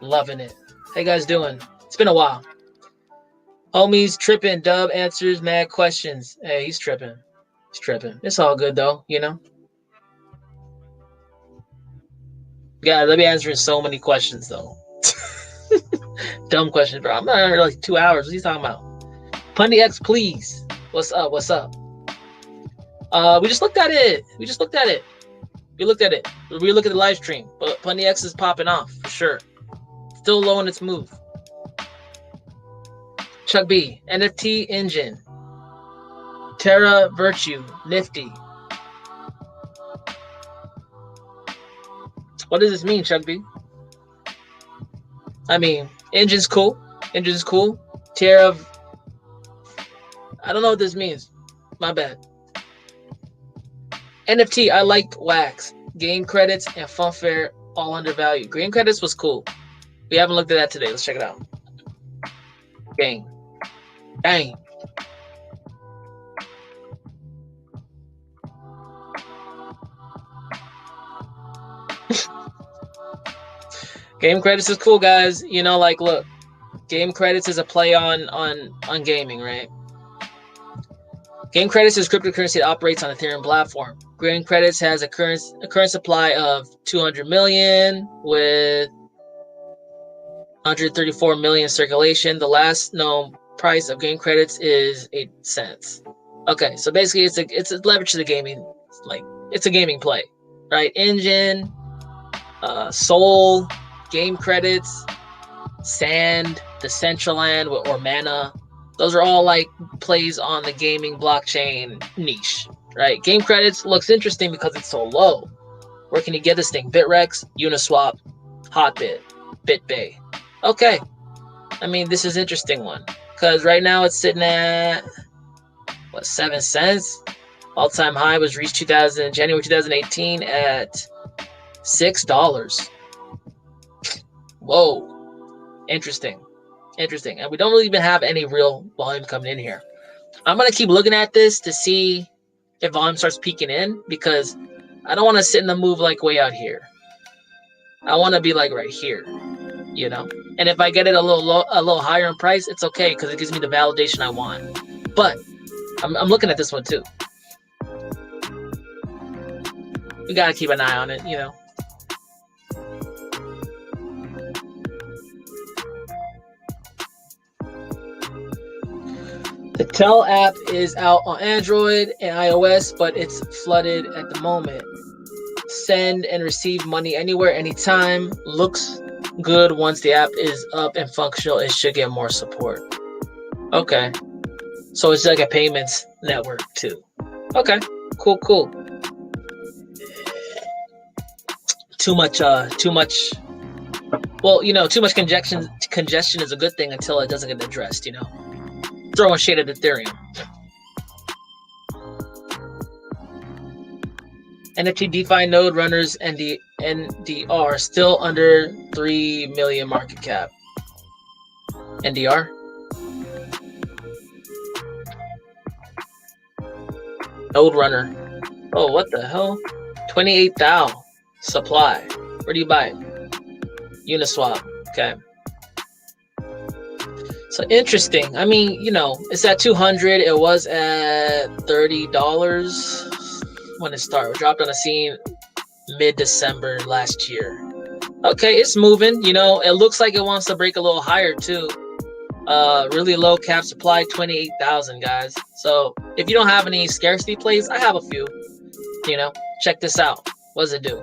S1: Loving it. How you guys doing? It's been a while. Homies tripping. Dub answers mad questions. Hey, he's tripping. He's tripping. It's all good, though, you know? Guys, let me answer so many questions, though. Dumb questions, bro. I'm not here like 2 hours. What are you talking about? Pundy X, please. What's up? What's up? We just looked at it. We looked at it. We look at the live stream. But Pundy X is popping off, for sure. Still low in its move. Chuck B, NFT engine. Terra Virtue, Nifty. What does this mean, Chuck B? I mean, engine's cool. Engine's cool. Tier of... I don't know what this means. My bad. NFT, I like Wax. Game credits and funfair all undervalued. Game credits was cool. We haven't looked at that today. Let's check it out. Game. Dang. Game credits is cool, guys. You know, like, look, game credits is a play on gaming, right? Game credits is cryptocurrency that operates on Ethereum platform. Game credits has a current supply of 200 million with 134 million circulation. The last known price of game credits is 8 cents. Okay, so basically it's a leverage to the gaming, like it's a gaming play, right? Engine, Soul, game credits, Sand, Decentraland, or Mana. Those are all like plays on the gaming blockchain niche, right? Game credits looks interesting because it's so low. Where can you get this thing? Bitrex, Uniswap, Hotbit, BitBay. Okay, I mean, this is an interesting one because right now it's sitting at what, 7 cents? All-time high was reached January 2018 at $6. Whoa, interesting. And we don't really even have any real volume coming in here. I'm gonna keep looking at this to see if volume starts peeking in, because I don't want to sit in the move like way out here. I want to be like right here, you know. And if I get it a little higher in price, it's okay because it gives me the validation I want. But I'm looking at this one too. We gotta keep an eye on it, you know. The Tell app is out on Android and iOS, but it's flooded at the moment. Send and receive money anywhere, anytime. Looks good once the app is up and functional. It should get more support. Okay. So it's like a payments network too. Okay. Cool. Too much. Well, you know, too much congestion is a good thing until it doesn't get addressed, you know. Throwing shade at Ethereum. NFT DeFi node runners and the NDR still under 3 million market cap. NDR? Node runner. Oh, what the hell? 28,000 supply. Where do you buy it? Uniswap. Okay. So interesting. I mean, you know, it's at 200. It was at $30 when it started. It dropped on the scene mid-December last year. Okay, it's moving. You know, it looks like it wants to break a little higher too. Really low cap supply, 28,000 guys. So if you don't have any scarcity plays, I have a few. You know, check this out. What does it do?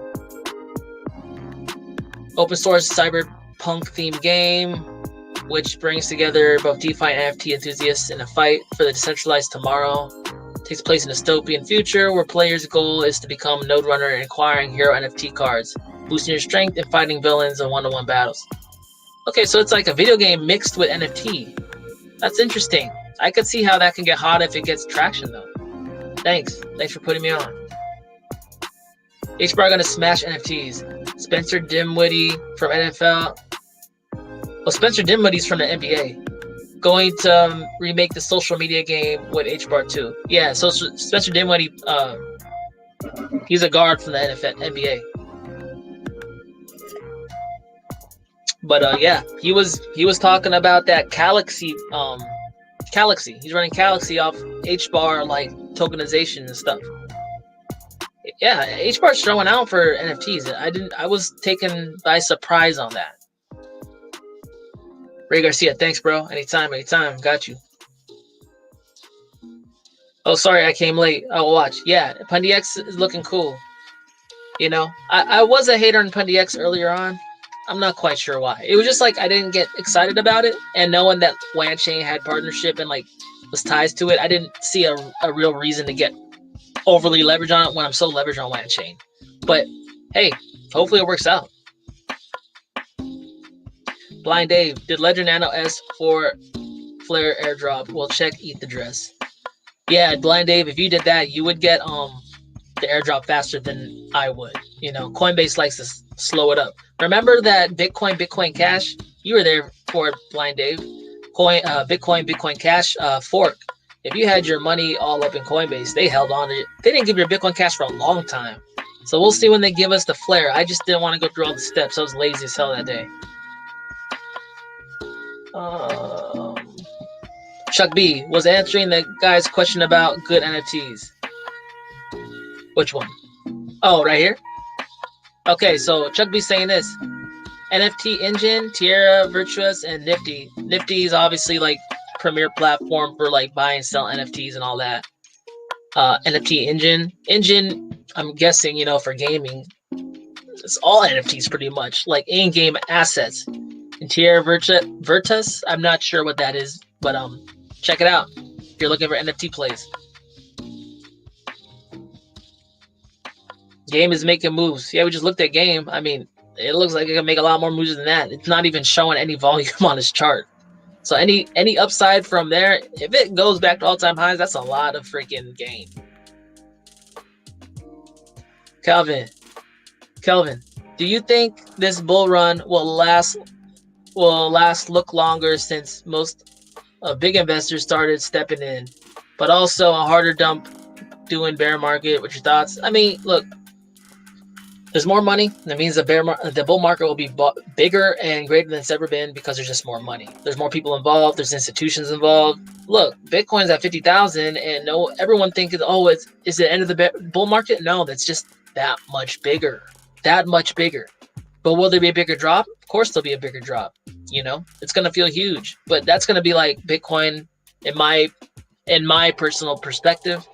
S1: Open source cyberpunk themed game, which brings together both DeFi and NFT enthusiasts in a fight for the decentralized tomorrow. It takes place in a dystopian future where players' goal is to become a node runner and acquiring hero NFT cards, boosting your strength and fighting villains in one-on-one battles. Okay, so it's like a video game mixed with NFT. That's interesting. I could see how that can get hot if it gets traction, though. Thanks for putting me on. HBAR gonna smash NFTs. Spencer Dinwiddie from NFL. Well, Spencer Dinwiddie's from the NBA. Going to remake the social media game with HBAR 2. Yeah, so Spencer Dinwiddie, he's a guard from the NBA. But yeah, he was talking about that Galaxy. Galaxy. He's running Galaxy off HBAR like tokenization and stuff. Yeah, HBAR's throwing out for NFTs. I was taken by surprise on that. Ray Garcia, thanks, bro. Anytime. Got you. Oh, sorry, I came late. Oh, watch. Yeah, PundyX is looking cool. You know, I was a hater on PundyX earlier on. I'm not quite sure why. It was just like I didn't get excited about it, and knowing that WanChain had partnership and like was ties to it, I didn't see a real reason to get overly leveraged on it when I'm so leveraged on WanChain. But hey, Hopefully it works out. Blind Dave, did Ledger Nano S for Flare airdrop? Well, check ETH address. Yeah, Blind Dave, if you did that, you would get the airdrop faster than I would. You know, Coinbase likes to slow it up. Remember that Bitcoin Cash? You were there for it, Blind Dave. Bitcoin Cash fork. If you had your money all up in Coinbase, they held on to it. They didn't give your Bitcoin Cash for a long time. So we'll see when they give us the Flare. I just didn't want to go through all the steps. I was lazy as hell that day. Chuck B was answering the guy's question about good NFTs. Which one? Oh, right here? Okay, so Chuck B's saying this. NFT Engine, Tierra, Virtuous, and Nifty. Nifty is obviously like premier platform for like buy and sell NFTs and all that. NFT Engine, I'm guessing, you know, for gaming. It's all NFTs pretty much, like in-game assets. And Tierra Virtus, I'm not sure what that is, but check it out if you're looking for NFT plays. Game is making moves. Yeah, we just looked at Game. I mean, it looks like it can make a lot more moves than that. It's not even showing any volume on its chart. So any upside from there, if it goes back to all-time highs, that's a lot of freaking gain. Kelvin, do you think this bull run will last look longer since most big investors started stepping in, but also a harder dump doing bear market? What's your thoughts? I mean, look, there's more money. That means the bull market will be bigger and greater than it's ever been because there's just more money. There's more people involved. There's institutions involved. Look, Bitcoin's at 50,000, and everyone thinks, oh, is it the end of the bull market? No, that's just that much bigger. That much bigger. But will there be a bigger drop? Of course there'll be a bigger drop. You know, it's gonna feel huge, but that's gonna be like Bitcoin in my personal perspective.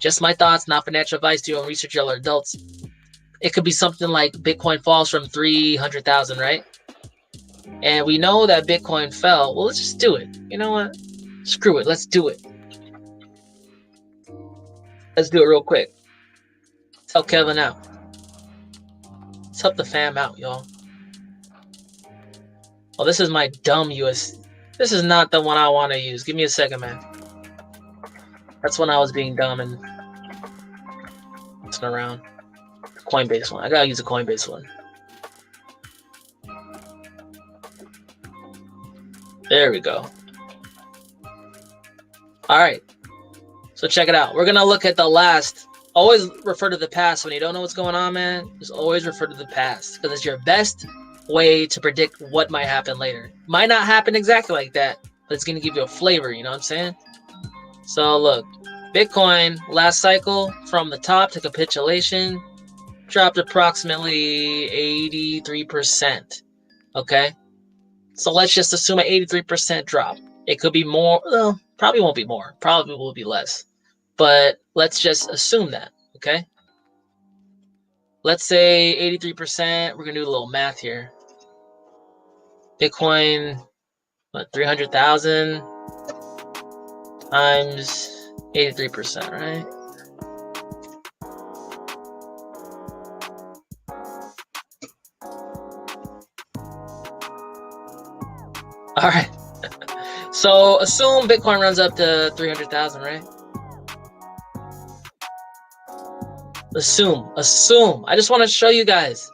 S1: Just my thoughts, not financial advice. Do your own research, y'all are adults. It could be something like Bitcoin falls from 300,000, right? And we know that Bitcoin fell. Well, let's just do it. You know what? Screw it. Let's do it. Let's do it real quick. Let's help Kevin out. Let's help the fam out, y'all. Oh, this is my dumb US. This is not the one I want to use. Give me a second, man. That's when I was being dumb and messing around. Coinbase one. I gotta use a Coinbase one. There we go. All right. So check it out. We're gonna look at the last. Always refer to the past when you don't know what's going on, man. Just always refer to the past because it's your best way to predict what might happen later. Might not happen exactly like that, but it's gonna give you a flavor. You know what I'm saying? So look, Bitcoin last cycle from the top to capitulation. Dropped approximately 83%. Okay, so let's just assume an 83% drop. It could be more. Well, probably won't be more. Probably will be less. But let's just assume that. Okay. Let's say 83%. We're gonna do a little math here. Bitcoin, what, 300,000 times 83%, right? All right. So assume Bitcoin runs up to 300,000, right? Assume. I just want to show you guys.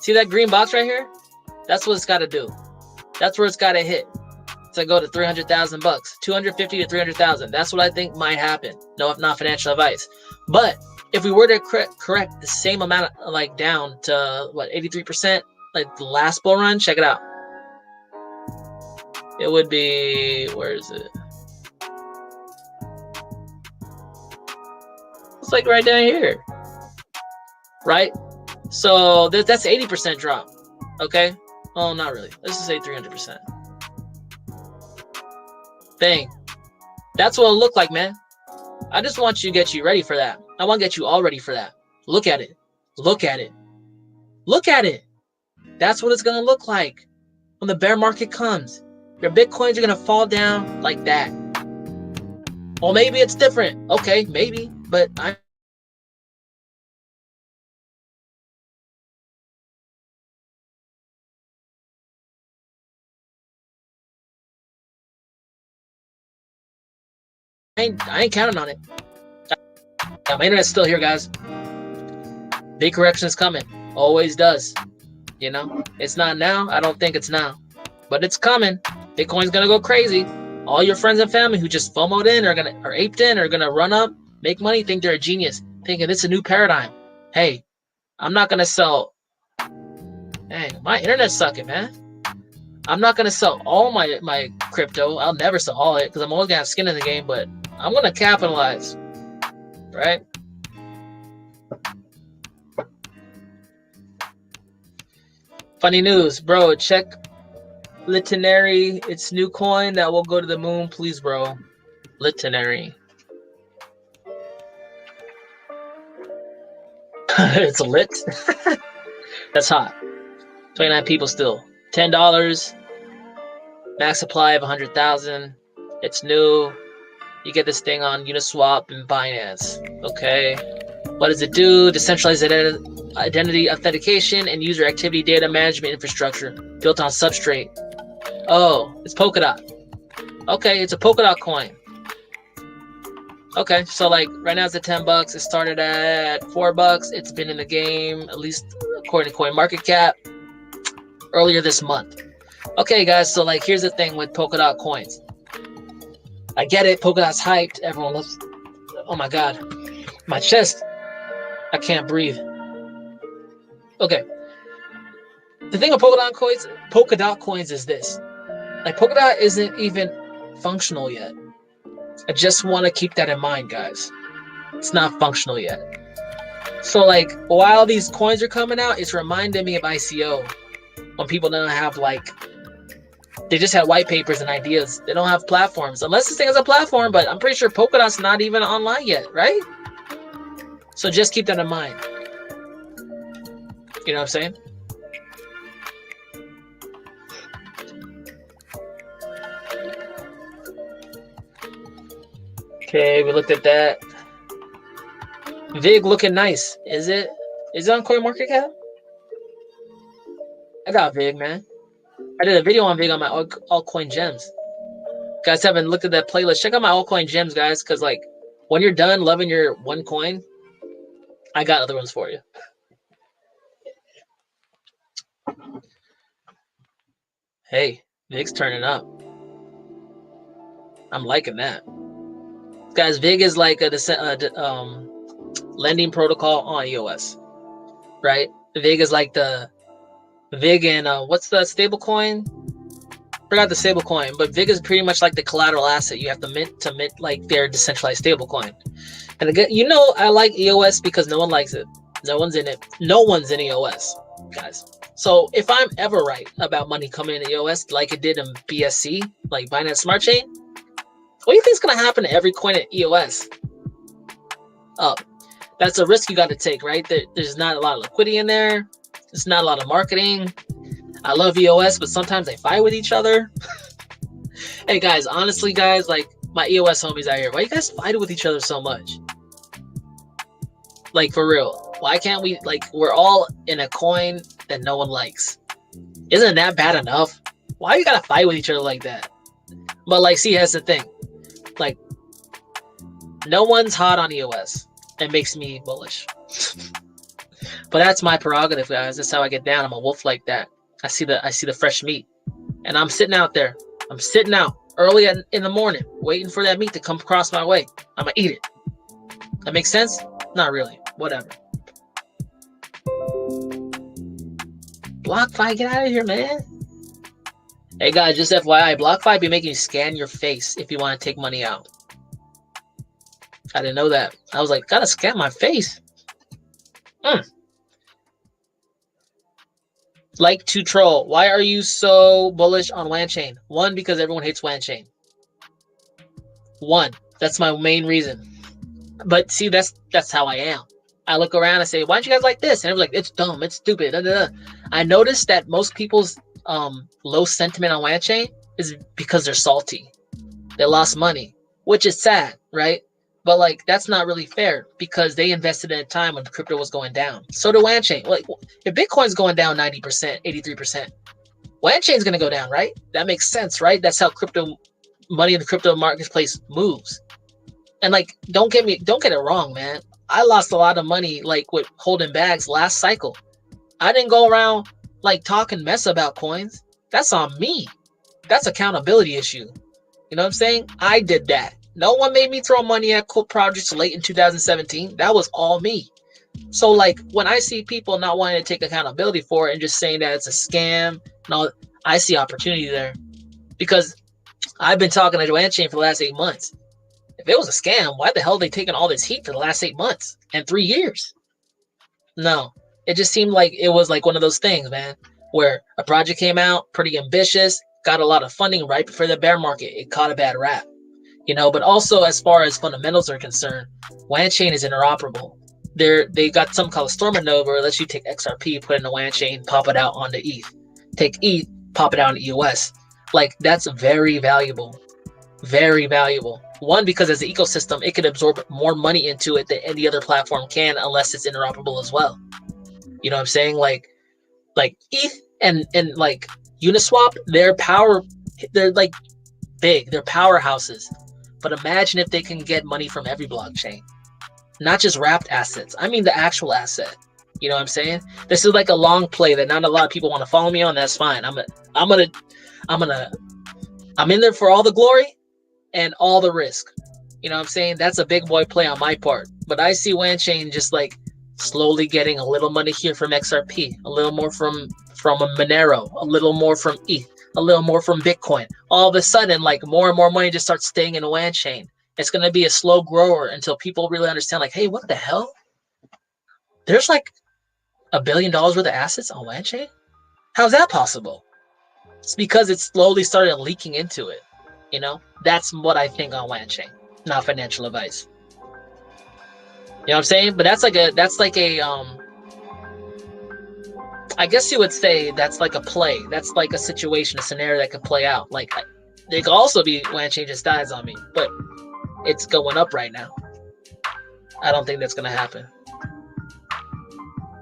S1: See that green box right here? That's what it's got to do. That's where it's got to hit to go to 300,000 bucks, 250 to 300,000. That's what I think might happen. No, not financial advice. But if we were to correct the same amount, like down to what, 83%, like the last bull run, check it out. It would be, where is it? It's like right down here, right? So that's 80% drop, okay? Oh, not really. Let's just say 300%. Bang. That's what it'll look like, man. I just want you to get you ready for that. I want to get you all ready for that. Look at it. Look at it. Look at it. That's what it's going to look like when the bear market comes. Your Bitcoins are going to fall down like that. Well, maybe it's different. Okay, maybe. But I ain't counting on it. My internet's still here, guys. Big correction is coming. Always does. You know, it's not now. I don't think it's now, but it's coming. Bitcoin's gonna go crazy. All your friends and family who just FOMO'd in or aped in are gonna run up, make money, think they're a genius, thinking it's a new paradigm. Hey, I'm not gonna sell. Dang, my internet's sucking, man. I'm not gonna sell all my crypto. I'll never sell all it because I'm always gonna have skin in the game, but I'm gonna capitalize, right? Funny news, bro. Check Litinary. It's new coin that will go to the moon, please, bro. Litinary. It's lit. That's hot. 29 people still. $10. Max supply of 100,000. It's new. You get this thing on Uniswap and Binance. Okay. What does it do? Decentralized identity authentication and user activity data management infrastructure built on Substrate. Oh, it's Polkadot. Okay, it's a Polkadot coin. Okay, so like right now it's at $10. It started at $4. It's been in the game, at least according to CoinMarketCap, earlier this month. Okay, guys, so like here's the thing with Polkadot coins. I get it, Polkadot's hyped. Everyone loves. Oh my god, my chest. I can't breathe. Okay. The thing with Polkadot coins is this. Like, Polkadot isn't even functional yet. I just want to keep that in mind, guys. It's not functional yet. So, like, while these coins are coming out, it's reminding me of ICO. When people don't have, like, they just have white papers and ideas. They don't have platforms. Unless this thing has a platform, but I'm pretty sure Polkadot's not even online yet, right? So just keep that in mind. You know what I'm saying? Okay, we looked at that. VIG looking nice. Is it? Is it on CoinMarketCap? I got VIG, man. I did a video on VIG on my altcoin gems. Guys haven't looked at that playlist. Check out my altcoin gems, guys, because like when you're done loving your one coin, I got other ones for you. Hey, VIG's turning up. I'm liking that. Guys, VIG is like a lending protocol on EOS, right? VIG is like the VIG and what's the stable coin? Forgot the stable coin, but VIG is pretty much like the collateral asset you have to mint like their decentralized stable coin. And again, you know, I like EOS because no one likes it. No one's in it. No one's in EOS, guys. So if I'm ever right about money coming in EOS like it did in BSC, like Binance Smart Chain, what do you think is going to happen to every coin at EOS? Up. That's a risk you got to take, right? There's not a lot of liquidity in there. There's not a lot of marketing. I love EOS, but sometimes they fight with each other. Hey, guys, honestly, guys, like my EOS homies out here, why you guys fight with each other so much? Like, for real. Why can't we, like, we're all in a coin that no one likes. Isn't that bad enough? Why you gotta fight with each other like that? But, like, see, here's the thing. Like, no one's hot on EOS. It makes me bullish. But that's my prerogative, guys. That's how I get down. I'm a wolf like that. I see the fresh meat. And I'm sitting out there. I'm sitting out early in the morning, waiting for that meat to come across my way. I'm gonna eat it. That makes sense? Not really. Whatever. BlockFi, get out of here, man. Hey, guys, just FYI, BlockFi be making you scan your face if you want to take money out. I didn't know that. I was like, gotta scan my face. Like to troll. Why are you so bullish on WanChain? One, because everyone hates WanChain. One, that's my main reason. But see, that's how I am. I look around and say, why don't you guys like this? And everyone's like, it's dumb, it's stupid. Da, da, da. I noticed that most people's low sentiment on WanChain is because they're salty. They lost money, which is sad, right? But like that's not really fair because they invested in a time when crypto was going down. So did WanChain. Like if Bitcoin's going down 90%, 83%, WanChain's gonna go down, right? That makes sense, right? That's how crypto money in the crypto marketplace moves. And like, don't get it wrong, man. I lost a lot of money like with holding bags last cycle. I didn't go around like talking mess about coins. That's on me. That's accountability issue. You know what I'm saying? I did that. No one made me throw money at cool projects late in 2017. That was all me. So like when I see people not wanting to take accountability for it and just saying that it's a scam, no, I see opportunity there. Because I've been talking to Joanne Chain for the last 8 months. If it was a scam, why the hell are they taking all this heat for the last 8 months and 3 years? No, it just seemed like it was like one of those things, man, where a project came out pretty ambitious, got a lot of funding right before the bear market. It caught a bad rap, you know. But also, as far as fundamentals are concerned, WAN chain is interoperable. They got something called a Stormer node where it lets you take XRP, put it in a WAN chain, pop it out onto ETH. Take ETH, pop it out into EOS. Like, that's very valuable. Very valuable. One, because as an ecosystem, it can absorb more money into it than any other platform can, unless it's interoperable as well. You know what I'm saying? Like ETH and like Uniswap, they're like big. They're powerhouses. But imagine if they can get money from every blockchain, not just wrapped assets. I mean the actual asset. You know what I'm saying? This is like a long play that not a lot of people want to follow me on. That's fine. I'm in there for all the glory and all the risk. You know what I'm saying? That's a big boy play on my part. But I see WAN chain just like slowly getting a little money here from XRP, a little more from a Monero, a little more from ETH, a little more from Bitcoin. All of a sudden, like more and more money just starts staying in a WAN chain. It's going to be a slow grower until people really understand, like, hey, what the hell? There's like $1 billion worth of assets on WAN chain? How's that possible? It's because it slowly started leaking into it. You know, that's what I think on WAN chain, not financial advice. You know what I'm saying? But that's like a I guess you would say that's like a play. That's like a situation, a scenario that could play out. Like, it could also be WAN chain just dies on me, but it's going up right now. I don't think that's gonna happen.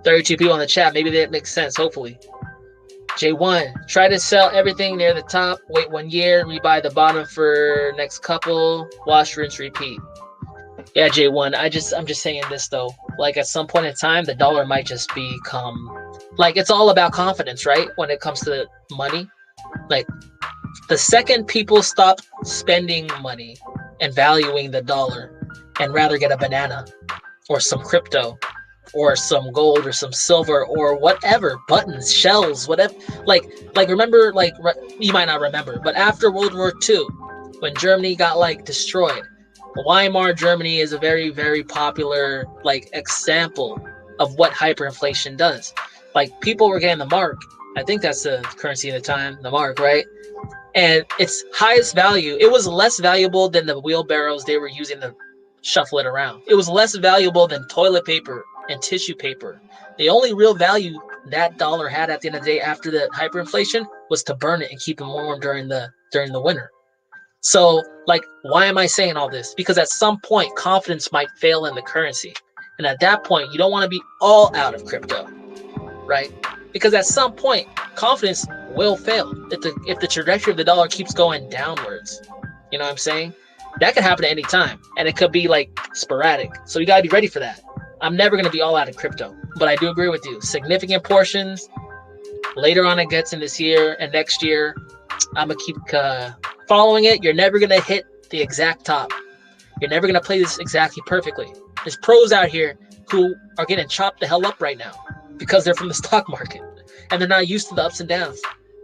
S1: 32 people in the chat. Maybe that makes sense. Hopefully. J1, try to sell everything near the top. Wait 1 year. Rebuy the bottom for next couple. Wash, rinse, repeat. Yeah, J1. I'm just saying this though. Like, at some point in time, the dollar might just become like, it's all about confidence, right? When it comes to money, like the second people stop spending money and valuing the dollar and rather get a banana or some crypto or some gold or some silver or whatever, buttons, shells, whatever. Like remember, like, you might not remember, but after World War II, when Germany got like destroyed, Weimar Germany is a very, very popular like example of what hyperinflation does. Like, people were getting the mark. I think that's the currency at the time, the mark, right? And its highest value, it was less valuable than the wheelbarrows they were using to shuffle it around. It was less valuable than toilet paper and tissue paper. The only real value that dollar had at the end of the day after the hyperinflation was to burn it and keep it warm during the winter. So, like, why am I saying all this? Because at some point, confidence might fail in the currency. And at that point, you don't want to be all out of crypto, right? Because at some point, confidence will fail if the trajectory of the dollar keeps going downwards. You know what I'm saying? That could happen at any time, and it could be like sporadic. So you gotta be ready for that. I'm never gonna be all out of crypto, but I do agree with you. Significant portions later on it gets in this year and next year. I'm gonna keep following it. You're never gonna hit the exact top. You're never gonna play this exactly perfectly. There's pros out here who are getting chopped the hell up right now because they're from the stock market and they're not used to the ups and downs.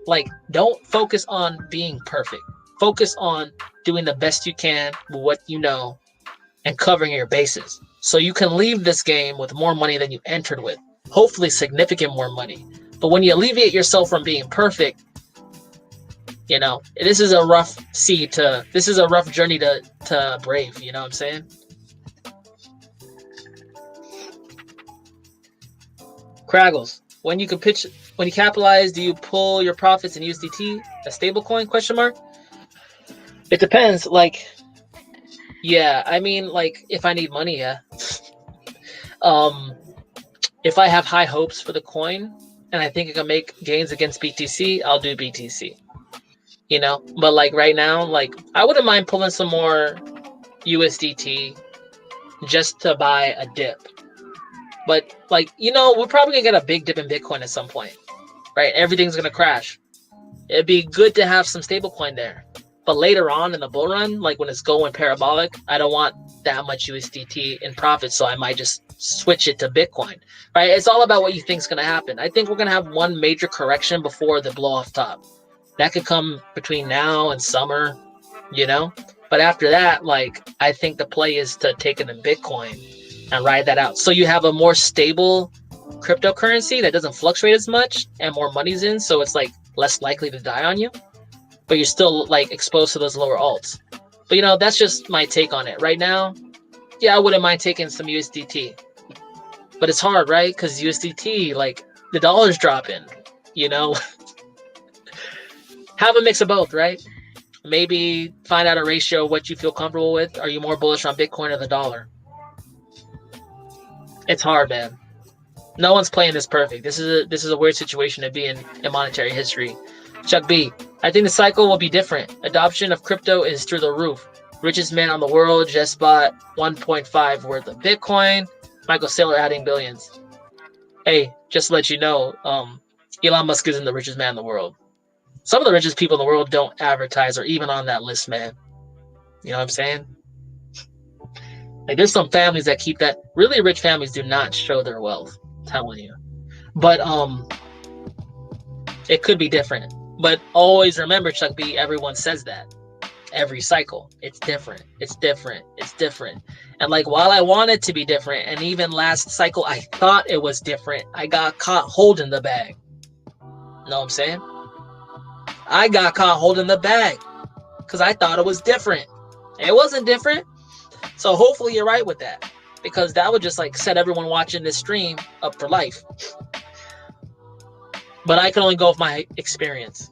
S1: Like, don't focus on being perfect. Focus on doing the best you can with what you know and covering your bases, so you can leave this game with more money than you entered with. Hopefully significant more money. But when you alleviate yourself from being perfect, you know, this is a rough journey to brave, you know what I'm saying? Kraggles, when you capitalize, do you pull your profits in USDT, a stable coin, question mark? It depends. Like, yeah, I mean, like, if I need money, yeah. If I have high hopes for the coin and I think it can make gains against BTC, I'll do BTC. You know, but like right now, like, I wouldn't mind pulling some more USDT just to buy a dip. But like, we're probably gonna get a big dip in Bitcoin at some point, right? Everything's gonna crash. It'd be good to have some stablecoin there. But later on in the bull run, like when it's going parabolic, I don't want that much USDT in profit, so I might just switch it to Bitcoin, right? It's all about what you think is going to happen. I think we're going to have one major correction before the blow off top. That could come between now and summer, But after that, like, I think the play is to take it in Bitcoin and ride that out. So you have a more stable cryptocurrency that doesn't fluctuate as much and more money's in, so it's like less likely to die on you. But you're still like exposed to those lower alts. But that's just my take on it. Right now, yeah, I wouldn't mind taking some USDT. But it's hard, right? Because USDT, like, the dollar's dropping, Have a mix of both, right? Maybe find out a ratio of what you feel comfortable with. Are you more bullish on Bitcoin or the dollar? It's hard, man. No one's playing this perfect. This is a weird situation to be in monetary history. Chuck B, I think the cycle will be different. Adoption of crypto is through the roof. Richest man on the world just bought 1.5 worth of Bitcoin. Michael Saylor adding billions. Hey, just to let you know, Elon Musk isn't the richest man in the world. Some of the richest people in the world don't advertise or even on that list, man. You know what I'm saying? Like, there's some families that keep that. Really rich families do not show their wealth. I'm telling you. But it could be different. But always remember, Chuck B, everyone says that. Every cycle. It's different. It's different. It's different. And like, while I want it to be different, and even last cycle I thought it was different, I got caught holding the bag. Know what I'm saying? I got caught holding the bag because I thought it was different. It wasn't different. So hopefully you're right with that, because that would just like set everyone watching this stream up for life. But I can only go with my experience.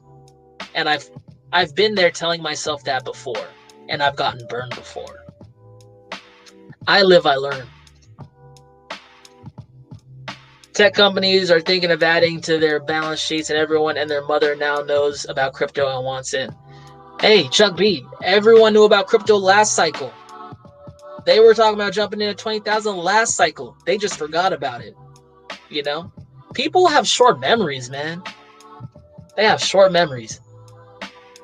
S1: And I've been there telling myself that before, and I've gotten burned before. I live, I learn. Tech companies are thinking of adding to their balance sheets, and everyone and their mother now knows about crypto and wants in. Hey, Chuck B, everyone knew about crypto last cycle. They were talking about jumping into 20,000 last cycle. They just forgot about it. People have short memories, man. They have short memories.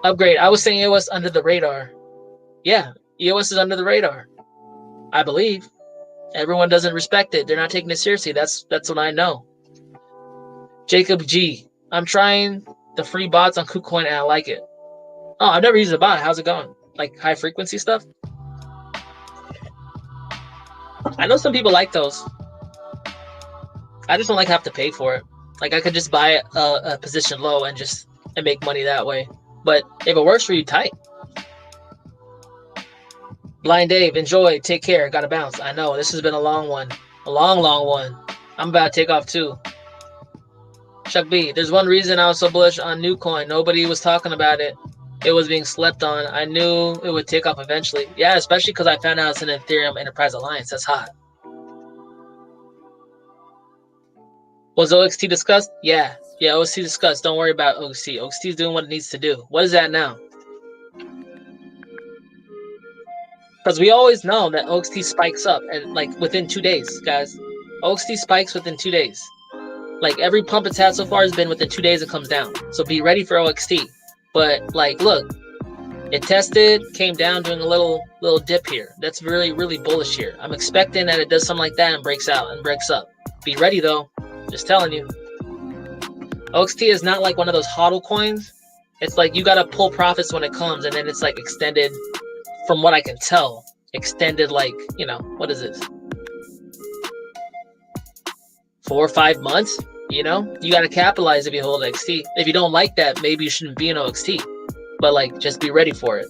S1: Upgrade. I was saying EOS under the radar. Yeah, EOS is under the radar. I believe. Everyone doesn't respect it. They're not taking it seriously. That's what I know. Jacob G. I'm trying the free bots on KuCoin and I like it. Oh, I've never used a bot. How's it going? Like high frequency stuff? I know some people like those. I just don't like have to pay for it. Like, I could just buy a position low and make money that way. But if it works for you, tight. Blind Dave, enjoy. Take care. Gotta bounce. I know. This has been a long one. A long, long one. I'm about to take off too. Chuck B, there's one reason I was so bullish on NewCoin. Nobody was talking about it. It was being slept on. I knew it would take off eventually. Yeah, especially because I found out it's an Ethereum Enterprise Alliance. That's hot. Was OXT discussed? Yeah, OXT discussed. Don't worry about OXT. OXT is doing what it needs to do. What is that now? Because we always know that OXT spikes up and like within 2 days, guys. OXT spikes within 2 days. Like, every pump it's had so far has been within 2 days it comes down. So be ready for OXT. But like, look, it tested, came down, doing a little dip here. That's really, really bullish here. I'm expecting that it does something like that and breaks out and breaks up. Be ready though. Just telling you. OXT is not like one of those hodl coins. It's like you gotta pull profits when it comes, and then it's like extended, from what I can tell, extended like, what is this? 4 or 5 months? You gotta capitalize if you hold XT. If you don't like that, maybe you shouldn't be in OXT. But like, just be ready for it.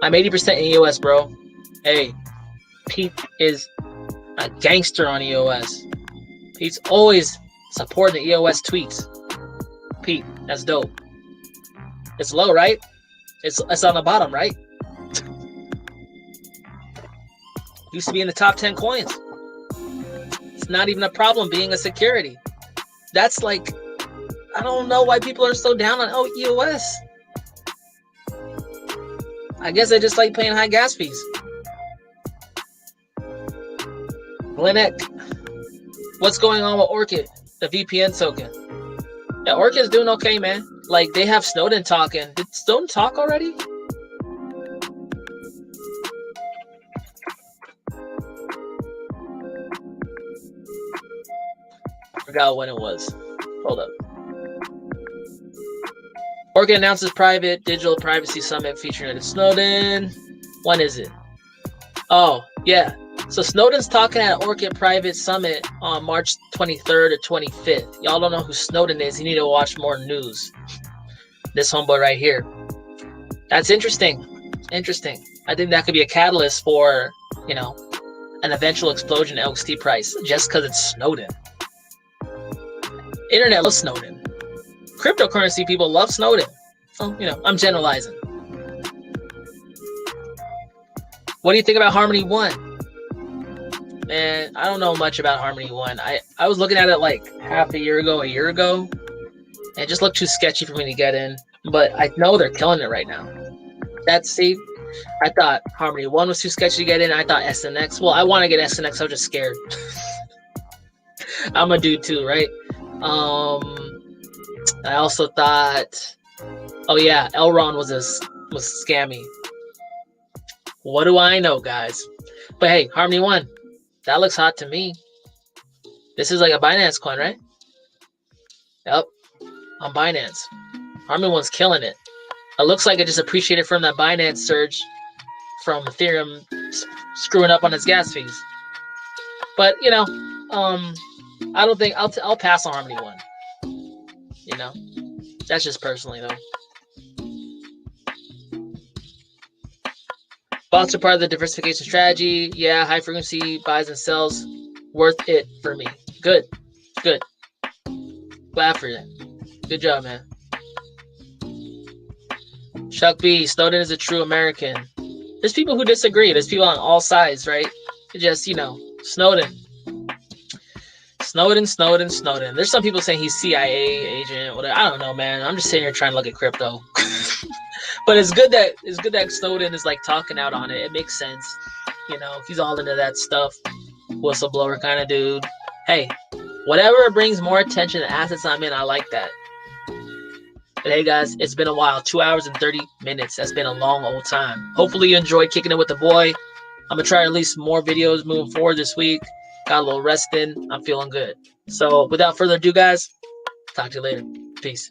S1: I'm 80% in EOS, bro. Hey, Pete is a gangster on EOS. Pete's always supporting the EOS tweets. Pete, that's dope. It's low, right? It's on the bottom, right? Used to be in the top 10 coins. It's not even a problem being a security. That's like, I don't know why people are so down on EOS. I guess they just like paying high gas fees. Glenneck, what's going on with Orchid, the VPN token? Yeah, Orchid's doing okay, man. Like, they have Snowden talking. Did Snowden talk already? Forgot when it was. Hold up. Orchid announces private digital privacy summit featuring Snowden. When is it? Oh, yeah. So Snowden's talking at Orchid Private Summit on March 23rd or 25th. Y'all don't know who Snowden is. You need to watch more news. This homeboy right here. That's interesting. Interesting. I think that could be a catalyst for, you know, an eventual explosion in LXT price just because it's Snowden. Internet loves Snowden. Cryptocurrency people love Snowden. So, you know, I'm generalizing. What do you think about Harmony 1? Man, I don't know much about Harmony 1. I was looking at it like half a year ago, and it just looked too sketchy for me to get in. But I know they're killing it right now. See, I thought Harmony 1 was too sketchy to get in. I thought SNX. Well, I want to get SNX. I was just scared. I'm a dude too, right? I also thought, oh yeah, Elrond was scammy. What do I know, guys? But hey, Harmony 1, that looks hot to me. This is like a Binance coin, right? Yep, on Binance. Harmony 1's killing it. It looks like it just appreciated from that Binance surge from Ethereum screwing up on its gas fees. But you know, I don't think I'll pass on Harmony 1. You know, that's just personally though. Bots are part of the diversification strategy. Yeah, high frequency buys and sells, worth it for me. Good, good. Glad for you. Good job, man. Chuck B, Snowden is a true American. There's people who disagree. There's people on all sides, right? Just, you know, Snowden. Snowden. There's some people saying he's CIA agent, whatever. I don't know, man. I'm just sitting here trying to look at crypto. But it's good that Snowden is like talking out on it. It makes sense. You know, he's all into that stuff. Whistleblower kind of dude. Hey, whatever brings more attention to assets I'm in, I like that. But hey guys, it's been a while. 2 hours and 30 minutes. That's been a long old time. Hopefully you enjoyed kicking it with the boy. I'm gonna try to release more videos moving forward this week. Got a little rest in. I'm feeling good. So without further ado, guys, talk to you later. Peace.